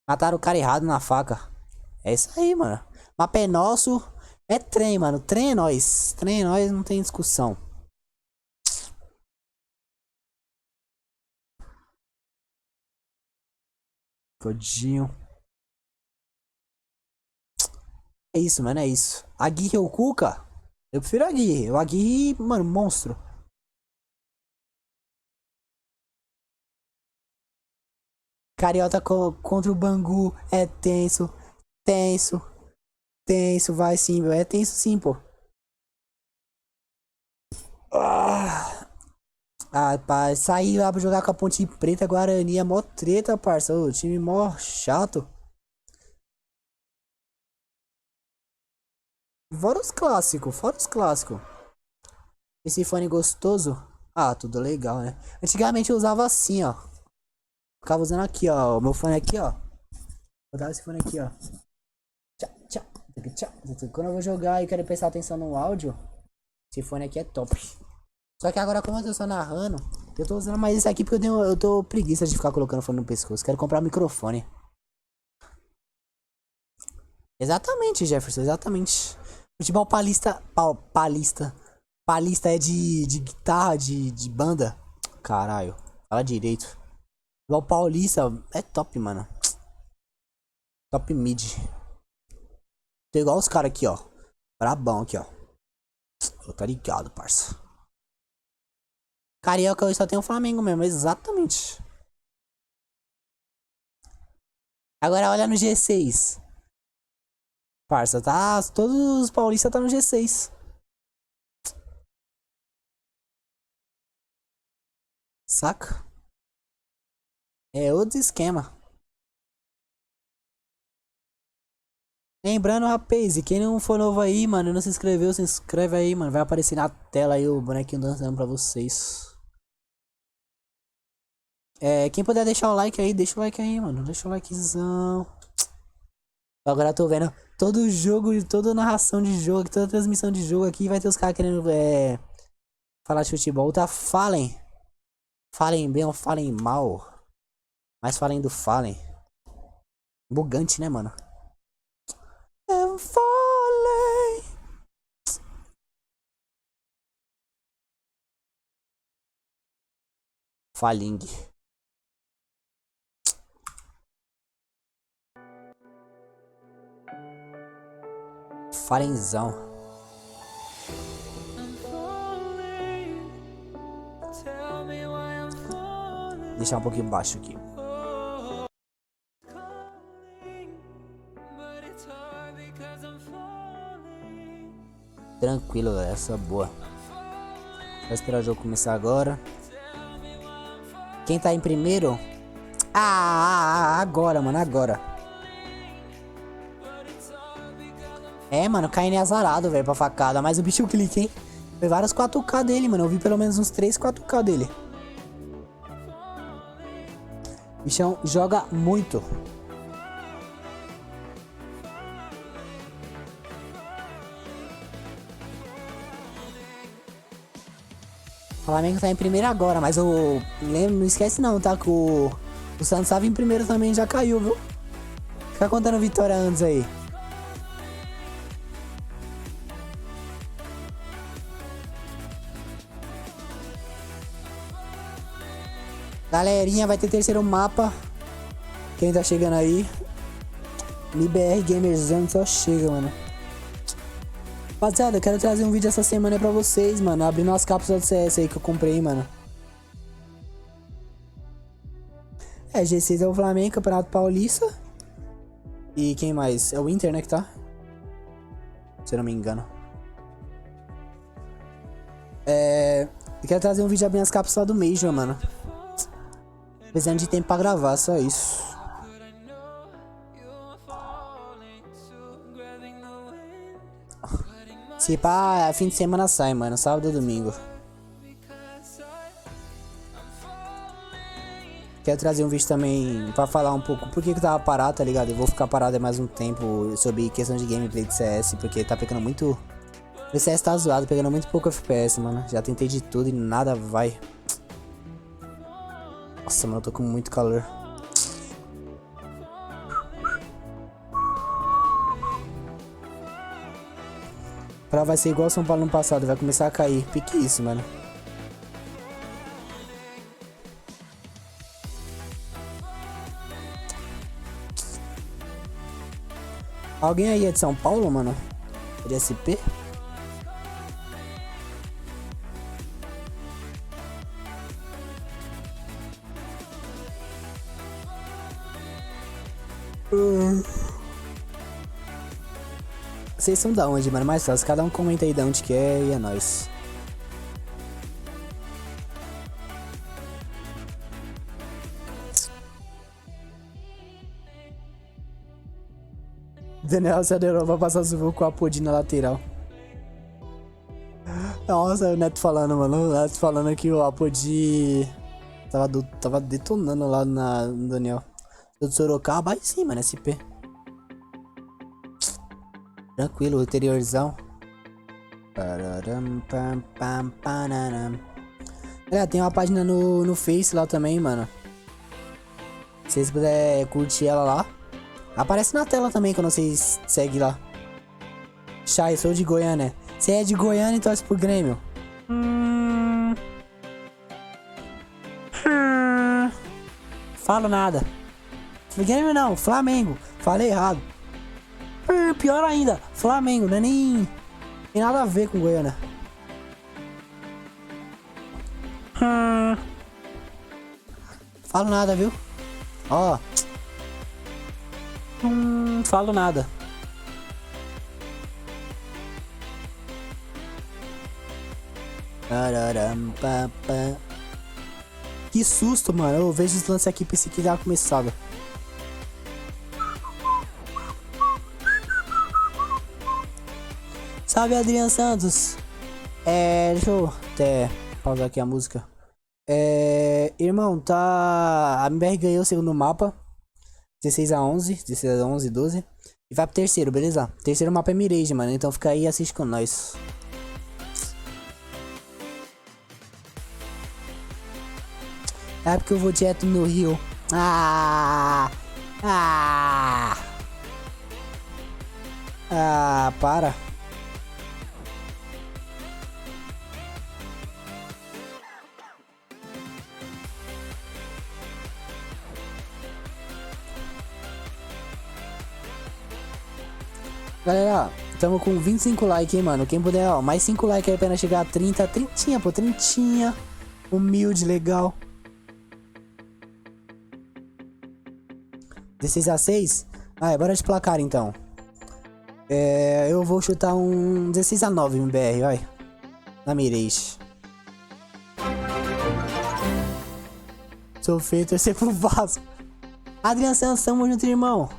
Mataram o cara errado na faca. É isso aí, mano. Mapa é nosso. É trem, mano. Trem é nós. Trem é nós, não tem discussão. Godinho. É isso, mano, é isso. A Guirre ou o Cuca? Eu prefiro a Guirre. O Aguirre, mano, monstro. Carioca contra o Bangu. É tenso. Tenso, vai sim, velho. É tenso sim, pô. Pai, sair lá pra jogar com a Ponte Preta, Guarani. É mó treta, parça. O time mó chato. Fora os clássicos. Esse fone gostoso. Ah, tudo legal, né? Antigamente eu usava assim, ó. Ficava usando aqui, ó. O meu fone aqui, ó. Botava esse fone aqui, ó. Quando eu vou jogar e quero prestar atenção no áudio, esse fone aqui é top. Só que agora, como eu tô só narrando, eu tô usando mais esse aqui porque eu tô preguiça de ficar colocando fone no pescoço. Quero comprar um microfone. Exatamente, Jefferson, exatamente. Futebol palista é de guitarra, de banda. caralho. Fala direito. Igual Paulista é top, mano. Top mid. Tô igual os caras aqui, ó. Brabão aqui, ó. Tá ligado, parça. Carioca hoje só tem o Flamengo mesmo, exatamente. Agora olha no G6. Parça, tá. Todos os paulistas tá no G6. Saca? É outro esquema. Lembrando, rapaz, e quem não for novo aí, mano, não se inscreveu, se inscreve aí, mano. Vai aparecer na tela aí o bonequinho dançando pra vocês. Quem puder deixar o like aí, deixa o like aí, mano. Deixa o likezão. Agora eu tô vendo todo jogo, toda narração de jogo, toda transmissão de jogo aqui. Vai ter os caras querendo falar de futebol. Tá, falem. Falem bem ou falem mal. Mas falem do falem. Bugante, né, mano? I'm falling. Falling. Falenzão. Deixar um pouquinho baixo aqui. Tranquilo, galera, essa é boa. Vou esperar o jogo começar agora. Quem tá em primeiro? Agora, mano, agora. Mano, KN é azarado, velho, pra facada. Mas o bicho clica, hein? Foi vários 4K dele, mano. Eu vi pelo menos uns 3, 4K dele. O bichão joga muito. O Flamengo tá em primeiro agora, mas eu lembro, não esquece não, tá? Que o Santos tava em primeiro também, já caiu, viu? Fica contando vitória antes aí. Galerinha, vai ter terceiro mapa. Quem tá chegando aí? Mibr Gamerzone só chega, mano. Rapaziada, eu quero trazer um vídeo essa semana aí pra vocês, mano. Abrindo as cápsulas do CS aí que eu comprei, mano. G6 é o Flamengo, Campeonato Paulista. E quem mais? É o Inter, né, que tá? Se eu não me engano. Eu quero trazer um vídeo abrindo as cápsulas do Mibr, mano. Precisando de tempo pra gravar, só isso. Se pá, fim de semana sai, mano. Sábado e domingo. Quero trazer um vídeo também pra falar um pouco por que eu tava parado, tá ligado? Eu vou ficar parado mais um tempo sobre questão de gameplay de CS, porque tá pegando muito... O CS tá zoado, pegando muito pouco FPS, mano. Já tentei de tudo e nada vai. Nossa, mano, eu tô com muito calor. Pra vai ser igual São Paulo no passado, vai começar a cair. Pique isso, mano. Alguém aí é de São Paulo, mano? De SP? Vocês são da onde, mano? Mais fácil, cada um comenta aí de onde que é e é nóis. Daniel se aderou pra passar o com a Apodi na lateral. Nossa, o Neto falando, mano. O Neto falando que o Apodi tava detonando lá no Daniel. Do Sorocaba, aí sim, mano, SP. Tranquilo, interiorzão. Tem uma página no Face lá também, mano. Se vocês puderem curtir ela lá. Aparece na tela também quando vocês seguem lá. Chay, sou de Goiânia. Você é de Goiânia e torce pro Grêmio? Falo nada. Grêmio não, Flamengo. Falei errado. Pior ainda, Flamengo, não é nem... Tem nada a ver com Goiânia. Falo nada, viu? Ó. Falo nada. Que susto, mano. Eu vejo os lances aqui, pensei que já começava. Salve, Adriano Santos. Deixa eu até pausar aqui a música. Irmão, tá... A Mibr ganhou o segundo mapa. 16-11, 16-11, 12. E vai pro terceiro, beleza? Terceiro mapa é Mirage, mano. Então fica aí e assiste com nós. É porque eu vou direto no Rio. Para. Galera, tamo com 25 likes, hein, mano. Quem puder, ó, mais 5 likes aí pra chegar a 30. 30, pô, 30. Humilde, legal. 16-6? Bora de placar, então. Eu vou chutar um 16-9, MBR, vai. Na Mirage. Sou feio, torcer pro Vasco. Adriano Santos, tamo junto, irmão.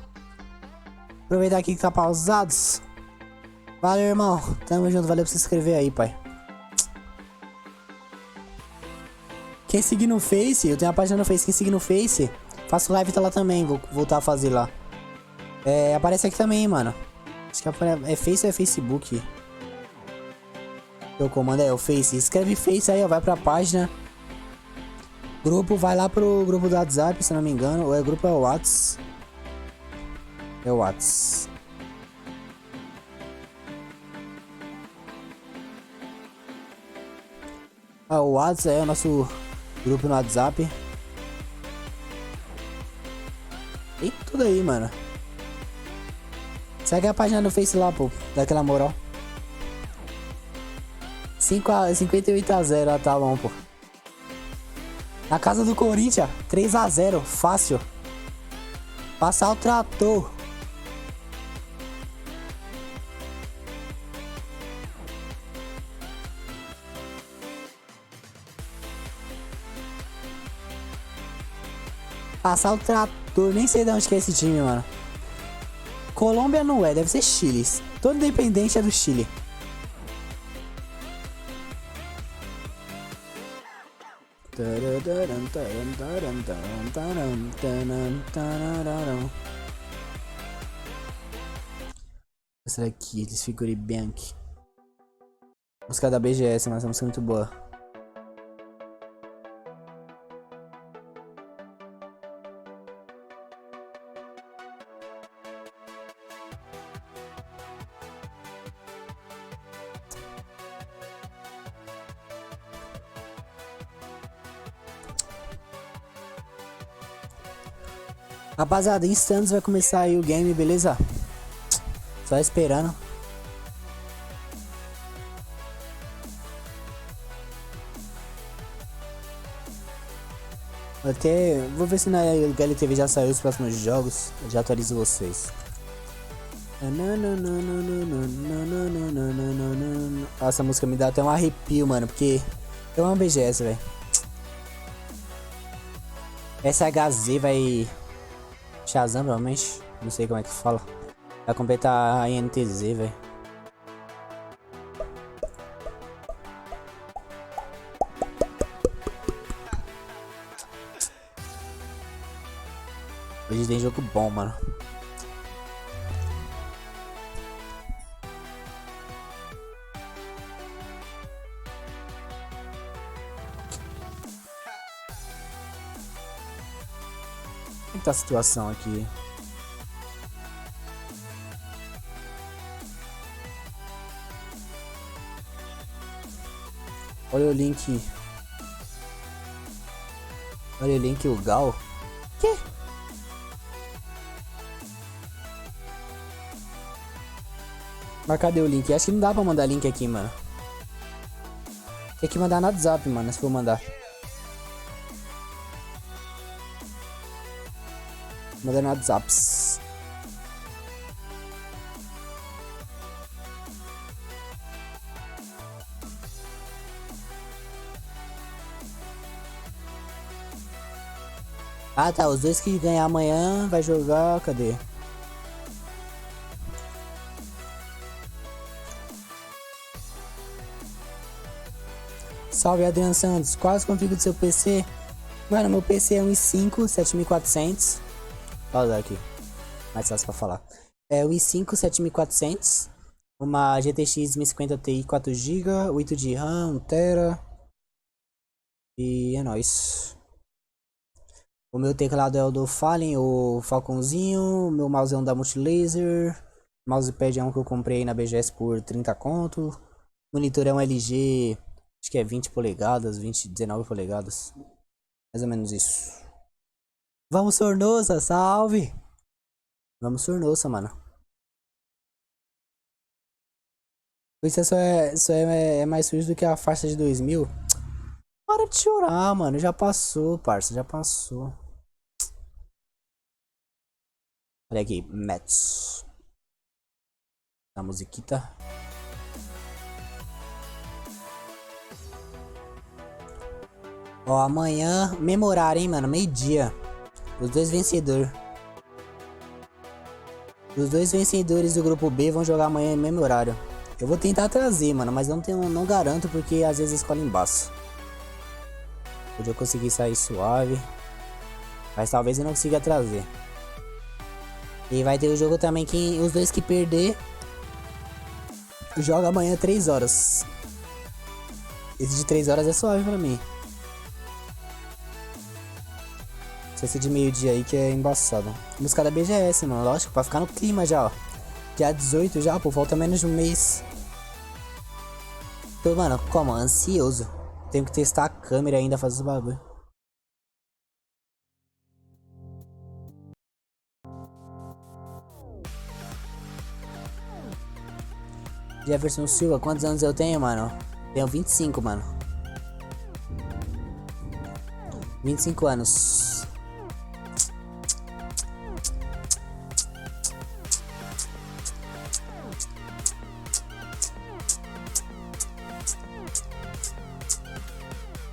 Aproveitar aqui que tá pausados. Valeu, irmão. Tamo junto. Valeu por se inscrever aí, pai. Quem seguir no Face, eu tenho a página no Face. Quem seguir no Face, faço live, tá lá também. Vou voltar a fazer lá. Aparece aqui também, mano. Acho que é Face ou é Facebook? O comando é o Face. Escreve Face aí, ó. Vai pra página. Grupo, vai lá pro grupo do WhatsApp, se não me engano. Ou grupo é o Whats. É o Whats. O Whats é o nosso grupo no WhatsApp. E tudo aí, mano. Segue a página no Face lá, pô. Daquela moral. 58-0, tá bom, pô. Na casa do Corinthians, 3-0, fácil. Passar o trator. Passar o trator, nem sei de onde que é esse time, mano. Colômbia não é, deve ser Chile. Todo independente é do Chile. Essa daqui, eles figuram bem aqui. Música da BGS, mas essa música é muito boa. Rapaziada, em instantes vai começar aí o game, beleza? Só esperando. Vou ver se na LTV já saiu os próximos jogos. Eu já atualizo vocês. Essa música me dá até um arrepio, mano. Porque eu amo BGS, velho. SHZ vai... Shazam, provavelmente. Não sei como é que fala. Vai completar a INTZ, velho. Hoje tem jogo bom, mano. Como tá a situação aqui? Olha o link. Olha o link, o Gal. Que Mas cadê o link? Acho que não dá pra mandar link aqui, mano. Tem que mandar no WhatsApp, mano, se for mandar. Manda no WhatsApp. Ah, tá. Os dois que ganhar amanhã vai jogar. Cadê? Salve, Adriano Santos. Quase configuro do seu PC? Mano, meu PC é um i5 7400. Olha aqui. Mais fácil pra falar. É o i5 7400. Uma GTX 1050 Ti 4GB. 8 de RAM, 1TB. E é nóis. O meu teclado é o do Fallen, o Falconzinho. Meu mouse é um da Multilaser. Mousepad é um que eu comprei na BGS por 30 conto. Monitor é um LG, acho que é 20 polegadas, 19 polegadas. Mais ou menos isso. Vamos, Sornosa, salve! Vamos, Sornosa, mano. Isso é mais sujo do que a farsa de 2000. Para de chorar, mano. Já passou, parça, já passou. Olha aqui, Mets. A musiquita. Ó, amanhã, memorário, hein, mano, meio-dia. Os dois vencedores. Os dois vencedores do grupo B vão jogar amanhã em mesmo horário. Eu vou tentar trazer, mano, mas não garanto porque às vezes escolhe embaixo. Hoje eu consegui sair suave. Mas talvez eu não consiga trazer. E vai ter o jogo também que os dois que perder joga amanhã 3 horas. Esse de 3 horas é suave pra mim. Esse de meio-dia aí que é embaçado. Música da BGS, mano. Lógico, pra ficar no clima já, ó. Dia 18 já, pô. Falta menos de um mês. Tô, mano, como? Ansioso. Tenho que testar a câmera ainda, fazer os bagulho. Jefferson Silva, quantos anos eu tenho, mano? Tenho 25, mano. 25 anos.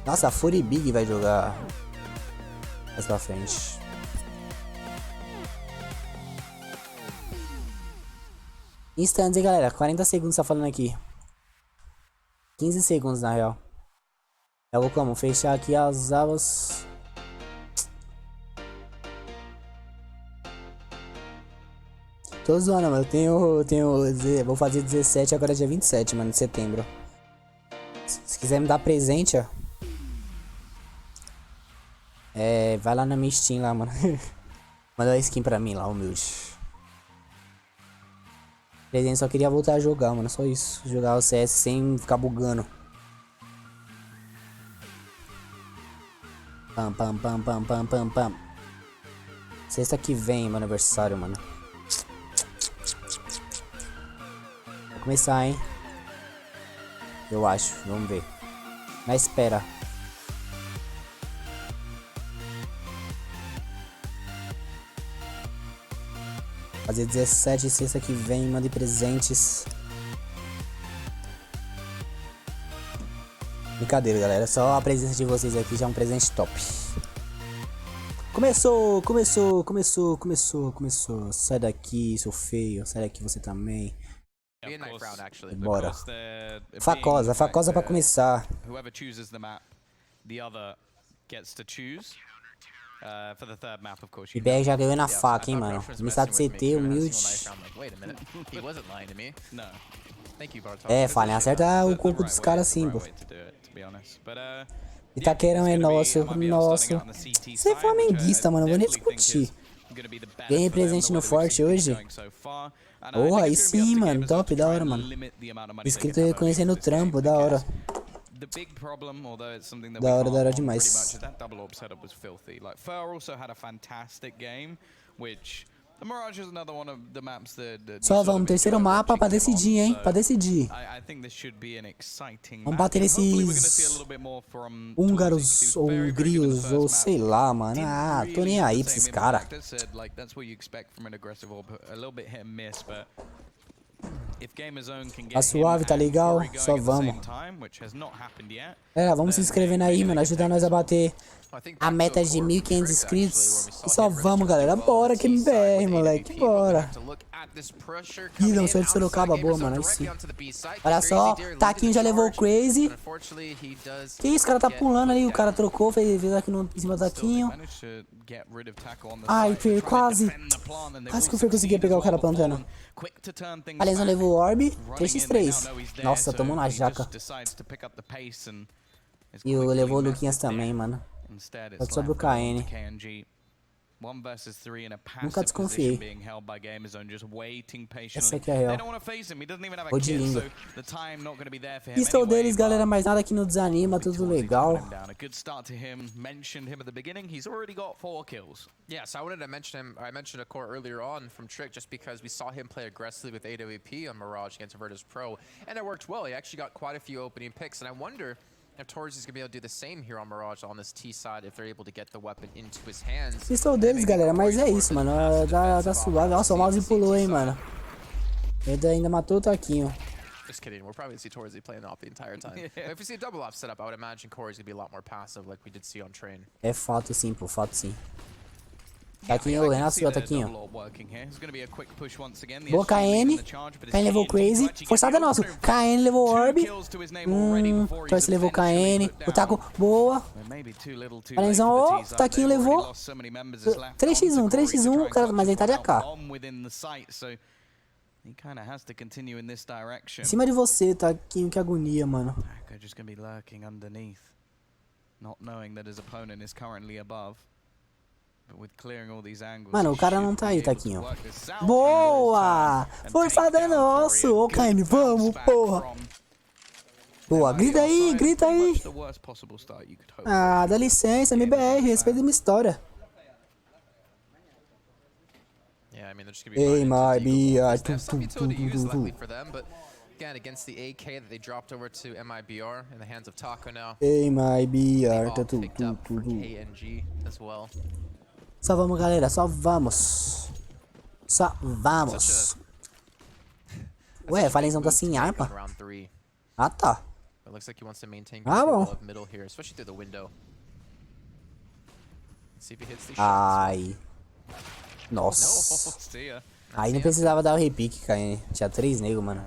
Nossa, a Fury Big vai jogar mais pra frente. Instantes, hein, galera. 40 segundos tá falando aqui. 15 segundos, na real. Eu vou como? Fechar aqui as abas. Tô zoando, mano. Eu tenho. Vou fazer 17 agora, dia 27, mano, de setembro. Se quiser me dar presente, ó. Vai lá na minha Steam lá, mano. Manda uma skin pra mim lá, humilde. Presente, só queria voltar a jogar, mano. Só isso. Jogar o CS sem ficar bugando. Pam, pam, pam, pam, pam, pam, pam. Sexta que vem, meu aniversário, mano. Vai começar, hein? Eu acho. Vamos ver. Na espera. Fazer 17 sexta que vem, mande presentes. Brincadeira, galera. Só a presença de vocês aqui já é um presente top. Começou. Sai daqui, seu feio. Sai daqui você também. Bora. Facosa pra começar. IBR já ganhou na faca, hein, mano. Começar de CT, humilde. Falha, acerta o corpo dos caras assim, pô. Itaquerão é nosso. Você é flamenguista, mano. Vou nem discutir. Ganhei presente no Forte hoje. Porra, aí sim, mano. Top, da hora, mano. Inscrito reconhecendo o trampo, da hora. Da hora demais. Só vamos, terceiro mapa pra decidir, hein? Pra decidir. Vamos bater nesses húngaros ou hungrios ou sei lá, mano. Ah, tô nem aí pra esses caras. Tá suave, tá legal? Só vamos. Vamos se inscrevendo aí, mano. Ajuda nós a bater a meta de 1.500 inscritos. E só vamos, galera. Bora, que MBR, moleque. Bora. Ih, não sou de Sorocaba, boa, mano. Aí sim. Olha só, Taquinho já levou o Crazy. Que isso, o cara tá pulando ali. O cara trocou, fez aqui no, em cima do Taquinho. Ai, Fer, quase. Quase que o Fer conseguia pegar o cara plantando. A Lesão levou o Orb. 3x3. Nossa, tomou na jaca. E levou o Luquinhas também, mano. Só sobre o KN. Nunca desconfiei. Essa aqui é a real. Vou de linda. Pistol deles, galera, mas nada que não desanima, tudo legal. Yeah, so I wanted to mention him. I mentioned a core earlier on from Trick just because we saw him play aggressively with AWP on Mirage against Virtus Pro, and it worked well. He actually got quite a few opening picks, and I wonder if Torres is going to be able to do the same here on Mirage on this T side if they're able to get the weapon into his hands. Pistol deles, galera, mas é isso, mano. Tá suave. Nossa, o mouse pulou, hein, mano. Ele ainda matou o Taquinho. Just kidding. We're probably going to see Torres playing off the entire time. But if we see a double off setup, I would imagine Corey's going to be a lot more passive like we did see on Train. É fato sim, pô, fato sim. Taquinho, renasceu, Taquinho. Boa, KN. KN levou o Crazy. Forçada nosso. KN levou o Orb. Torce levou o KN. O Taco, boa. Alenzão, ó. O Taquinho levou. 3x1, 3x1. Cara, mas ele tá de AK. Em cima de você, Taquinho, que agonia, mano. Mano, o cara não tá aí, Taquinho. Boa! Forçada é nosso! Ô, KM, vamos, porra! Boa, grita aí, grita aí! Ah, dá licença, MBR, respeita a minha história. Ei, Mibr, Again, against the AK that they dropped over to Mibr in the hands of Taco now. Ei, Mibr, tá picked up for KNG as well. Só vamos, galera, só vamos. Só vamos. Ué, Falenzão tá sem arma? Ah, tá. Ah, bom. Ai. Nossa. Aí não precisava dar o repique, KN. Tinha 3 negros, mano.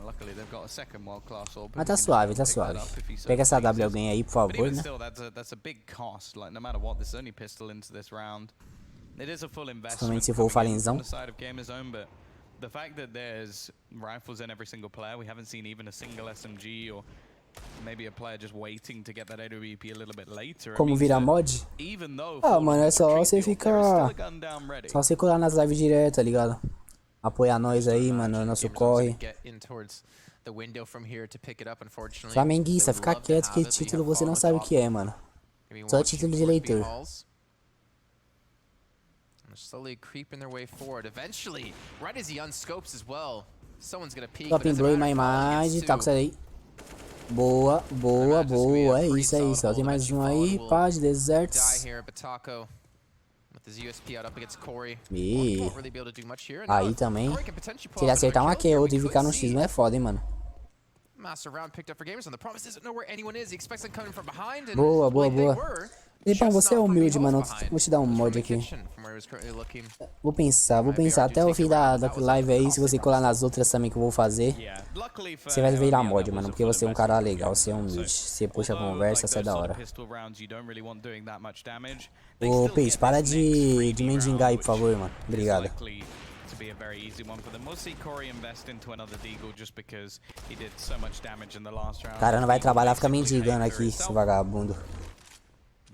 Mas tá suave, tá suave. Pega essa W alguém aí, por favor, né? Somente se for o Falenzão. The fact that there's rifles in every single player, we haven't seen even a single SMG or maybe a player just waiting to get that AWP a little bit later. Como virar mod? Ah, mano, é só você ficar... Só você colar nas lives direto, tá ligado? Apoiar nós aí, mano, nosso corre. Flamenguista, fica quieto que título você não sabe o que é, mano. Só título de eleitor. Slowly creeping their way forward. Eventually, right as he unscopes as well, someone's gonna peek. Top blow my mind, tá com isso aí. Boa, boa, boa. É isso, é isso. Ó, tem mais um aí, pá, de desertos. E aí também. Se ele acertar um aqui, outro e ficar no X, não é foda, hein, mano. Boa, boa, boa. Então, você é humilde, mano. Vou te dar um mod aqui. Vou pensar até o fim da live aí. Se você colar nas outras também que eu vou fazer, você vai virar mod, mano. Porque você é um cara legal, você é humilde. Você puxa a conversa, você é da hora. Ô, Peixe, para de mendigar aí, por favor, mano. Obrigado. Cara, não vai trabalhar, fica mendigando aqui, seu vagabundo.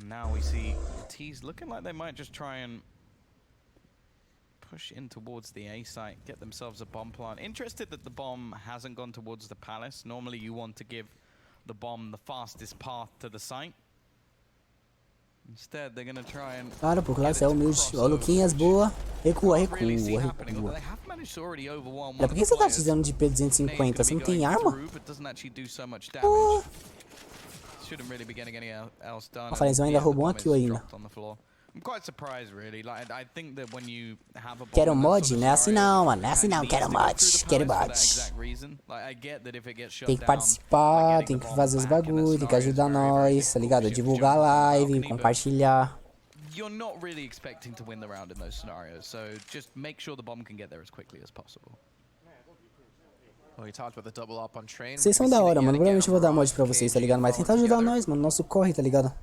Now we see the T's looking like they might just try and push in towards the A site, get themselves a bomb plant. Interested that the bomb hasn't gone towards the palace. Normally you want to give the bomb the fastest path to the site. Instead, they're gonna try and Claro, pô, claro, você é humilde. Ó, Luquinhas, boa. Recua, recua, recua. Olha, por que você tá dizendo de P250? Você não tem arma? Pô. A Falenzão ainda roubou uma kill ainda. Quero mod? Não é assim não, mano. Não é assim não. Quero mod. Quero mod. Tem que participar, tem que fazer os bagulho, tem que ajudar nós, tá ligado? Divulgar a live, compartilhar. You're not really expecting to win the round in those scenarios, so just make sure the bomb can get there as quickly as possible. Vocês são da hora, mano. Provavelmente eu vou dar mod pra vocês, tá ligado? Mas tentar ajudar nós, mano. Nosso corre, tá ligado?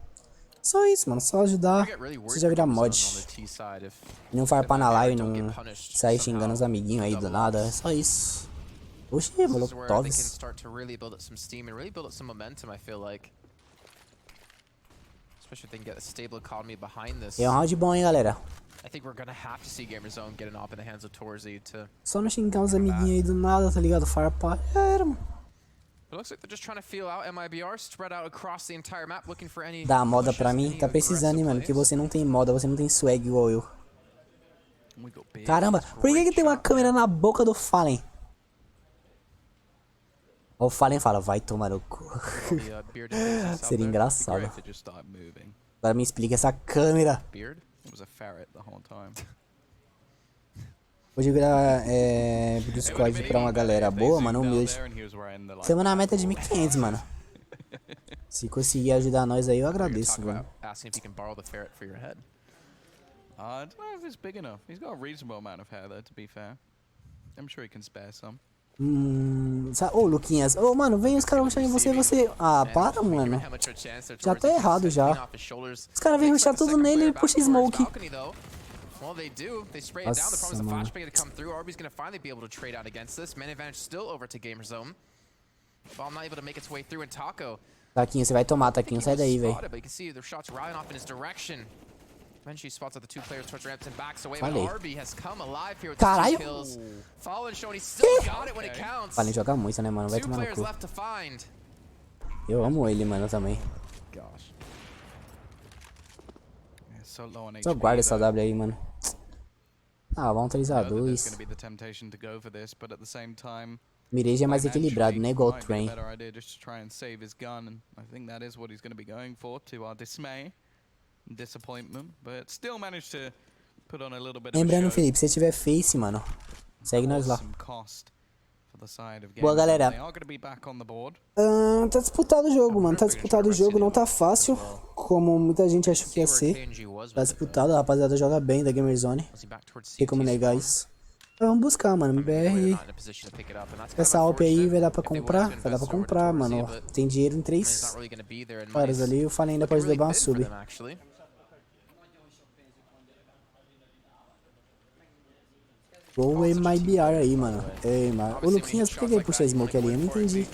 Só isso, mano. Só ajudar. Você já virar mod. Não farpar na live, não sair xingando os amiguinhos aí do nada. É só isso. Oxi, Molotovs. É um round bom, hein, galera. Só não xingar os amiguinhos aí do nada, tá ligado? Farpar. Era, mano. Dá moda pra mim? Tá precisando, hein, mano. Porque você não tem moda, você não tem swag igual eu. Caramba, por que tem uma câmera na boca do Fallen? O Fallen fala, vai tomar no cu. Seria engraçado. Agora me explica essa câmera. Hoje virar pro squad pra uma galera boa, mano, humilde. Estamos na meta de 1500, mano. Se conseguir ajudar nós aí, eu agradeço, mano. I don't know if it's big enough. He's got a reasonable amount of hair, though, to be fair. I'm sure he can spare some. Ô, Luquinhas. Ô, mano, vem os caras rushar em você. Ah, para, mano. Já tá errado, já. Os caras vêm rushar tudo nele e ele puxa smoke. Nossa, mano. Taquinho, você vai tomar, Taquinho. Sai daí, velho. Falei. Caralho. Falei, joga muito, né, mano? Vai tomar no cu. Eu amo ele, mano, também. Só guarda essa W aí, mano. Ah, vamos 3x2. Mirage é mais equilibrado, né? Igual o Train. Lembrando, Felipe, se tiver face, mano, segue nós lá. Boa, galera. Tá disputado o jogo, mano. Tá disputado o jogo, não tá fácil, como muita gente achou que ia ser. Tá disputado, a rapaziada joga bem da Gamerzone. Tem como negar isso. Vamos buscar, mano. MBR. Essa Alp aí vai dar pra comprar? Vai dar pra comprar, mano. Tem dinheiro em 3 horas ali. O Fallen ainda pode levar uma sub. Go e Mibr aí, mano. Ei, mano. O Luquinhas, por que ele puxa a smoke ali? Eu não entendi.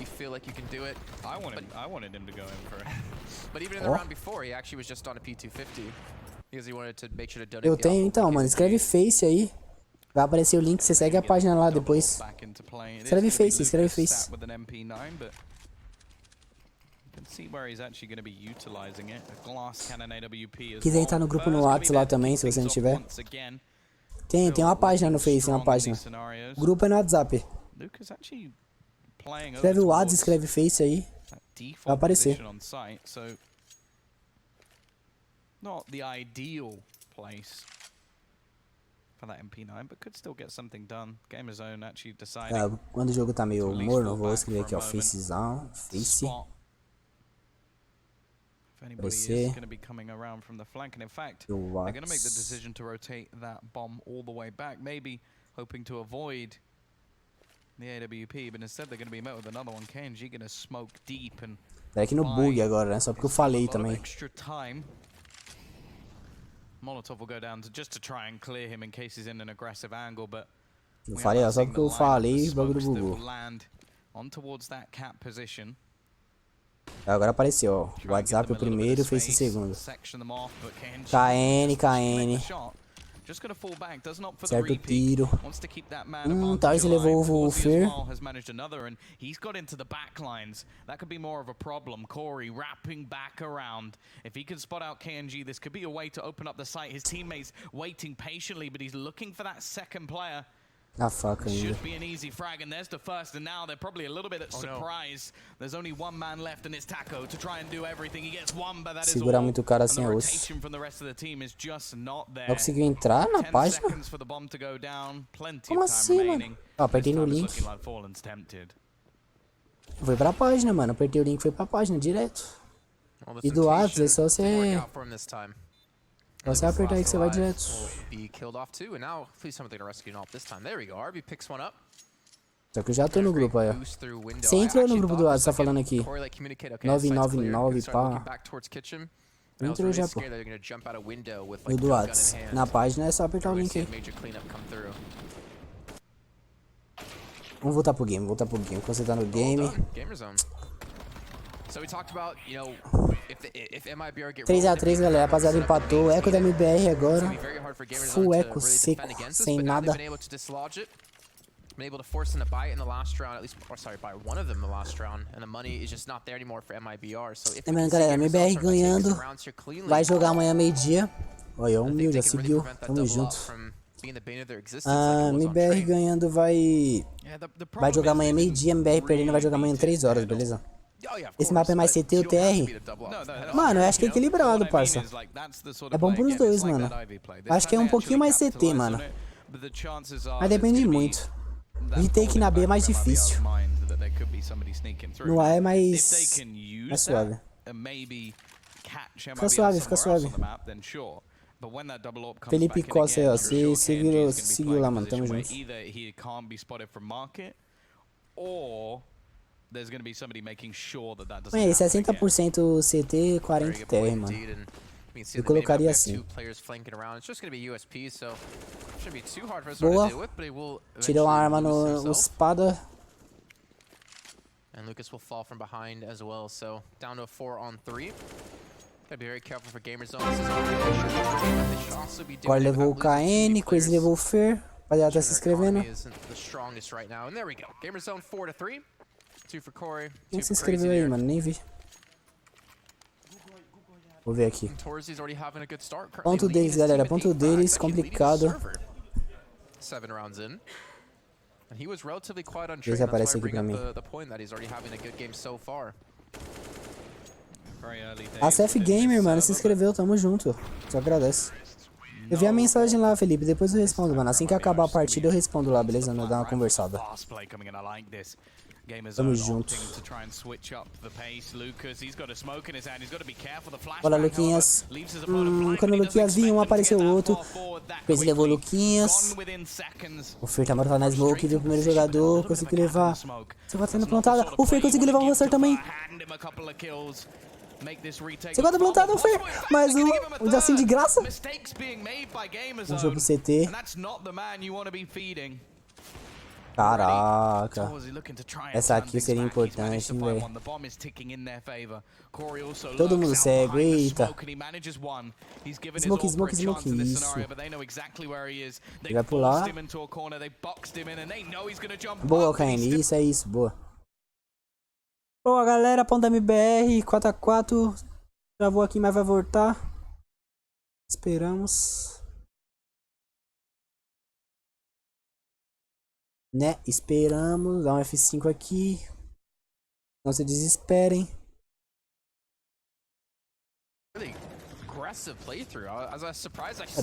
Eu tenho, então, mano. Escreve face aí. Vai aparecer o link, você segue a página lá depois. Escreve face, escreve face. Quiser entrar no grupo no WhatsApp lá também, se você não tiver. Tem uma página no Face, tem uma página. O grupo é no WhatsApp. Escreve o WhatsApp, escreve Face aí. Vai aparecer. Not the ideal place for that MP9, but could still get something done. Gamerzone actually deciding. Quando o jogo tá meio morno, vou escrever aqui, ó, Facezão, Face. Aparecer. Going to be coming around from the flank, and in fact, they're going to make the decision to rotate that bomb all the way back, maybe hoping to avoid the AWP, but instead they're going to be met with another one. KNG going to smoke deep and. É aqui no bug agora, né? Só porque eu falei também. Molotov will go down just to try and clear him in case he's in an aggressive angle, but eu falei, só porque eu falei, o bagulho bugou. On towards that cap position. Agora apareceu, ó. WhatsApp o primeiro, Face o segundo. KN. Certo tiro. Tarzi levou o Fer. He's got into the backlines. That could be more of a problem. Corey wrapping back around. If he can spot out KNG, this could be a way to open up the site. His teammates waiting patiently, but he's looking for that second player. A faca ainda. Should be an easy frag, and there's the first, and now they're probably a little bit surprised. There's only one man left, and it's Taco to try and do everything. He gets one, but that is all. Segurar muito o cara assim é osso. Rotation from the rest of the team is just not there. Não conseguiu entrar na 10 página? seconds for the bomb to go down. Plenty Como of time assim, remaining. mano? Ó, apertei no link. Looking like Fallen's tempted. Foi pra página, mano. Apertei o link, foi pra página direto. E do Atos é só você... Só você apertar aí que você vai direto. Só que eu já tô no grupo aí, ó. Você entrou no grupo do Atos, tá falando aqui. 999, pá. Entrou já, pô. No do Atos. Na página é só apertar o link aí. Vamos voltar pro game, Quando você tá no game. Gamerzone. So we talked about, you know, if Mibr get 3x3, galera. Rapaziada, empatou. Eco da MBR agora. Full eco, seco, sem nada. Been able to force them to buy it in the last round, at least, or sorry, buy one of them in the last round, and the money is just not there anymore for Mibr. So if lembrando, galera, MBR ganhando. Vai jogar amanhã meio-dia. Olha, já seguiu. Tamo junto. MBR ganhando vai jogar amanhã meio-dia, MBR perdendo vai jogar amanhã 3 horas, beleza? Esse mapa é mais CT ou TR? Mano, eu acho que é equilibrado, parça. É bom pros dois, mano. Acho que é um pouquinho mais CT, mano. Mas depende muito. Retake na B é mais difícil. No A é mais suave. Fica suave. Felipe Costa aí, ó. Você seguiu lá, mano. Tamo junto. É, 60% CT, 40% TR, mano. Eu colocaria assim. Boa. Tirou a arma no espada. And Lucas will fall from behind as well, so down to a 4-on-3. Gotta be very careful for Gamerzone. Agora levou o KN, Crazy levou o Fer. Rapaziada, tá se inscrevendo. Gamerzone 4-3. 2 for Corey. Quem se inscreveu aí, mano? Nem vi. Vou ver aqui. Ponto deles, galera. Ponto deles, complicado. Eles aparecem aqui pra mim. A CF Gamer, mano, se inscreveu, tamo junto. Só agradece. Eu vi a mensagem lá, Felipe, depois eu respondo, mano. Assim que acabar a partida eu respondo lá, beleza? Não dá uma conversada. Tamo junto. Bora, Luquinhas. Quando o Luquinhas vinha, um apareceu o outro. Depois levou o Luquinhas. O Fer tá morto na smoke, viu o primeiro jogador. Conseguiu levar. Você vai tendo plantada. O Fer conseguiu levar o roster também. Segunda plantada, o Fer. Mas o assim de graça. Um jogo CT. Caraca. Essa aqui seria importante, hein, velho. Todo mundo cego, eita. Smoke, isso. Ele vai pular. Boa, KN, isso, é isso, boa. Boa, galera, ponta MBR, 4x4. Travou aqui, mas vai voltar. Esperamos. Né, esperamos, dá um F5 aqui. Não se desesperem.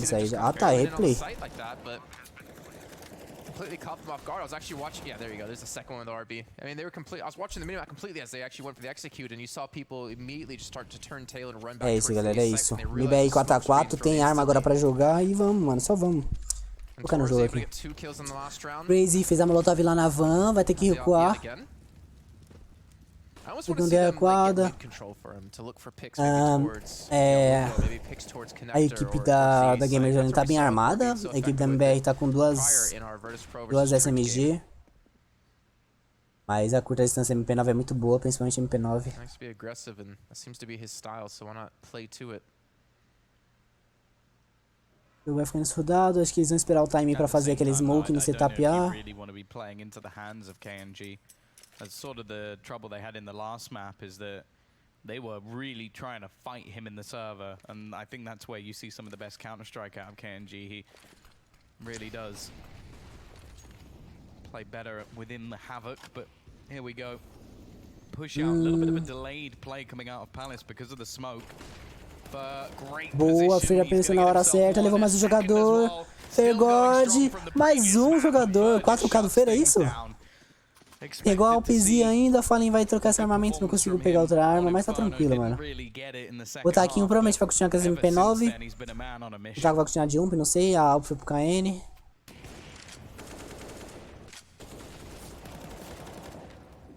Isso aí já. Ah, tá, replay. Completely caught them off guard. I was actually watching. Yeah, there you go. There's the second one with the RB. I mean, they were complete. I was watching the minimap completely as they actually went for the execute, and you saw people immediately just start to turn tail and run back. É isso, galera, é isso. MBR 4x4, tem arma agora pra jogar e vamos, mano, só vamos. Focar no jogo aqui. Crazy fez a molotov lá na van, vai ter que recuar. Segunda recuada. A equipe da Gamerzone tá bem armada. A equipe da MBR tá com duas SMG. Mas a curta distância MP9 é muito boa, principalmente MP9. jogo vai ficando esfudado. Acho que eles vão esperar o timing pra fazer aquele smoke no setup A. That's sort of the trouble they had in the last map, is that they were really trying to fight him in the server, and I think that's where you see some of the best Counter-Strike out of KNG. He really does play better within the Havoc, but here we go. Push out, a little bit of a delayed play coming out of Palace because of the smoke. Boa, Fer já pensou na hora certa, levou mais um jogador. Fergod, mais um jogador. 4K do Fer, é isso? Pegou a Alpizia ainda, Fallen vai trocar esse armamento, não consigo pegar outra arma, mas tá tranquilo, mano. O Taquinho provavelmente vai continuar com as MP9. O Taco vai continuar de UMP, não sei, a Alp foi pro KN.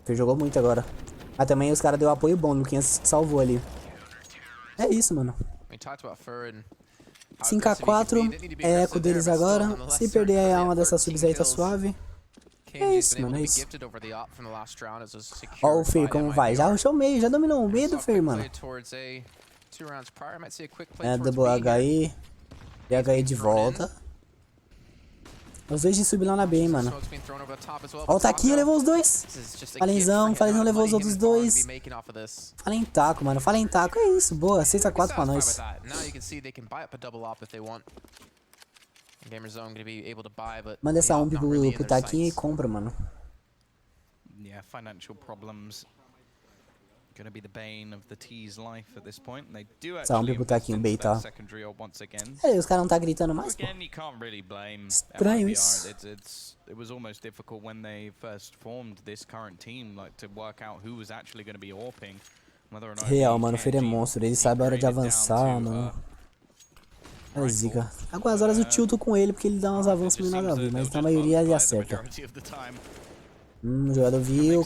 Ele jogou muito agora. Mas também os caras deu apoio bom, no 500 salvou ali. É isso, mano. 5x4, é eco deles agora. Se perder a alma dessas subs aí tá suave. É isso, mano, é isso. Ó o Fer como vai, já rushou o meio, já dominou o meio do Fer, mano. É, double HI. E HI de volta. Os dois de sub lá na B, hein, mano. Ó o Taquinho, levou os dois. Falenzão levou os outros dois. Fallen taco, mano, Fallen taco, é isso, boa, 6x4 pra nós. Manda essa UMP pro Taquinho e compra, mano. Yeah, financial problems gonna be the bane of the T's life at this point. They do actually invest into that secondary orb once again. É, os caras não tá gritando mais, pô. Again, you can't really blame Estranho isso. It was almost difficult when they first formed this current team, like to work out who was actually gonna be AWPing. Real, mano, o Fer é monstro, ele sabe a hora de avançar, mano. É zica. Algumas horas eu tilto com ele porque ele dá uns avanços meio nada a ver, mas na maioria ele acerta. O jogador viu,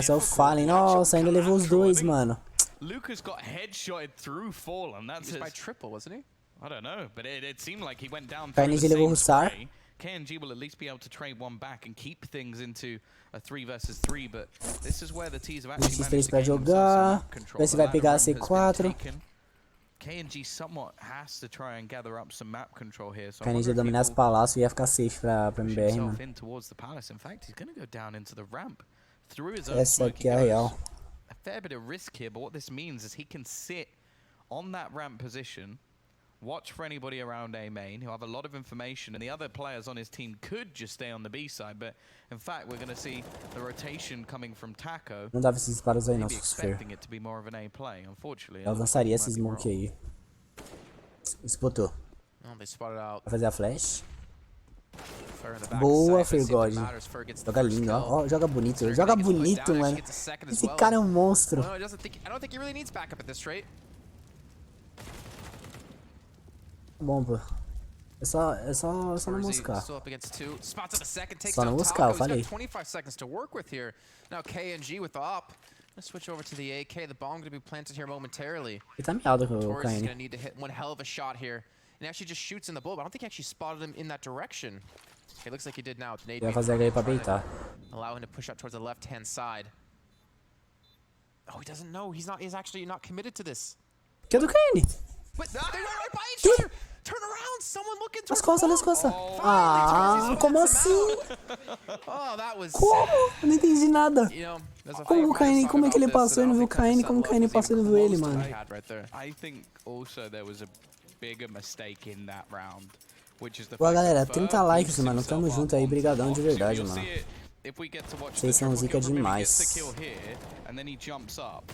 só o Fallen. Nossa, ainda levou os dois, mano. Lucas got headshotted through Fallen. That's by triple, wasn't he? I don't know, but it seemed like he went down through the same spray. KNG will at least be able to trade one back and keep things into a 3 versus 3, but this is where the T's have actually managed to pra jogar. Vê se vai pegar a C4. KNG somewhat has to try and gather up some map control here. So KNG dominar esse palácio e ia ficar safe pra MBR, mano. Essa aqui é a real. A fair bit of risk here, but what this means is he can sit on that ramp position, watch for anybody around A main who have a lot of information, and the other players on his team could just stay on the B side, but in fact we're going to see the rotation coming from Taco. Não dava esses disparos aí, não, Fer. Eu avançaria esse smoke aí. Spotou. Vai fazer a flash. Boa, Fergod. Joga lindo, ó. Joga bonito. Joga bonito, mano. Esse cara é um monstro. Bom, pô. É só não moscar. Só não moscar, eu falei. Switch over to the AK. The bomb going to be planted here momentarily. Ele tá miado com o Torres is KN. going to need to hit one hell of a shot here. And actually just shoots in the bullet, but I don't think he actually spotted him in that direction. Okay, looks like he did now. Vai fazer HI pra beitar. Allow him to push out towards the left-hand side. Oh, he doesn't know. He's actually not committed to this. Que é do KN? But they went right by each other. Turn around, someone looking towards As costas. Como assim? Oh, that was... Como? Eu não entendi nada. Como o KN, como é que ele passou e não viu o KN? Como o KN passou e não viu ele, mano? I think also there was a bigger mistake in that round, which is the Boa, galera, 30 likes, mano. Tamo junto aí, brigadão de verdade, mano. Vocês são zica demais.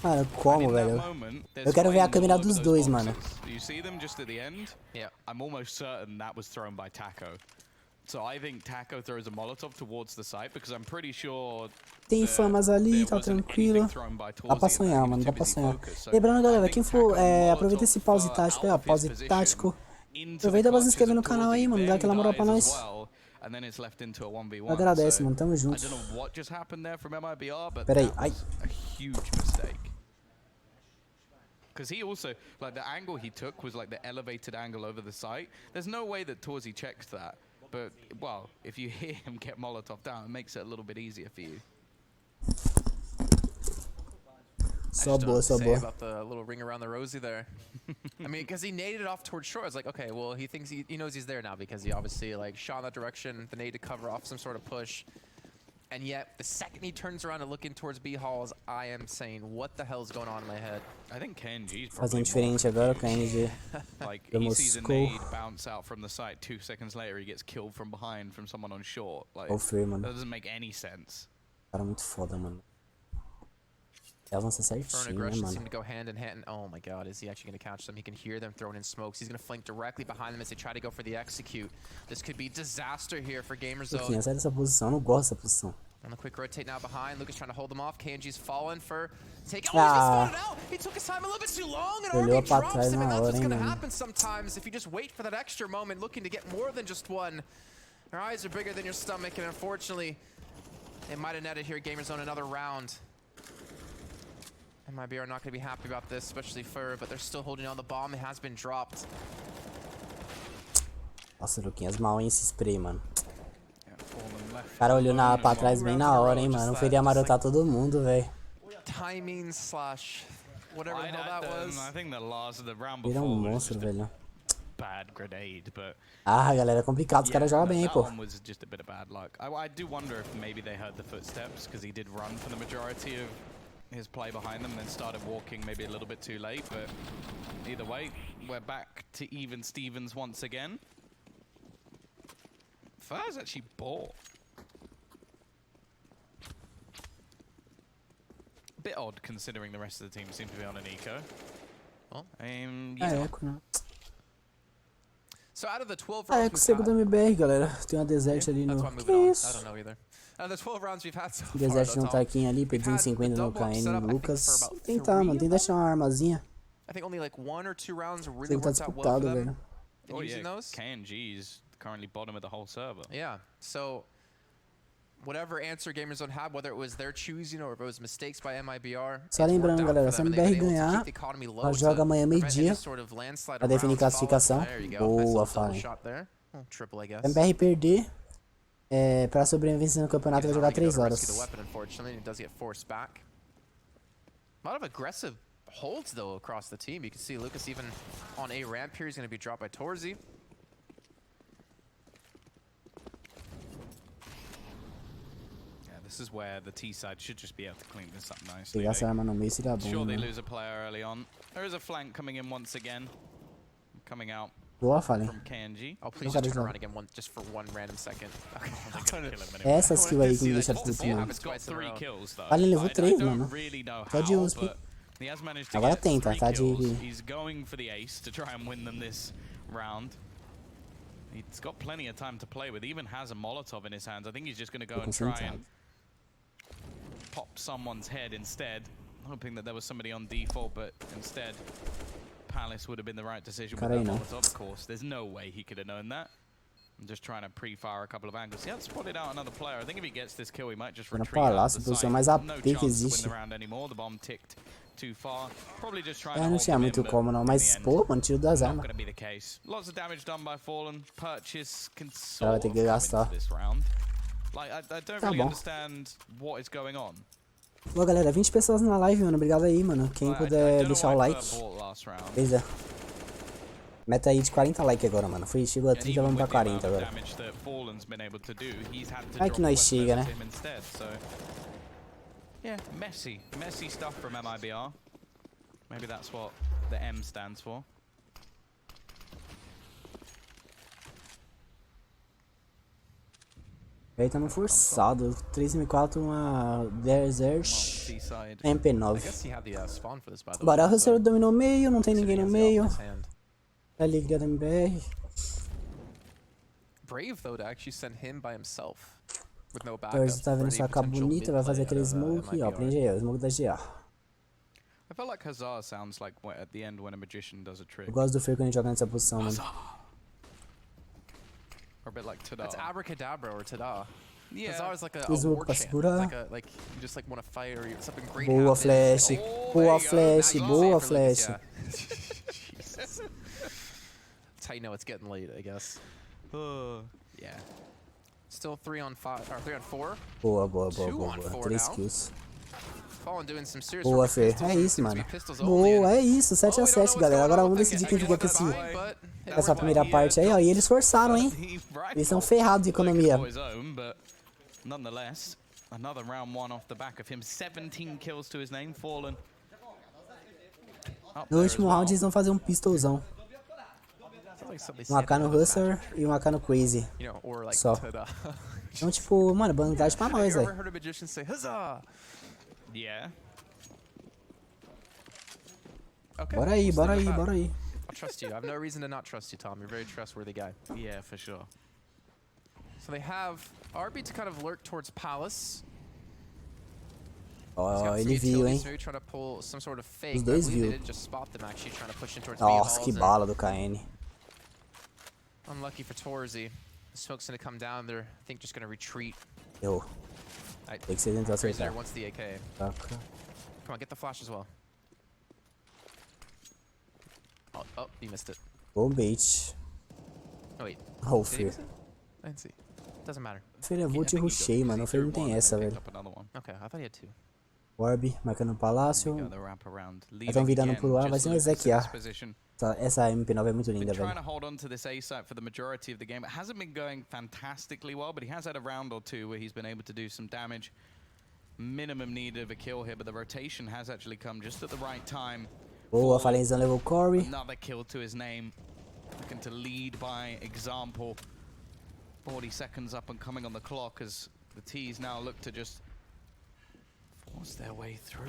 Cara, como, velho? Eu quero ver a câmera dos dois, mano. Tem famas ali, tá tranquilo. Dá pra sonhar, mano, dá pra sonhar. Lembrando, galera, quem for, aproveita esse pause tático aí, ó, pause tático. Aproveita pra se inscrever no canal aí, mano, dá aquela moral pra nós. Agradece, mano, tamo junto. Peraí, ai. Because he also, like, the angle he took was like the elevated angle over the site. There's no way that Torzi checked that. But, well, if you hear him get Molotov down, it makes it a little bit easier for you. Só boa, só boa. About the little ring around the rosy there. I mean, because he naded it off towards shore. I was like, okay, well, he thinks he knows he's there now because he obviously like shot in that direction, the nade to cover off some sort of push. And yet, the second he turns around and looking towards B halls, I am saying, what the hell is going on in my head? I think KNG's Fazendo diferente agora, o KNG. Like, he sees a nade bounce out from the site, 2 seconds later he gets killed from behind from someone on short. Like, that doesn't make any sense. Cara, muito foda, mano. Ele avança certinho, né, mano? Seem to go hand in hand. Oh my god, is he actually going to catch them? He can hear them throwing in smokes. He's going to flank directly behind them as they try to go for the execute. This could be disaster here for Gamerzone. Sai dessa posição, eu não gosto dessa posição. On the quick rotate now behind. Lucas trying to hold them off. KNG's fallen for take. Oh, he's been spotted out. He took his time a little bit too long, and RB drops him. And that's what's going to happen sometimes if you just wait for that extra moment, looking to get more than just one. Your eyes are bigger than your stomach, and unfortunately, it might have netted here. Gamerzone another round. Mibr are not going to be happy about this, especially Fur, but they're still holding on. The bomb has been dropped. Nossa, Luquinhas, mal, hein, esse spray, mano. O cara olhou pra trás bem na hora, hein, mano. Não queria marotar todo mundo, velho. Timing slash whatever the hell that was. I think the last of the round Ele é before monstro, velho. Bad grenade, but Galera, é complicado. Os caras jogam bem, pô. That one was just a bit of bad luck. I do wonder if maybe they heard the footsteps, because he did run for the majority of his play behind them and then started walking maybe a little bit too late, but either way, we're back to even Stevens once again. Fur's actually bought. A bit odd considering the rest of the team seem to be on an eco. Well, So out of the 12 rounds we've segundo MBR, galera. Tem uma Desert ali no... Que isso? I don't know either. Out of the 12 rounds we've had so far, Desert no taquinho ali, pedindo 50 no KN no Lucas. Tentar, mano. Tentar achar uma armazinha. I think only like 1 or 2 rounds really Sei que tá worked out well for disputado, them. velho. Using those. KNG's currently bottom of the whole server. Yeah, so whatever answer Gamerzone had, whether it was their choosing or if it was mistakes by Mibr. Só lembrando, galera, se a MBR ganhar, ela joga amanhã meio-dia pra definir classificação. Boa, Fallen. Se a MBR perder, pra sobrevivência no campeonato vai jogar 3 horas. A lot of aggressive holds though across the team. You can see Lucas even on A ramp here. He's going to be dropped by Torzi. This is where the T side should just be able to clean this up nicely. Pegar essa arma no meio seria bom, Sure, they né? lose a player early on. There is a flank coming in once again. Coming out Boa, Fallen. from KNG. Oh, please just turn around again just for 1 random second. Essa skill aí que me deixa puto, mano. Fallen levou 3, mano. Só de USP. Agora tenta, tá de... He's going for the ace to try and win them this round. He's got plenty of time to play with. Even has a Molotov in his hands. I think he's just going to go and try and pop someone's head instead. Hoping that there was somebody on default, but instead Palace would have been the right decision with that Molotov, of course. There's no way he could have known that. I'm just trying to pre-fire a couple of angles. He had spotted out another player. I think if he gets this kill, he might just retreat out of the site. Mais No AP que chance to win existe. the round anymore. The bomb ticked too far. Probably just trying to Não tinha muito como não, mas pô, mano, tiro das armas. Not going to be the case. Lots of damage done by Fallen. Purchase can Ela vai sort ter of que come gastar. into this round. Like, I don't really understand what is going on. Pô, galera, 20 pessoas na live, mano. Obrigado aí, mano. Quem puder deixar o like. Beleza. Meta aí de 40 likes agora, mano. Chegou a 30, vamos pra 40 agora. Vai que nós chega, né? Yeah, messy stuff from Mibr. Maybe that's what the M stands for. Aí tá no forçado. 3M4, uma Desert MP9. Bora, o servidor dominou o meio, não tem ninguém no meio. Alegria da MBR. Brave though to actually send him by himself with no backup. Torres tá vendo sua capa bonita, vai fazer aquele smoke. Ó, prende aí, o smoke da GA. I feel like Hazard sounds like at the end when a magician does a trick. Eu gosto do Fer quando a gente joga nessa posição, mano. Or a bit like Tada. That's abracadabra or Tada. Yeah. Hazard's like a Smoke war pra chant. segurar. Like you just like want to fight or something great Boa happens. flash, boa flash, boa flash. Jesus. That's how you know it's getting late, I guess. Yeah. Still 3 on 5 or 3 on 4. Boa. 2 on 4 3 now. kills. Boa, Fer. É isso, mano. Boa, é isso. 7 a 7, galera. Agora vamos decidir quem fica com essa primeira parte aí, ó. E eles forçaram, hein? Eles são ferrados de economia. Nonetheless, another round 1 off the back of him. 17 kills to his name, Fallen. No último round eles vão fazer um pistolzão. Um AK no Hustler e um AK no Crazy. Só. Então, tipo, mano, vantagem pra nós, velho. Bora aí, bora aí, bora aí. I trust you. I have no reason to not trust you, Tom. You're a very trustworthy guy. Yeah, for sure. So they have RB to kind of lurk towards Palace. Ó, ele viu, hein? Os dois viu. Nossa, que bala do KN. Unlucky for Torzy. The smoke's gonna come down. They're, I think, just gonna retreat. Eu. Tem que ser dentro da acertar. Wants the AK. Come on, get the flash as well. Oh, you missed it. Bom bait. Oh, wait. Oh, Fer. I didn't see. Doesn't matter. Fer, eu vou te rushei, mano. O Fer não tem essa, velho. Okay, I thought he had 2. Orb, marcando o palácio. Estão virando pro ar, vai ser um Ezequiel. Essa MP9 é muito linda, velho. Trying to hold on to this A site for the majority of the game. It hasn't been going fantastically well, but he has had a round or two where he's been able to do some damage. Minimum need of a kill here, but the rotation has actually come just at the right time. Boa, Falenzão levou Corey. Another kill to his name. Looking to lead by example. 40 seconds up and coming on the clock as the T's now look to just force their way through.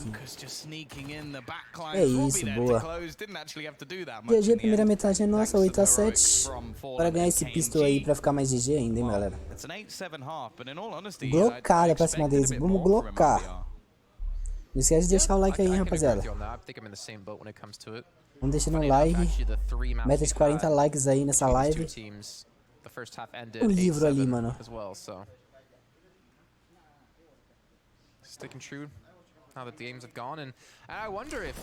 Lucas just sneaking in the backline. É isso, boa. GG, primeira metade é nossa, 8 a 7. Para ganhar esse pistol aí, pra ficar mais GG ainda, hein, galera. Glocada pra cima deles, vamos glocar. Não esquece de deixar o like aí, hein, rapaziada. Vamos deixando um like. Meta de 40 likes aí nessa live. O livro ali, mano.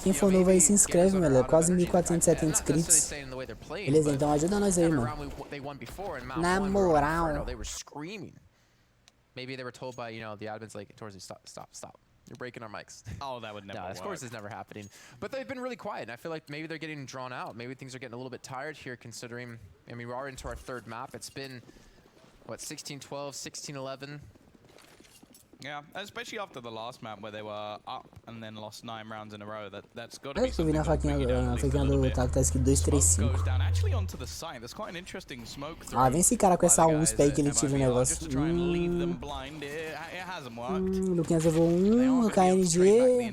Quem for novo aí se inscreve, galera. Quase 1.470 inscritos. Beleza, então ajuda nós aí, mano. Na moral. Maybe they were told by, you know, the admins like, Torzy, stop. You're breaking our mics. Oh, that would never work. Of course, it's never happening. But they've been really quiet, and I feel like maybe they're getting drawn out. Maybe things are getting a little bit tired here, considering, I mean, we are into our 3rd map. It's been, what, 16-12, 16-11? Yeah, especially after the last map where they were up and then lost 9 rounds in a row. That's got to be something na faquinha do Taco, tá escrito 235. Ah, vem esse cara com essa USP aí que ele tira o negócio. Luquinhas levou 1, o KNG.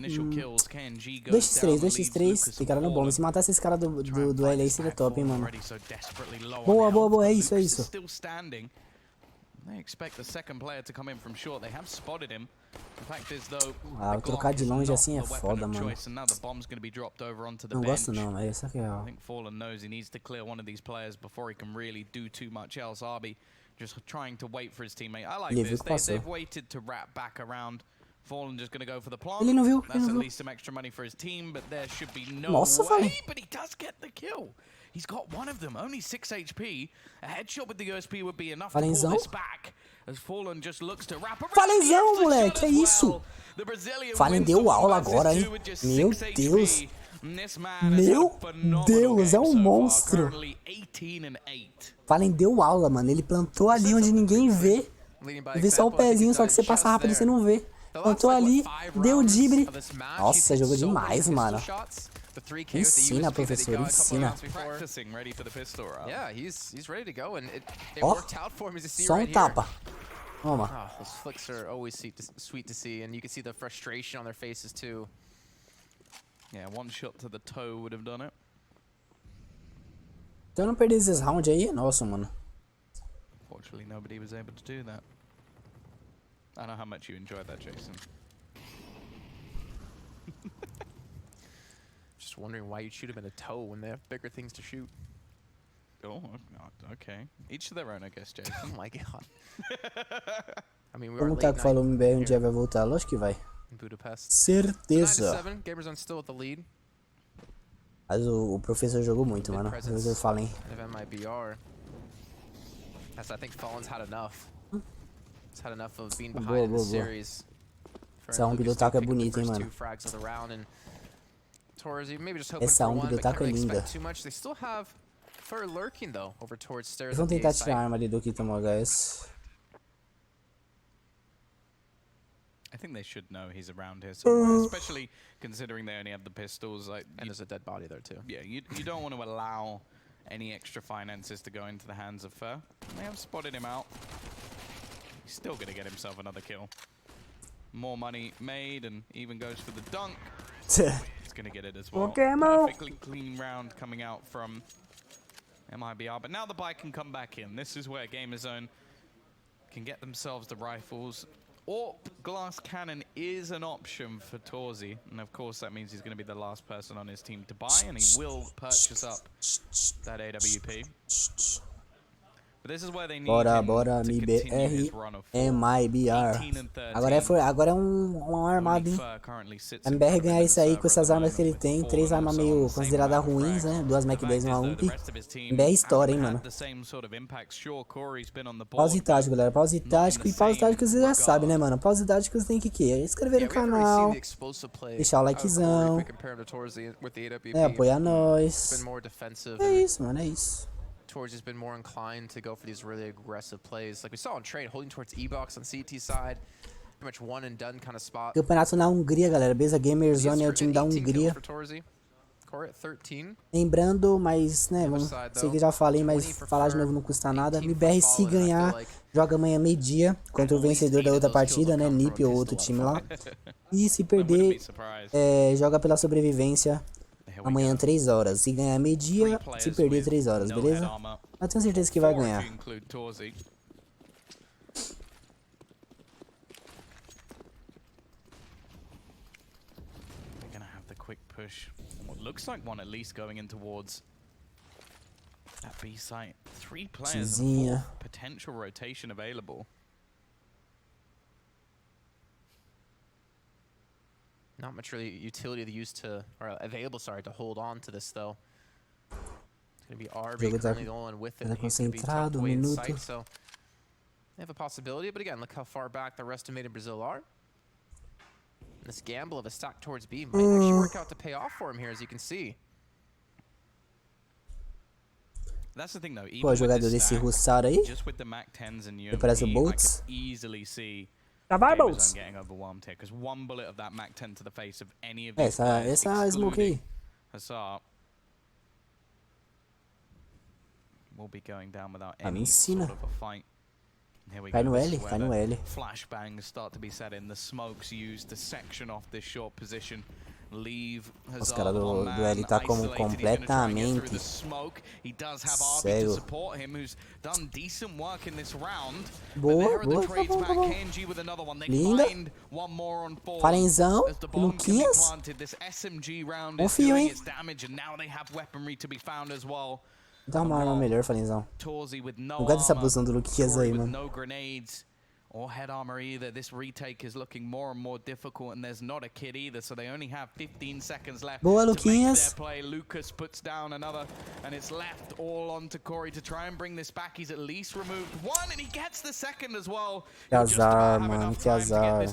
2x3. Tem cara no bomba. Se matasse esse cara do LA seria top, hein, mano. Boa, é isso. They expect the second player to come in from short. They have spotted him. The fact is, though, trocar de longe assim é foda, mano. Não gosto não, mas essa aqui é. I think Fallen knows he needs to clear one of these players before he can really do too much else. Arby just trying to wait for his teammate. I like this. They've waited to wrap back around. Fallen just going to go for the plant. Ele não viu. That's at least some extra money for his team, but there should be no way. But he does get the kill. He's got one of them, only 6 HP. A headshot with the USP would be enough to pull this back. As Fallen just looks to wrap around. Falenzão, moleque, é isso. Fallen deu aula agora, hein? Meu Deus. Meu Deus, é um monstro. Fallen deu aula, mano. Ele plantou ali onde ninguém vê. Vê só o pezinho, só que você passa rápido e você não vê. Plantou ali, deu dibre. Nossa, jogou demais, mano. Ensina, professor, ensina. Ó, só um tapa. Toma. Those flicks are always sweet to see, and you can see the frustration on their faces too. Yeah, one shot to the toe would have done it. Se eu não perder esses rounds aí, nossa, mano. Fortunately, nobody was able to do that. I know how much you enjoyed that, Jason. Just wondering why you'd shoot him in the toe when they have bigger things to shoot. Oh, okay. Each to their own, I guess, Jason. Oh my god. I mean, Como o Taco falou, o Mibr um dia vai voltar? Lógico que vai. Budapest. Certeza. Gamerzone still with the lead. Mas o professor jogou muito, mano. Eu falo, hein. MIBR. I think Fallen's had enough. He's had enough of being behind in the series. Essa ump do taco é bonita, hein, mano. Essa ump do taco é linda. Eles vão tentar tirar a arma ali do que tomou HS. I think they should know he's around here somewhere, especially considering they only have the pistols. Like, and there's a dead body there too. Yeah, you don't want to allow any extra finances to go into the hands of Fer. They have spotted him out. He's still going to get himself another kill. More money made, and even goes for the dunk. He's going to get it as well. Perfectly clean round coming out from Mibr, but now the bike can come back in. This is where Gamerzone can get themselves the rifles. Or glass cannon is an option for Torzi, and of course that means he's going to be the last person on his team to buy, and he will purchase up that AWP. But this is where they need bora, to Mibr, Mibr. Agora é um armado, hein? A MBR ganhar isso aí com essas armas que ele tem. 3 armas meio consideradas ruins, né? 2 Mac 10 e uma UMP. MBR história, hein, mano. Pause tático, galera. Pause tático. E pause tático vocês já sabem, né, mano? Pause tático você tem que inscrever no canal. Deixar o likezão. Apoiar nós. É isso, mano. É isso. Torz has been more inclined to go for these really aggressive plays, like we saw on trade, holding towards E-Box on CT side, pretty much one and done kind of spot. Campeonato na Hungria, galera. Beleza? Gamerzone é o time da Hungria. Lembrando, mas, né, vamos, sei que já falei, mas falar de novo não custa nada. Mibr, se ganhar, joga amanhã meio-dia contra o vencedor da outra partida, né, NiP ou outro time lá. E se perder, joga pela sobrevivência. Amanhã 3 horas. Se ganhar meio-dia, se perder 3 horas, beleza? Eu tenho certeza que vai ganhar. Quick push. What looks like one at least going in towards that B site. 3 players, and 4 potential rotation available. Not much really utility to use to, or available, sorry, to hold on to this though. It's going to be RB currently the only one with it. Concentrado, minuto. So they have a possibility, but again, look how far back the rest of Made in Brazil are. This gamble of a stack towards B might actually work out to pay off for him here, as you can see. That's the thing though. Pô, jogador desse Russar aí. Ele parece o Boltz. Já vai, Boltz. Essa smoke aí. Me ensina. Cai no L, cai no L. Flashbangs start to be set in. The smokes used to section off this short position. Leave os caras do L tá como completamente cego. Boa, boa, tá bom. Linda. Farenzão, Luquinhas. Confio, hein? Dá uma arma melhor, Farenzão. Não gosto dessa posição do Luquinhas aí, mano. Or head armor either. This retake is looking more and more difficult, and there's not a kid either, so they only have 15 seconds left. Boa, Luquinhas. Play. Lucas puts down another, and it's left all on to Corey to try and bring this back. He's at least removed 1, and he gets the second as well. Que azar, mano, que azar. Ele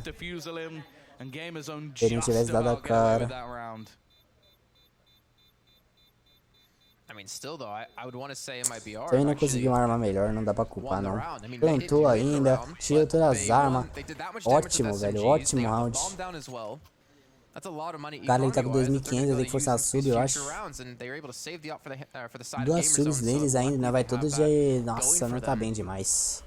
não tivesse dado a cara. Se eu ainda conseguir uma arma melhor, não dá pra culpar, não. Plantou ainda, tirou todas as armas. Ótimo, velho, ótimo round. Cara, ele tá com 2.500, tem que forçar a sub, eu acho. 2 subs deles ainda, né? Vai todos de... Nossa, não tá bem demais.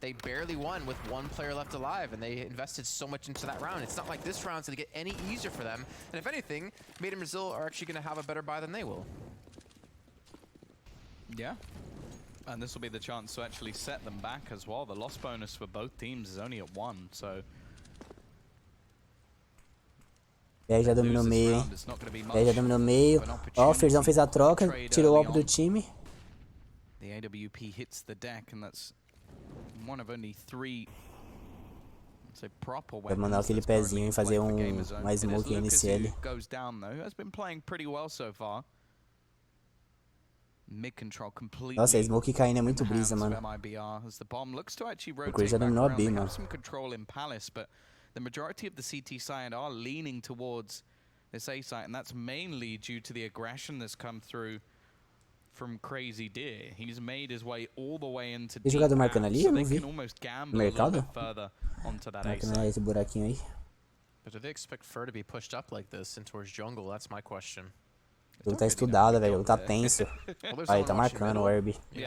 They barely won with 1 player left alive, and they invested so much into that round. It's not like this round's going to get any easier for them. And if anything, Made in Brazil are actually going to have a better buy than they will. Yeah. And this will be the chance to actually set them back as well. The loss bonus for both teams is only at 1, so... E aí já dominou meio, hein? E aí já dominou meio. Ó, o Ferzão fez a troca, tirou o alvo do time. The AWP hits the deck, and that's... one of only 3 proper weapons. Vai mandar aquele pezinho e fazer uma smoke NCL. Goes down though. Has been playing pretty well so far. Mid control completely. Nossa, a smoke caindo é muito brisa, mano. O Chris já dominou a B, mano. Some control in Palace, but the majority of the CT side are leaning towards this A site, and that's mainly due to the aggression that's come through from Crazy Deer. He's made his way all the way into Tem jogador marcando ali? Eu não vi. Mercado? Marcando esse buraquinho aí. But do they expect Fur to be pushed up like this in towards jungle? That's my question. O jogo tá estudado, velho. O jogo tá tenso. Aí, tá marcando o Herbie. Ele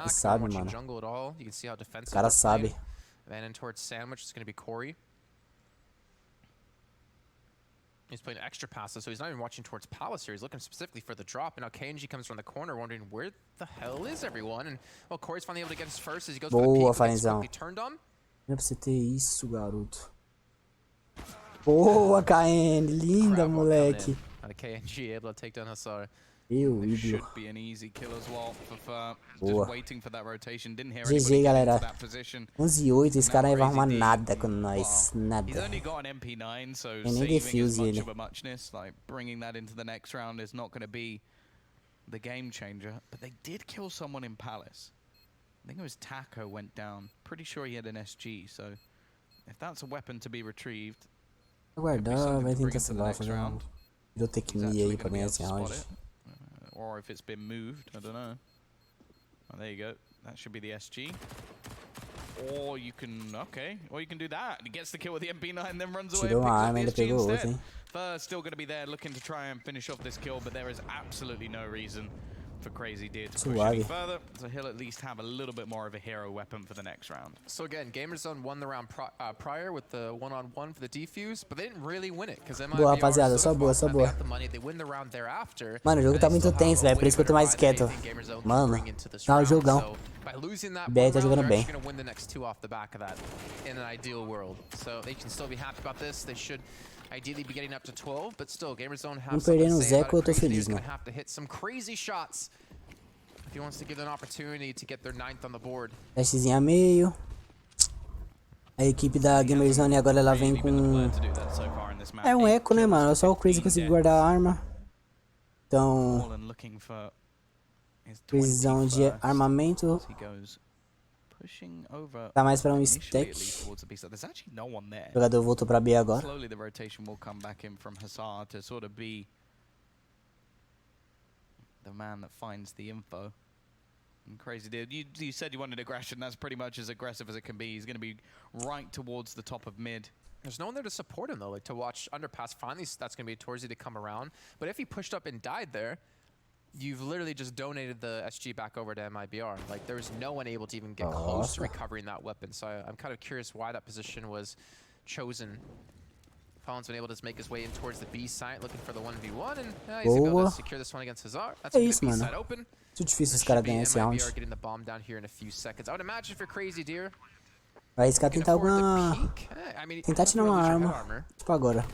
sabe, mano. O cara sabe. Then in towards Sandwich, it's going to be Corey. He's playing extra passes, so he's not even watching towards Palace here. He's looking specifically for the drop. And now KNG comes from the corner, wondering where the hell is everyone? And well, Corey's finally able to get his first as he goes for the peek. Falenzão. Não é pra você ter isso, garoto. Boa, KN. Linda, moleque. KNG able to take down Hassar. Should be an easy kill as well for just waiting for that rotation. Didn't hear GG, galera. 11-8, esse cara não vai arrumar nada com nós. Nada. He's only got an MP9, so nem saving defuse is much ele. of a muchness. Like bringing that into the next round is not going to be the game changer. But they did kill someone in Palace. I think it was Taco went down. Pretty sure he had an SG. So if that's a weapon to be retrieved, Aguardar, vai tentar salvar, fazer um pirotecnia aí pra ganhar esse round. Or if it's been moved, I don't know. Oh, there you go. That should be the SG. Or you can, or you can do that. He gets the kill with the MP9, then runs away. Tirou uma arma, ainda pegou outra, hein? First, still going to be there, looking to try and finish off this kill, but there is absolutely no reason for Crazy Deer to push any further, so he'll at least have a little bit more of a hero weapon for the next round. So again, Gamerzone won the round prior with the one-on-one for the defuse, but they didn't really win it because boa, rapaziada, só boa, só boa. Mano, o jogo tá muito tenso, velho, por isso que eu tô mais quieto. Mano, tá um jogão. BR tá jogando bem. Ideally be getting up to 12, but still, Gamerzone Não perdendo o Zeco, eu tô feliz, mano. Have to hit some crazy shots if he wants to give them an opportunity to get their 9th on the board. Flashzinha meio. A equipe da Gamerzone agora ela vem com... É um eco, né, mano? Só o Crazy conseguiu guardar a arma. Então... Precisão de armamento. Tá mais pra um stack. O jogador voltou pra B agora. Slowly the rotation will come back in from Hassar to sort of be the man that finds the info. And Crazy Deer, you said you wanted aggression. That's pretty much as aggressive as it can be. He's going to be right towards the top of mid. There's no one there to support him though, like to watch underpass. Finally, that's going to be towards you to come around. But if he pushed up and died there, you've literally just donated the SG back over to MIBR. Like, there was no one able to even get close to recovering that weapon. So I'm kind of curious why that position was chosen. Fallen's been able to make his way in towards the B site, looking for the 1v1, and he's able to secure this one against Hazard. That's going to be B side open. Muito difícil os caras ganharem esse round. getting the bomb down here in a few seconds. I would imagine for Crazy Deer, vai arriscar tentar alguma... Tentar tirar uma arma. Tipo agora.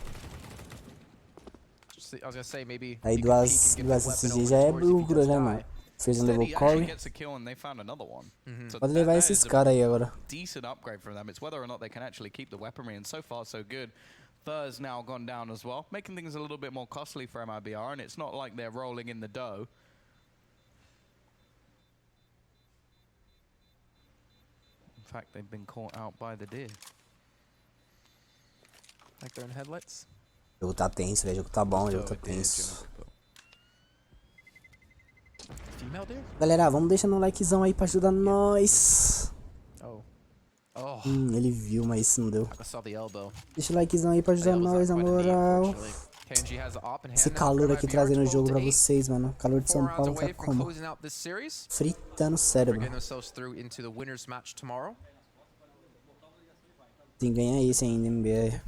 Aí duas SG já é lucro, né, mano? Fez um level Corey. Pode levar esses caras aí agora. Decent upgrade from them. It's whether or not they can actually keep the weaponry, and so far so good. Fur's now gone down as well, making things a little bit more costly for MIBR, and it's not like they're rolling in the dough. In fact, they've been caught out by the Deer. Like they're in headlights. O jogo tá tenso, velho. O jogo tá bom, o jogo tá tenso. Galera, vamos deixando um likezão aí pra ajudar nós. Ele viu, mas não deu. Deixa o likezão aí pra ajudar nós, na moral. Esse calor aqui trazendo o jogo pra vocês, mano. O calor de São Paulo tá como? Fritando o cérebro. Tem que ganhar isso ainda, MBR.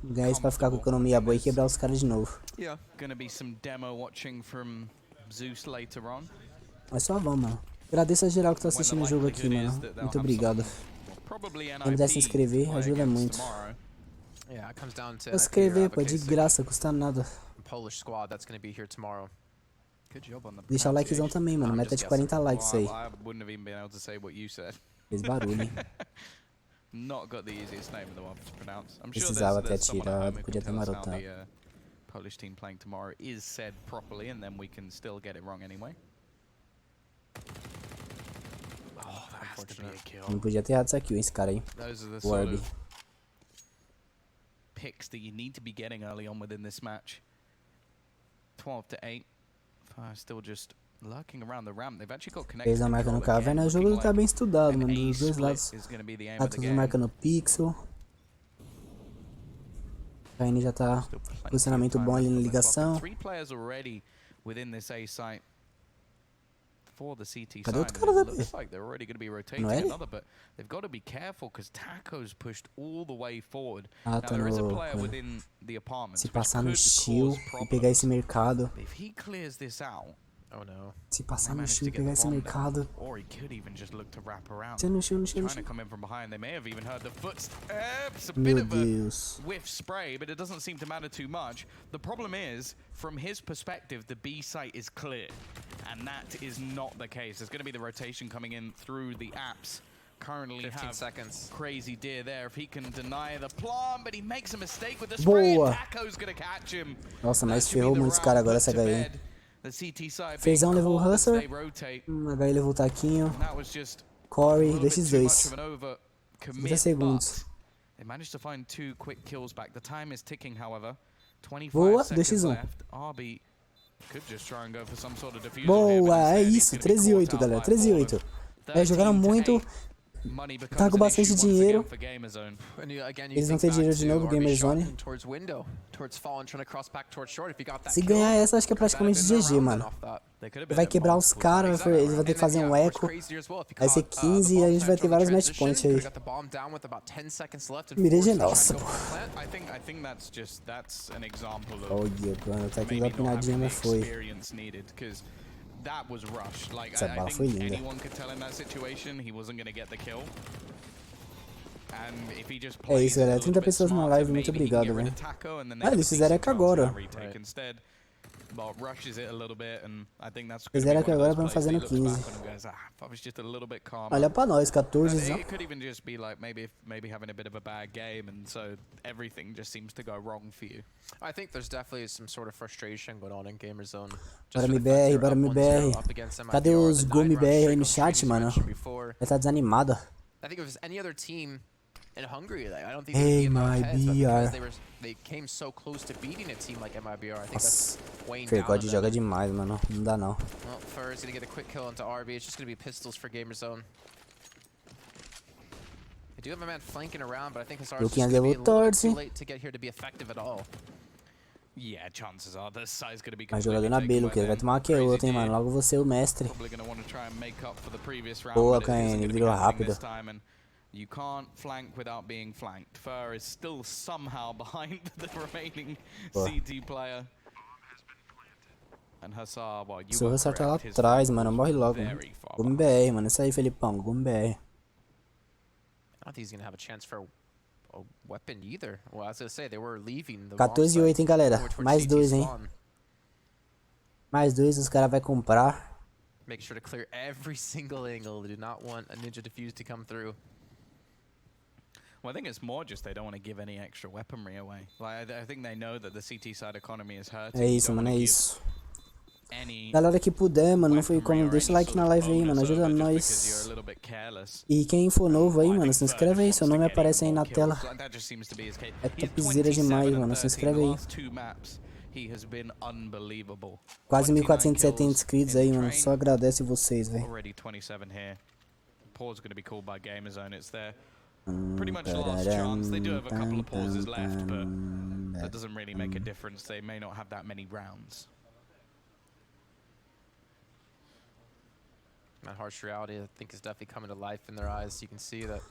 Ganhar isso pra ficar com economia boa e quebrar os caras de novo. Mas só vamos, mano. Agradeço a geral que tá assistindo o jogo aqui, mano. Muito obrigado. Quem puder se inscrever, ajuda muito. Se inscrever, pô, de graça, custa nada. Deixa o likezão também, mano. Meta de 40 likes aí. Fez barulho, hein? Precisava ter atirado, podia ter marotado. Polish team playing tomorrow is said properly, and then we can still get it wrong anyway. Não podia ter errado essa kill, esse cara aí. Those are the O sort Arby. of picks that you need to be getting early on within this match. 12 to 8. Still just lurking around the ramp. They've actually got connected. Fez a marca no caverna. O jogo tá bem estudado, mano. Dos dois lados. Tá tudo marcando pixel. A N já tá posicionamento bom ali na ligação. Cadê outro cara da B? Não é ele? Ah, tá no... Se passar no shield e pegar esse mercado. Oh no. Se passar no shield e pegar esse mercado. Se no shield, no shield. Meu Deus. Whiff spray, but it doesn't seem to matter too much. The problem is, from his perspective, the B site is clear, and that is not the case. There's going to be the rotation coming in through the apps. Currently 15 seconds. Crazy deer there. If he can deny the plant, but he makes a mistake with the spray, Boa. and Taco's going to catch him. Nossa, mas ferrou muitos caras agora essa HE. Fezão levou o Hustler. HE levou o Taquinho. Corey, 2x2. 30 segundos. They managed to find 2 quick kills back. The time is ticking, however. 25 Boa, seconds 2x1. left. RB could just try and go for some sort of diffuser. Boa, é isso. 13-8, galera. 13-8. É, jogaram muito. Tá com bastante dinheiro. Eles vão ter dinheiro de novo, Gamerzone. Se ganhar essa, acho que é praticamente GG, mano. Vai quebrar os caras, eles vão ter que fazer um eco. Vai ser 15 e a gente vai ter vários match points aí. Mirei nossa, pô. Olha, mano, tá aqui da pinadinha, mas foi. That was rushed. Like, Essa bala foi linda. anyone could tell in that situation he wasn't going to get the kill. And if he just É isso, galera. 30 pessoas na live, muito obrigado, velho. Ah, eles fizeram eco agora. Fizeram eco agora pra não fazer no 15. Olha pra nós, 14 já. It could even just be like maybe having a bit of a bad game, and so everything just seems to go wrong for you. I think there's definitely some sort of frustration going on in Gamerzone. Bora MBR, bora MBR. Cadê os Go MBR aí no chat, mano? Ele tá desanimado. I think if it was any other team in Hungary, like, I don't think Hey, they'd be in their heads, but Mibr. because they came so close to beating a team like Mibr, I think Nossa, that's weighing down Fergode on joga them. demais, mano. Não dá não. Well, Fur's gonna get a quick kill into RB. It's just gonna be pistols for Gamerzone. They do have a man flanking around, but I think his R is just Luquinhas gonna be a levou little bit torce. too late to get here to be effective at all. Yeah, chances are the side's going to be Mas jogador na B, Luquinhas. Vai tomar uma que outra, hein, mano. Logo você, o mestre. Boa, KN. Virou rápido. You can't flank without being flanked. Fur is still somehow behind the remaining CT player. And Hassar, well, you Se o Hassar tá lá atrás, mano, morre logo. Gome BR, mano. Isso aí, Felipão. Gome BR. I don't think he's gonna have a chance for a weapon either. Well, I was gonna say, they were leaving the 14-8, hein, galera. Mais 2, hein. Mais 2, os caras vão comprar. Make sure to clear every single angle. They do not want a ninja defuse to come through. Well, I think it's more just they don't want to give any extra weaponry away. Like, I think they know that the CT side economy is hurting. É isso, mano, é isso. Galera que puder, mano, não foi como, deixa o like na live aí, mano, ajuda nós. E quem for novo aí, mano, se inscreve aí, seu nome aparece aí na tela. É topzera demais, mano, se inscreve aí. Quase 1470 inscritos aí, mano, só agradece vocês, velho. Pretty much last chance. They do have a couple of pauses left, but that doesn't really make a difference. They may not have that many rounds. That harsh reality, I think, is definitely coming to life in their eyes. You can see that.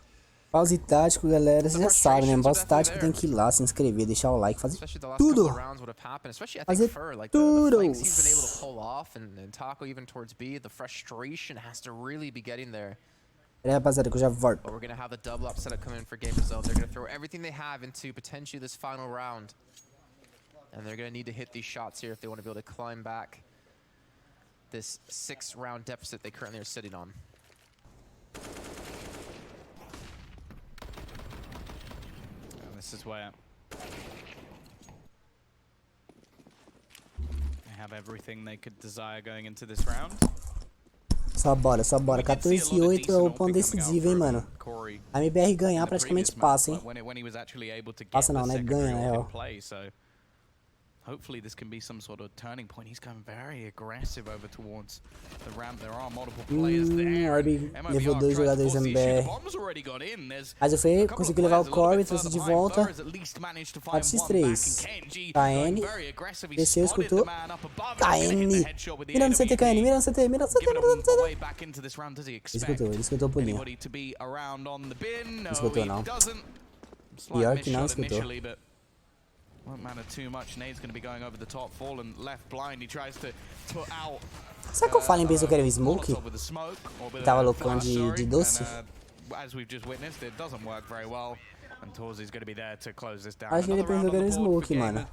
Pause tático, galera, vocês já sabem, né? Pause tático tem que ir lá, se inscrever, deixar o like, fazer tudo. Fazer tudo. He's been able to pull off, and Taco even towards B. The frustration has to really be getting there. Pera aí, rapaziada, que eu já volto. But we're going to have the double up setup come in for Gamerzone. They're going to throw everything they have into potentially this final round. And they're going to need to hit these shots here if they want to be able to climb back this 6-round deficit they currently are sitting on. And this is where they have everything they could desire going into this round. Só bora, só bora. 14-8 é o ponto decisivo, hein, mano. A Mibr ganhar praticamente passa, hein. Passa não, né? Ganha, na real. Hopefully this can be some sort of turning point. He's going very aggressive over towards the ramp. There are multiple players there. Arby levou 2 jogadores da Mibr. Mas o Fê conseguiu levar o Corey, trouxe de volta. 4x3. KN. Desceu, escutou. KN. Mirando CT, KN. Mirando CT, mirando CT, mirando CT. Ele escutou o pulinho. Escutou não. Pior que não escutou. Won't matter too much. Nade's going to be going over the top, fallen left blind. He tries to put out. Será que o Fallen pensou que era um smoke? Tava loucão de doce? As we've just witnessed, it doesn't work very well. And Torzi's going to be there to close this down. Acho que ele pensou que era um smoke, mano.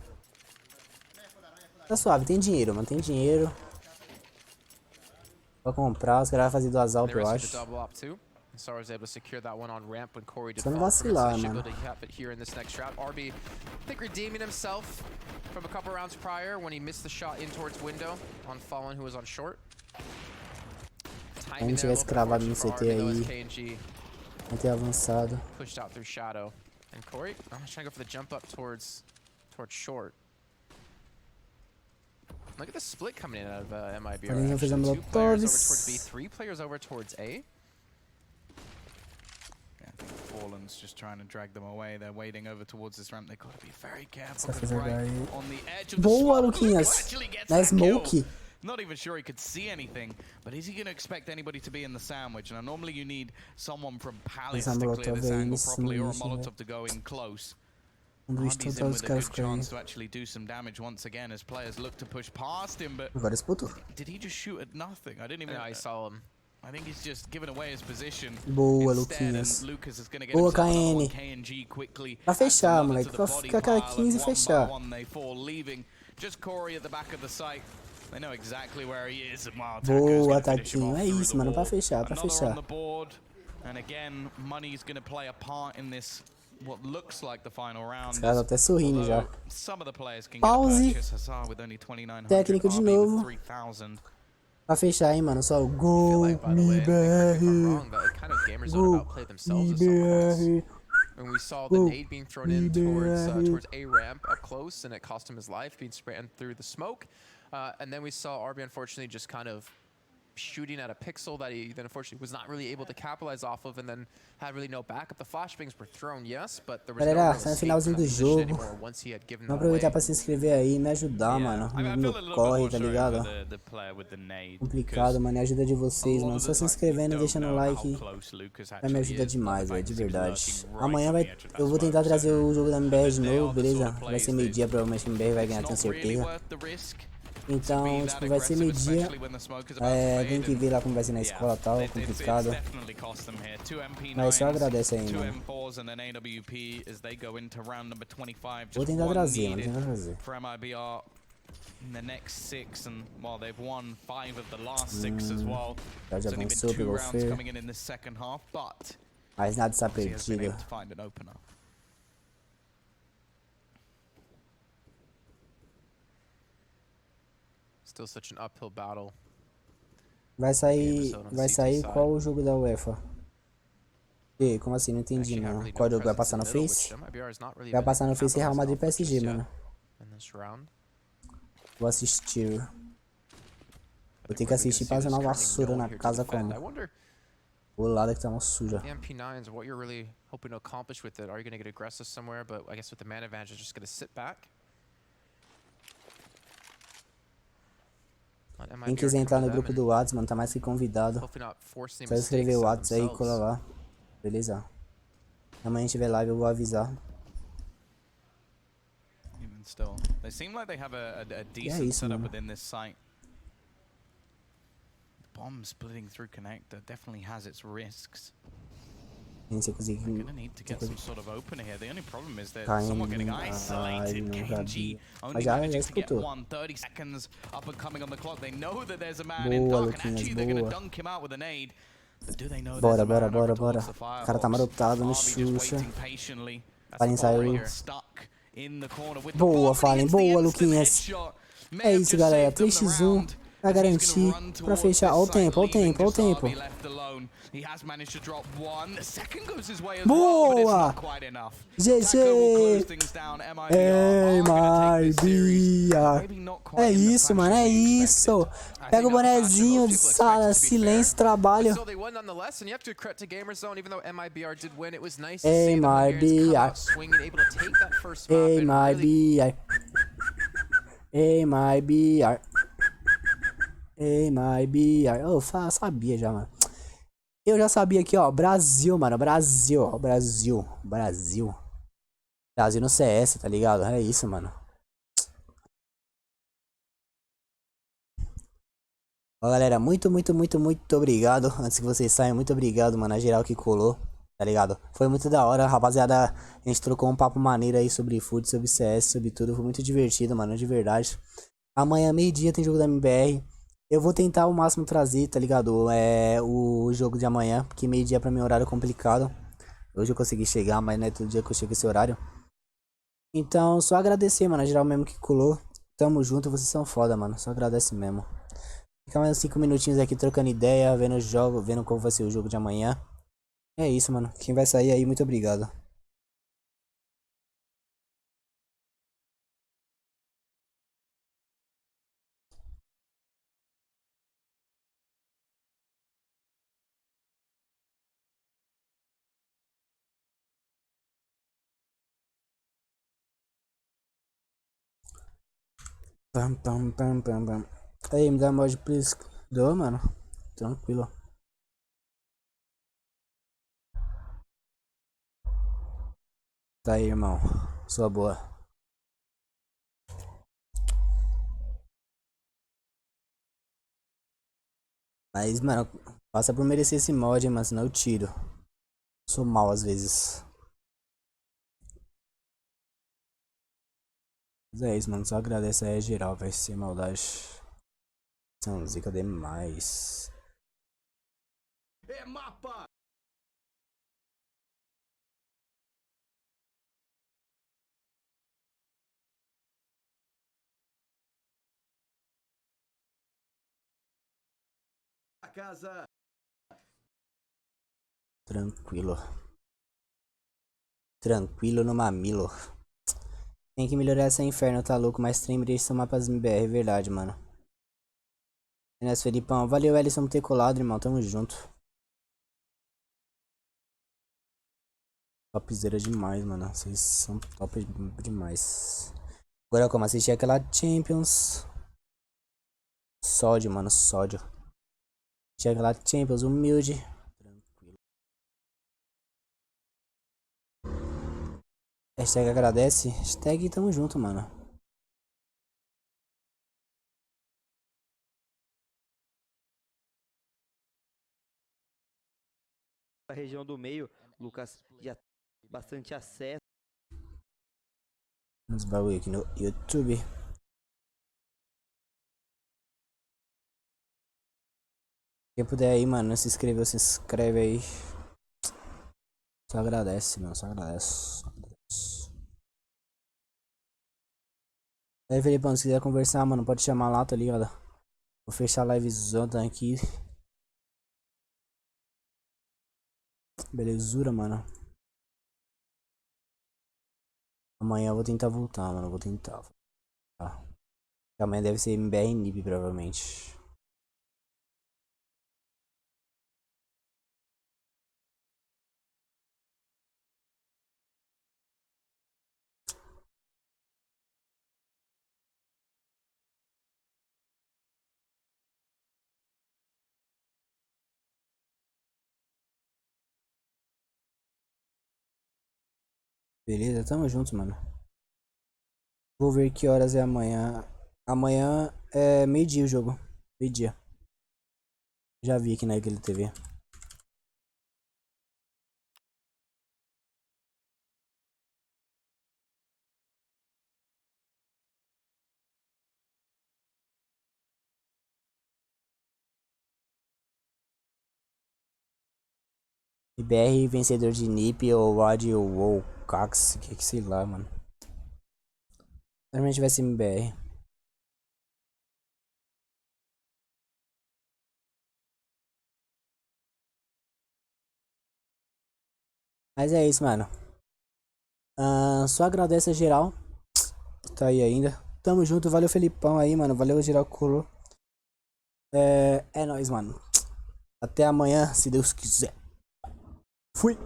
Tá suave, tem dinheiro, mano, tem dinheiro. Vou comprar, os caras vão fazer 2 alp, eu acho. Só não vacilar, mano. Here in this next round, RB, I think redeeming himself from a couple rounds prior when he missed the shot in towards window on Fallen, who was on short. A gente tivesse cravado no CT aí, não ter avançado. Pushed out through shadow, and Corey, I'm trying to go for the jump up towards short. Look at the split coming in out of Mibr. 2 players over towards B, 3 players over towards A. Fallen's just trying to drag them away. They're wading over towards this ramp. They've got to be very careful. Right on the edge of the Boa, smoke. Luquinhas. Na smoke. Not even sure he could see anything, but is he going to expect anybody to be in the sandwich? Now, normally you need someone from Palace to clear this angle properly, or a Molotov to go in close. He's in with a good chance to actually do some damage once again as players look to push past him, but agora disputou. Did he just shoot at nothing? I didn't even. Yeah, I saw him. I think he's just given away his position. Boa, Luquinhas. Boa, KN. Pra fechar, moleque. Pra ficar aquela 15 e fechar. Boa, Taquinho. É isso, mano. Pra fechar, pra fechar. Os caras até sorrindo já. Pause. Técnico de novo. Pra fechar, hein, mano. Só o gol, Mibr. Gol, Mibr. And we saw the nade being thrown in towards A ramp up close, and it cost him his life, being sprayed through the smoke. And then we saw RB unfortunately just kind of shooting at a pixel that he then unfortunately was not really able to capitalize off of, and then had really no backup. The flashbangs were thrown, yes, but there was Galera, tá no finalzinho do jogo. Vamos aproveitar pra se inscrever aí e me ajudar, mano. No corre, tá ligado? Complicado, mano. É a ajuda de vocês, mano. Só se inscrevendo e deixando o like vai me ajudar demais, velho. De verdade. Amanhã eu vou tentar trazer o jogo da Mibr de novo, beleza? Vai ser meio-dia, provavelmente a Mibr vai ganhar, tenho certeza. Então, tipo, vai ser meio-dia. Tem que ver lá como vai ser na escola e tal, complicado. Mas só agradece aí, mano. Vou tentar trazer, mano. Tentar trazer. Já avançou, pegou o Fer. Mas nada está perdido. Still such an uphill battle. Vai sair qual o jogo da UEFA? E como assim? Não entendi não. Qual jogo vai passar no Face? Vai passar no Face Real Madrid PSG, mano. Vou assistir. Vou ter que assistir passando uma vassoura na casa como. O lado que tá uma suja. MP9s, what you're really hoping to accomplish with it? Are you going to get aggressive somewhere? But I guess with the man advantage, you're just going to sit back. Quem quiser entrar no grupo do WhatsApp, mano, tá mais que convidado. Só escrever o WhatsApp aí e cola lá. Beleza? Amanhã a gente vê live, eu vou avisar. E é isso, mano. Bomb splitting through connector definitely has its risks. Você conseguir. Gonna need to get some sort of opener here. The only problem is that someone getting isolated. KNG only managing to get 30 seconds up and coming on the clock. They know that there's a man in dark, and actually they're gonna dunk him out with a nade. But do they know there's a man over towards the fire? O cara tá marotado no Xuxa. Fallen saiu. Boa, Fallen. Boa, Luquinhas. É isso, galera. 3x1. pra garantir, pra fechar. Ó o tempo, ó o tempo, ó o tempo. Boa! GG! Ei, Mibr! É isso, mano, é isso! Pega o bonezinho de sala, silêncio, trabalho. Ei, Mibr! Ei, Mibr! Ei, Mibr! Ei, Mibr! Eu sabia já, mano. Eu já sabia aqui, ó. Brasil, mano. Brasil, ó. Brasil. Brasil. Brasil no CS, tá ligado? É isso, mano. Ó, galera, muito obrigado. Antes que vocês saiam, muito obrigado, mano. A geral que colou, tá ligado? Foi muito da hora, rapaziada. A gente trocou um papo maneiro aí sobre foot, sobre CS, sobre tudo. Foi muito divertido, mano, de verdade. Amanhã, meio-dia, tem jogo da MBR. Eu vou tentar ao máximo trazer, tá ligado? O jogo de amanhã, porque meio-dia pra mim é um horário complicado. Hoje eu consegui chegar, mas não é todo dia que eu chego esse horário. Então, só agradecer, mano, a geral mesmo que colou. Tamo junto, vocês são foda, mano. Só agradece mesmo. Fica mais uns 5 minutinhos aqui trocando ideia, vendo o jogo, vendo como vai ser o jogo de amanhã. É isso, mano. Quem vai sair aí, muito obrigado. Pam, pam, pam, pam, pam. Aí, me dá mod, please. Dou, mano. Tranquilo. Tá aí, irmão. Sua boa. Mas, mano, passa por merecer esse mod, hein, mas senão eu tiro. Sou mal às vezes. Mas é isso, mano. Só agradece aí a geral, vai ser maldade. São zica demais. É mapa! A casa. Tranquilo. Tranquilo no mamilo. Tem que melhorar essa inferno, tá louco? Mas trem são mapas MBR, é verdade, mano. É nóis, Felipão. Valeu, Ellison, por ter colado, irmão. Tamo junto. Topzera demais, mano. Vocês são top demais. Agora como assistir aquela Champions. Sódio, mano, sódio. Assistir aquela Champions humilde. Tranquilo. Hashtag agradece. Hashtag tamo junto, mano. A região do meio, Lucas, já bastante acesso. Uns bagulho aqui no YouTube. Quem puder aí, mano, não se inscreveu, se inscreve aí. Só agradece, mano, só agradece. Só agradece. Aí, Felipão, se quiser conversar, mano, pode chamar lá, tá ligado? Vou fechar a livezona aqui. Belezura, mano. Amanhã eu vou tentar voltar, mano. Vou tentar. Amanhã deve ser MBR NIB, provavelmente. Beleza, tamo junto, mano. Vou ver que horas é amanhã. Amanhã é meio-dia o jogo. Meio-dia. Já vi aqui na TV. IBR vencedor de NiP ou WAD ou WoW Cax, que sei lá, mano. Normalmente vai ser MBR. Mas é isso, mano. Só agradece a geral. Tá aí ainda. Tamo junto, valeu Felipão aí, mano. Valeu geral que colou. É nóis, mano. Até amanhã, se Deus quiser. Fui.